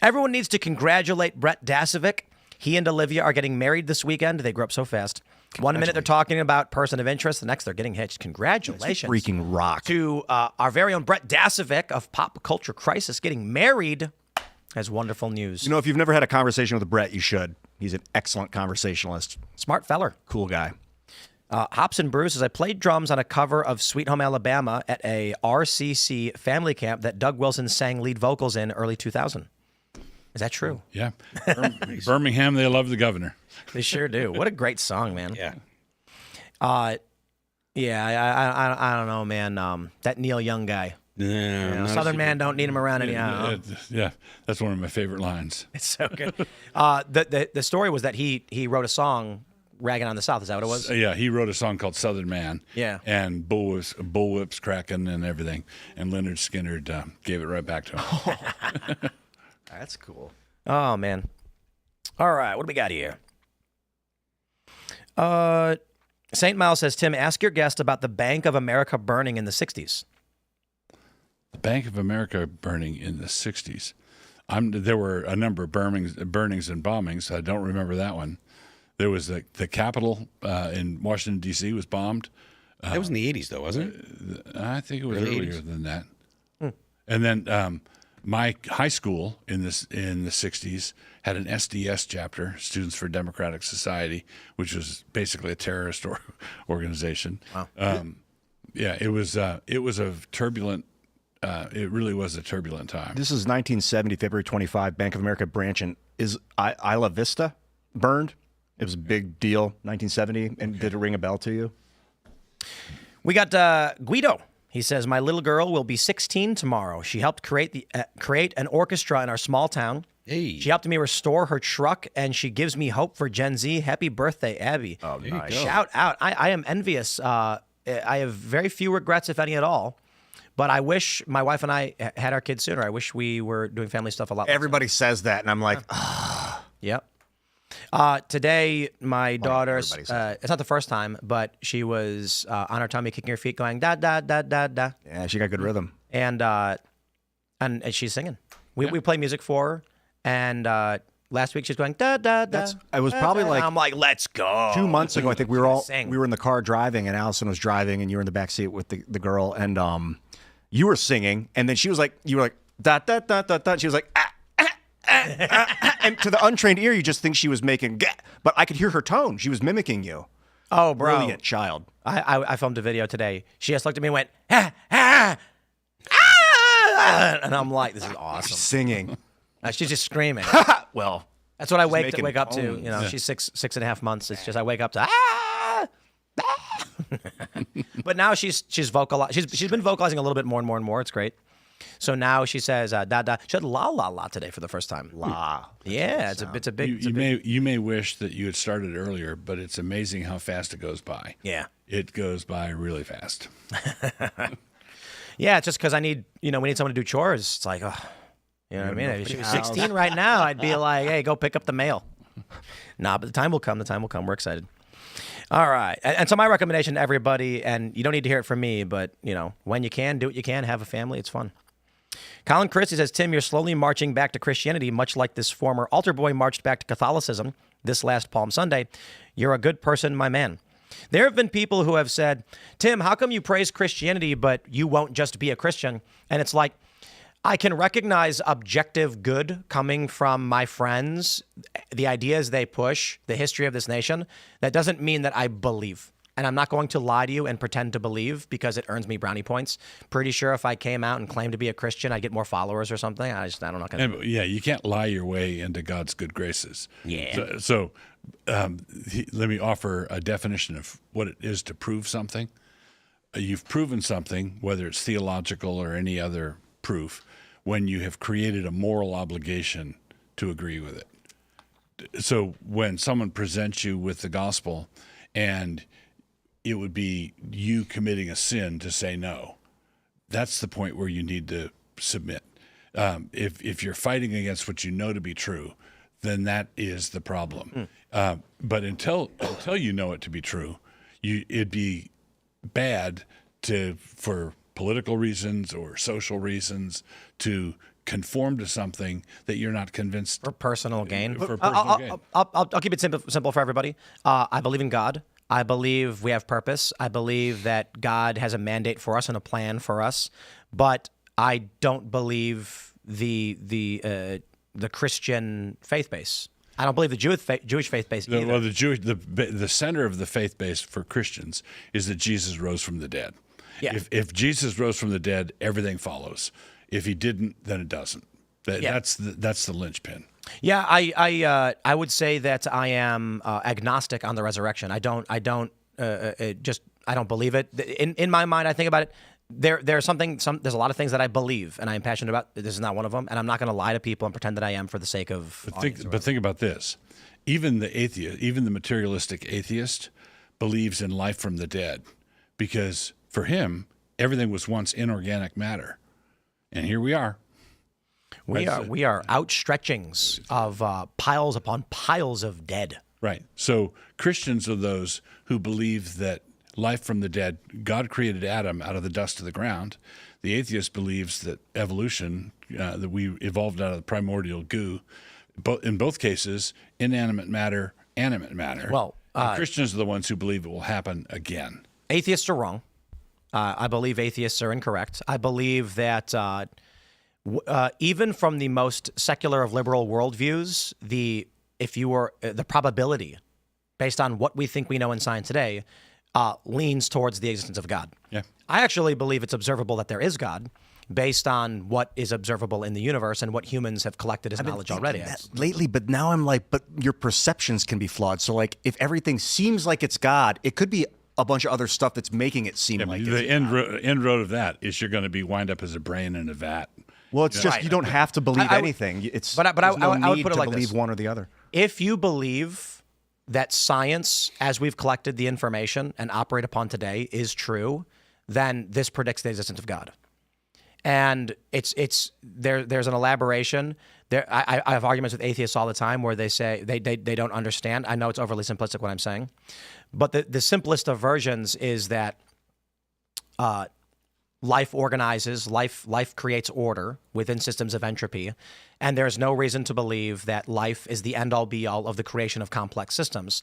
Speaker 1: everyone needs to congratulate Brett Dasovic. He and Olivia are getting married this weekend. They grew up so fast. 1 minute they're talking about person of interest. The next they're getting hitched. Congratulations.
Speaker 3: Freaking rock.
Speaker 1: To our very own Brett Dasovic of Pop Culture Crisis getting married. That's wonderful news.
Speaker 3: If you've never had a conversation with Brett, you should. He's an excellent conversationalist.
Speaker 1: Smart feller.
Speaker 3: Cool guy.
Speaker 1: Hops and Bruce says, I played drums on a cover of Sweet Home Alabama at a RCC family camp that Doug Wilson sang lead vocals in early 2000. Is that true?
Speaker 2: Yeah. Birmingham, they love the governor.
Speaker 1: They sure do. What a great song, man.
Speaker 4: Yeah.
Speaker 1: I don't know, man. That Neil Young guy. Southern man don't need him around anyhow.
Speaker 2: Yeah, that's one of my favorite lines.
Speaker 1: It's so good. The story was that he wrote a song ragging on the South. Is that what it was?
Speaker 2: Yeah, he wrote a song called Southern Man.
Speaker 1: Yeah.
Speaker 2: And bullwhips cracking and everything. And Leonard Skinner gave it right back to him.
Speaker 3: That's cool.
Speaker 1: Oh, man. All right, what do we got here? St. Miles says, Tim, ask your guest about the Bank of America burning in the 60s.
Speaker 2: The Bank of America burning in the 60s. There were a number of burnings and bombings. I don't remember that one. There was the Capitol in Washington, D.C. was bombed.
Speaker 4: That was in the 80s, though, wasn't it?
Speaker 2: I think it was
Speaker 4: Early
Speaker 2: earlier
Speaker 4: 80s.
Speaker 2: than that. And then my high school in the 60s had an SDS chapter, Students for Democratic Society, which was basically a terrorist organization.
Speaker 1: Wow.
Speaker 2: It was a turbulent. It really was a turbulent time.
Speaker 3: This is 1970, February 25, Bank of America branch in Isla Vista burned. It was a big deal, 1970. And did it ring a bell to you?
Speaker 1: We got Guido. He says, my little girl will be 16 tomorrow. She helped create an orchestra in our small town.
Speaker 4: Hey.
Speaker 1: She helped me restore her truck, and she gives me hope for Gen Z. Happy birthday, Abby.
Speaker 3: Oh, nice.
Speaker 1: Shout out. I am envious. I have very few regrets, if any at all. But I wish my wife and I had our kids sooner. I wish we were doing family stuff a lot.
Speaker 3: Everybody says that, and I'm like,
Speaker 1: Yep. Today, my daughter's,
Speaker 3: everybody says
Speaker 1: it's not the first time, but she was on her tummy kicking her feet going, da, da, da, da, da.
Speaker 3: yeah, she got good rhythm.
Speaker 1: And she's singing. We play music for her. And last week she's going, da, da, da.
Speaker 3: It was probably
Speaker 1: da,
Speaker 3: like
Speaker 1: I'm like, let's go.
Speaker 3: 2 months ago. I think we
Speaker 1: Sing.
Speaker 3: were in the car driving, and Allison was driving, and you were in the back seat with the girl, and you were singing, and then you were like, da, da, da, da, da. She was like, and to the untrained ear, you just think she was making, but I could hear her tone. She was mimicking you.
Speaker 1: Oh, bro.
Speaker 3: Brilliant child.
Speaker 1: I filmed a video today. She just looked at me and went, ah, ah, ah, and I'm like, this is awesome.
Speaker 3: Singing.
Speaker 1: She's just screaming.
Speaker 3: Well,
Speaker 1: That's what I
Speaker 3: making
Speaker 1: wake up to.
Speaker 3: tones.
Speaker 1: You know, she's 6.5 months. It's just I wake up to ah. But now she's vocalizing. She's been vocalizing a little bit more and more and more. It's great. So now she says da da. She said la la la today for the first time.
Speaker 3: la.
Speaker 1: Yeah, it's a big.
Speaker 2: You may wish that you had started earlier, but it's amazing how fast it goes by.
Speaker 1: Yeah.
Speaker 2: It goes by really fast.
Speaker 1: Yeah, it's just because we need someone to do chores. It's like, oh, you know what I mean? If she was 16 right now, I'd be like, hey, go pick up the mail. Nah, but the time will come. The time will come. We're excited. All right. And so my recommendation to everybody, and you don't need to hear it from me, but, when you can, do what you can, have a family. It's fun. Colin Christie says, Tim, you're slowly marching back to Christianity, much like this former altar boy marched back to Catholicism this last Palm Sunday. You're a good person, my man. There have been people who have said, Tim, how come you praise Christianity, but you won't just be a Christian? And it's like, I can recognize objective good coming from my friends, the ideas they push, the history of this nation. That doesn't mean that I believe. And I'm not going to lie to you and pretend to believe because it earns me brownie points. Pretty sure if I came out and claimed to be a Christian, I'd get more followers or something. I'm not going to.
Speaker 2: Yeah, you can't lie your way into God's good graces.
Speaker 1: Yeah.
Speaker 2: So let me offer a definition of what it is to prove something. You've proven something, whether it's theological or any other proof, when you have created a moral obligation to agree with it. So when someone presents you with the gospel and it would be you committing a sin to say no, that's the point where you need to submit. If you're fighting against what you know to be true, then that is the problem. But until you know it to be true, it'd be bad for political reasons or social reasons to conform to something that you're not convinced
Speaker 1: For personal gain.
Speaker 2: For personal gain.
Speaker 1: I'll keep it simple for everybody. I believe in God. I believe we have purpose. I believe that God has a mandate for us and a plan for us. But I don't believe the Christian faith base. I don't believe the Jewish faith base either.
Speaker 2: Well, the center of the faith base for Christians is that Jesus rose from the dead.
Speaker 1: Yeah.
Speaker 2: If Jesus rose from the dead, everything follows. If he didn't, then it doesn't. That's the linchpin.
Speaker 1: Yeah, I would say that I am agnostic on the resurrection. I don't believe it. In my mind, I think about it. There's a lot of things that I believe and I am passionate about. This is not one of them, and I'm not going to lie to people and pretend that I am for the sake of.
Speaker 2: But think about this: even the atheist, even the materialistic atheist, believes in life from the dead, because for him, everything was once inorganic matter, and here we are.
Speaker 1: We are outstretchings of piles upon piles of dead.
Speaker 2: Right. So Christians are those who believe that life from the dead, God created Adam out of the dust of the ground. The atheist believes that evolution, that we evolved out of the primordial goo. In both cases, inanimate matter, animate matter.
Speaker 1: Well,
Speaker 2: Christians are the ones who believe it will happen again.
Speaker 1: Atheists are wrong. I believe atheists are incorrect. I believe that even from the most secular of liberal worldviews, the probability based on what we think we know in science today leans towards the existence of God.
Speaker 2: Yeah.
Speaker 1: I actually believe it's observable that there is God based on what is observable in the universe and what humans have collected as knowledge already.
Speaker 3: Lately, but now I'm like, but your perceptions can be flawed. So like, if everything seems like it's God, it could be a bunch of other stuff that's making it seem like
Speaker 2: the
Speaker 3: it's
Speaker 2: end road of that is you're going to be wind up as a brain in a vat.
Speaker 3: Well, it's just you don't have to believe anything.
Speaker 1: But I would put it like
Speaker 3: believe
Speaker 1: this.
Speaker 3: one or the other.
Speaker 1: If you believe that science, as we've collected the information and operate upon today, is true, then this predicts the existence of God. And there's an elaboration. I have arguments with atheists all the time where they say they don't understand. I know it's overly simplistic what I'm saying, but the simplest of versions is that life organizes, life creates order within systems of entropy, and there's no reason to believe that life is the end-all be-all of the creation of complex systems.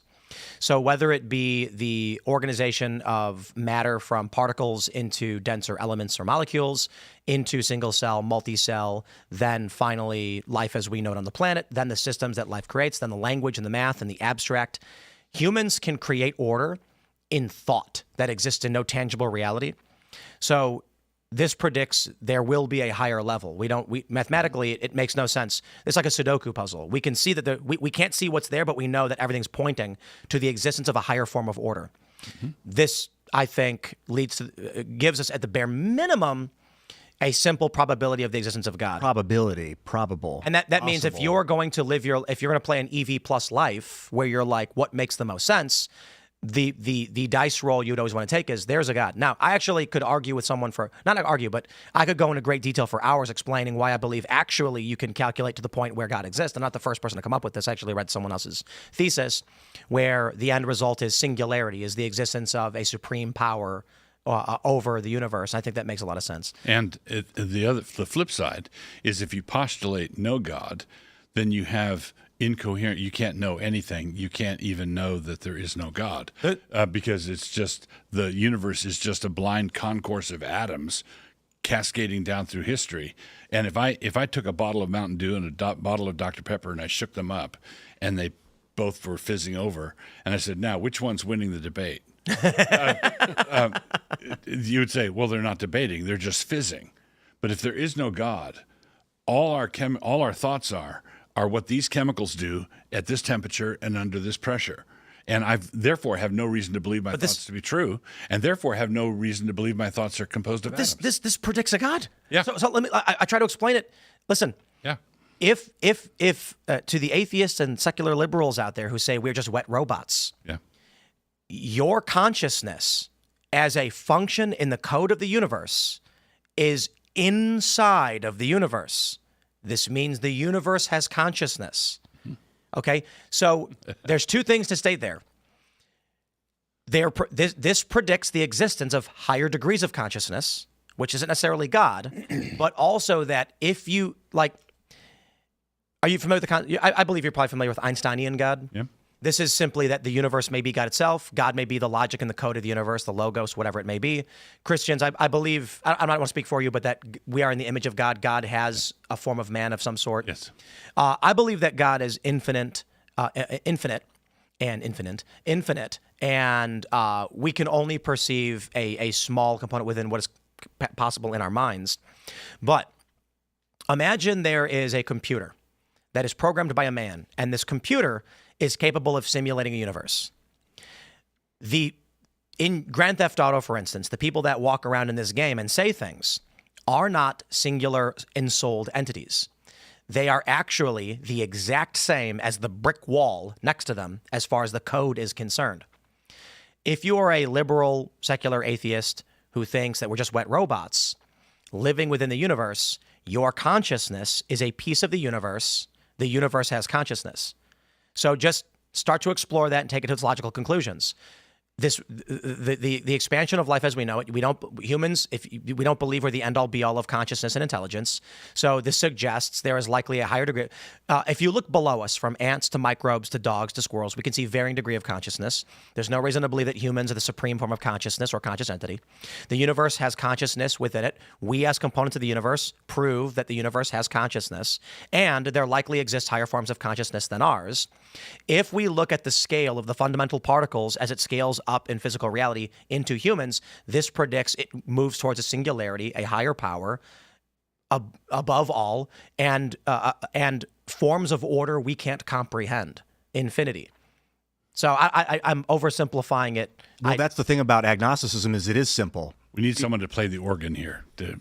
Speaker 1: So whether it be the organization of matter from particles into denser elements or molecules, into single-cell, multi-cell, then finally life as we know it on the planet, then the systems that life creates, then the language and the math and the abstract, humans can create order in thought that exists in no tangible reality. So this predicts there will be a higher level. Mathematically, it makes no sense. It's like a Sudoku puzzle. We can see that we can't see what's there, but we know that everything's pointing to the existence of a higher form of order. Mm-hmm. This, I think, gives us at the bare minimum a simple probability of the existence of God.
Speaker 3: Probable.
Speaker 1: And that means if you're going to if you're going to play an EV plus life where you're like, what makes the most sense? The dice roll you'd always want to take is there's a God. Now, I actually could argue with someone not argue, but I could go into great detail for hours explaining why I believe actually you can calculate to the point where God exists. I'm not the first person to come up with this. I actually read someone else's thesis where the end result is singularity, is the existence of a supreme power over the universe. I think that makes a lot of sense.
Speaker 2: And the flip side is if you postulate no God, then you have incoherent. You can't know anything. You can't even know that there is no God because it's just the universe is just a blind concourse of atoms cascading down through history. And if I took a bottle of Mountain Dew and a bottle of Dr. Pepper and I shook them up and they both were fizzing over, and I said, now which one's winning the debate? You would say, well, they're not debating. They're just fizzing. But if there is no God, all our thoughts are what these chemicals do at this temperature and under this pressure. And I therefore have no reason to believe my thoughts to be true, and therefore have no reason to believe my thoughts are composed of atoms.
Speaker 1: This predicts a God.
Speaker 2: Yeah.
Speaker 1: So let me. I try to explain it. Listen.
Speaker 2: Yeah.
Speaker 1: If to the atheists and secular liberals out there who say we're just wet robots,
Speaker 2: yeah,
Speaker 1: your consciousness as a function in the code of the universe is inside of the universe. This means the universe has consciousness. Okay? So there's two things to state there. This predicts the existence of higher degrees of consciousness, which isn't necessarily God, but also that if you, like, are you familiar with I believe you're probably familiar with Einsteinian God.
Speaker 2: Yeah.
Speaker 1: This is simply that the universe may be God itself. God may be the logic and the code of the universe, the logos, whatever it may be. Christians, I believe, I'm not going to speak for you, but that we are in the image of God. God has a form of man of some sort.
Speaker 2: Yes.
Speaker 1: I believe that God is infinite, and we can only perceive a small component within what is possible in our minds. But imagine there is a computer that is programmed by a man, and this computer is capable of simulating a universe. In Grand Theft Auto, for instance, the people that walk around in this game and say things are not singular ensouled entities. They are actually the exact same as the brick wall next to them as far as the code is concerned. If you are a liberal, secular atheist who thinks that we're just wet robots living within the universe, your consciousness is a piece of the universe. The universe has consciousness. So just start to explore that and take it to its logical conclusions. The expansion of life as we know it, we don't believe we're the end all be all of consciousness and intelligence. So this suggests there is likely a higher degree. If you look below us, from ants to microbes to dogs to squirrels, we can see varying degree of consciousness. There's no reason to believe that humans are the supreme form of consciousness or conscious entity. The universe has consciousness within it. We, as components of the universe, prove that the universe has consciousness, and there likely exists higher forms of consciousness than ours. If we look at the scale of the fundamental particles as it scales up in physical reality into humans, this predicts it moves towards a singularity, a higher power above all, and forms of order we can't comprehend, infinity. So I'm oversimplifying it.
Speaker 3: Well, that's the thing about agnosticism, is it is simple.
Speaker 2: We need someone to play the organ here. Give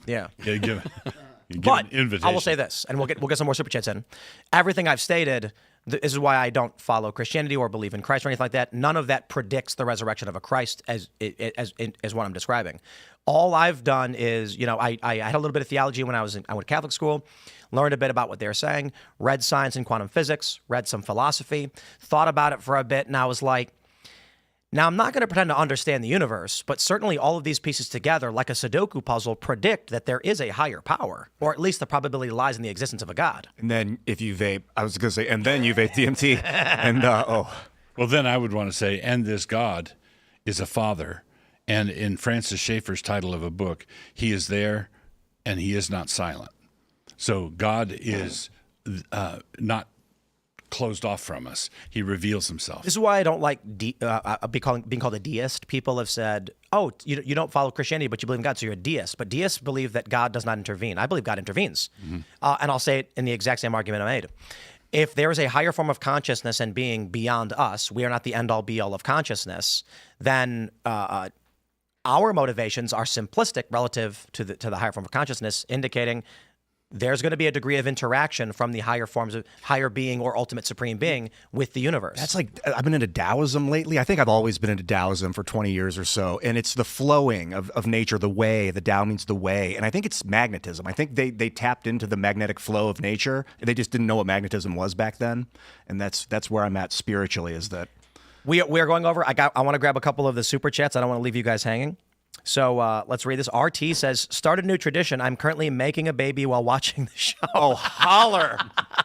Speaker 1: But
Speaker 2: an invitation.
Speaker 1: I will say this, and we'll get some more super chats in. Everything I've stated This is why I don't follow Christianity or believe in Christ or anything like that. None of that predicts the resurrection of a Christ as what I'm describing. All I've done is, I had a little bit of theology when I went to Catholic school, learned a bit about what they were saying, read science and quantum physics, read some philosophy, thought about it for a bit, and I was like, now, I'm not going to pretend to understand the universe, but certainly all of these pieces together, like a Sudoku puzzle, predict that there is a higher power, or at least the probability lies in the existence of a God.
Speaker 3: And then if you vape, I was going to say, and then you vape DMT. And,
Speaker 2: Well, then I would want to say, and this God is a father. And in Francis Schaeffer's title of a book, he is there and he is not silent. So God is not closed off from us. He reveals himself.
Speaker 1: This is why I don't like being called a deist. People have said, oh, you don't follow Christianity, but you believe in God, so you're a deist. But deists believe that God does not intervene. I believe God intervenes. Mm-hmm. And I'll say it in the exact same argument I made. If there is a higher form of consciousness and being beyond us, we are not the end-all, be-all of consciousness, then our motivations are simplistic relative to the higher form of consciousness, indicating there's going to be a degree of interaction from the higher forms of higher being or ultimate supreme being with the universe.
Speaker 3: That's like, I've been into Taoism lately. I think I've always been into Taoism for 20 years or so. And it's the flowing of nature, the way. The Tao means the way. And I think it's magnetism. I think they tapped into the magnetic flow of nature. They just didn't know what magnetism was back then. And that's where I'm at spiritually, is that.
Speaker 1: We are going over. I want to grab a couple of the super chats. I don't want to leave you guys hanging. So let's read this. RT says, started a new tradition. I'm currently making a baby while watching the show.
Speaker 3: Oh, holler.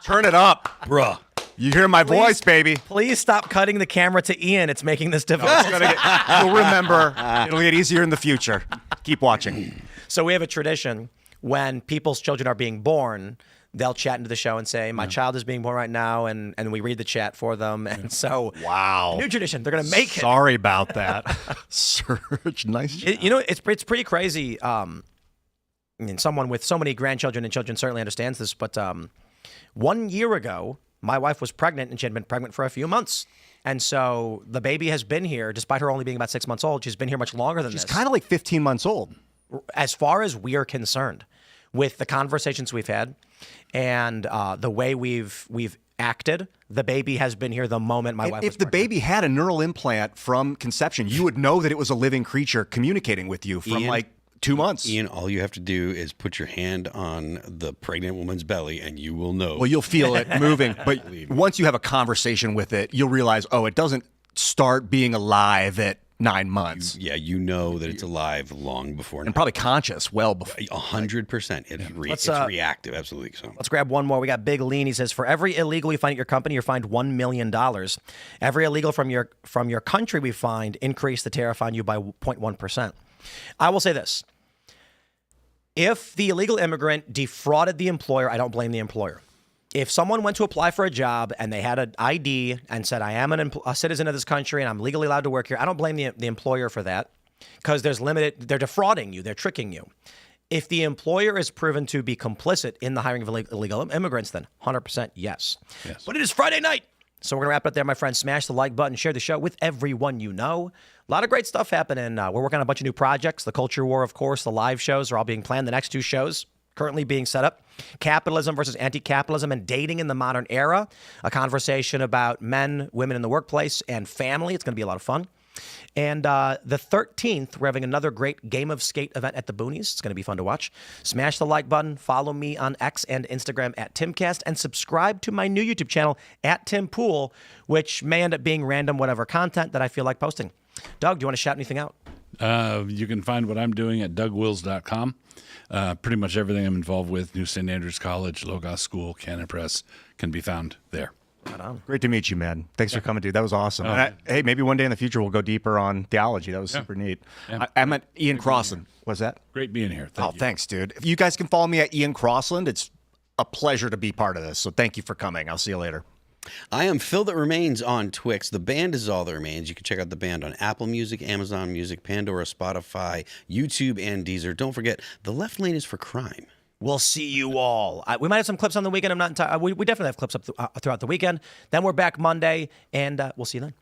Speaker 3: Turn it up.
Speaker 4: Bruh.
Speaker 3: You hear my voice, baby.
Speaker 1: Please stop cutting the camera to Ian. It's making this difficult.
Speaker 3: You'll remember. It'll get easier in the future. Keep watching.
Speaker 1: So we have a tradition when people's children are being born, they'll chat into the show and say, my child is being born right now, and we read the chat for them. And so,
Speaker 3: wow.
Speaker 1: New tradition. They're going to make it.
Speaker 3: Sorry about that. Serge, nice job.
Speaker 1: It's pretty crazy. I mean, someone with so many grandchildren and children certainly understands this, but 1 year ago, my wife was pregnant, and she had been pregnant for a few months. And so the baby has been here, despite her only being about 6 months old. She's been here much longer than this.
Speaker 3: She's kind of like 15 months old.
Speaker 1: As far as we are concerned, with the conversations we've had and the way we've acted, the baby has been here the moment my wife was pregnant.
Speaker 3: If the baby had a neural implant from conception, you would know that it was a living creature communicating with you from like 2 months.
Speaker 4: Ian, all you have to do is put your hand on the pregnant woman's belly and you will know.
Speaker 3: Well, you'll feel it moving. But once you have a conversation with it, you'll realize, oh, it doesn't start being alive at 9 months.
Speaker 4: You know that it's alive long before.
Speaker 3: And probably conscious well before.
Speaker 4: 100%. It's reactive, absolutely. So
Speaker 1: let's grab one more. We got Big Lean. He says, for every illegal you find at your company, you're fined $1 million. Every illegal from your country we find, increase the tariff on you by 0.1%. I will say this. If the illegal immigrant defrauded the employer, I don't blame the employer. If someone went to apply for a job and they had an ID and said, I am a citizen of this country and I'm legally allowed to work here, I don't blame the employer for that, because they're defrauding you, they're tricking you. If the employer is proven to be complicit in the hiring of illegal immigrants, then 100% yes. But it is Friday night. So we're going to wrap it up there, my friends. Smash the like button, share the show with everyone you know. A lot of great stuff happening. We're working on a bunch of new projects. The Culture War, of course, the live shows are all being planned. The next 2 shows currently being set up. Capitalism versus anti-capitalism and dating in the modern era. A conversation about men, women in the workplace, and family. It's going to be a lot of fun. And the 13th, we're having another great Game of Skate event at the Boonies. It's going to be fun to watch. Smash the like button. Follow me on X and Instagram at Timcast. And subscribe to my new YouTube channel at Tim Pool, which may end up being random whatever content that I feel like posting. Doug, do you want to shout anything out?
Speaker 2: You can find what I'm doing at dougwills.com. Pretty much everything I'm involved with, New St. Andrews College, Logos School, Canon Press, can be found there.
Speaker 3: Great to meet you, man. Thanks for coming, dude. That was awesome. Hey, maybe one day in the future we'll go deeper on theology. That was super neat.
Speaker 2: Yeah.
Speaker 3: I met Ian Crossland. Was that?
Speaker 2: Great being here. Thank you.
Speaker 3: Thanks, dude. If you guys can follow me at Ian Crossland, it's a pleasure to be part of this. So thank you for coming. I'll see you later.
Speaker 4: I am Phil That Remains on Twix. The band is All That Remains. You can check out the band on Apple Music, Amazon Music, Pandora, Spotify, YouTube, and Deezer. Don't forget, The Left Lane is for crime.
Speaker 1: We'll see you all. We might have some clips on the weekend. I'm not entirely. We definitely have clips up throughout the weekend. Then we're back Monday, and we'll see you then.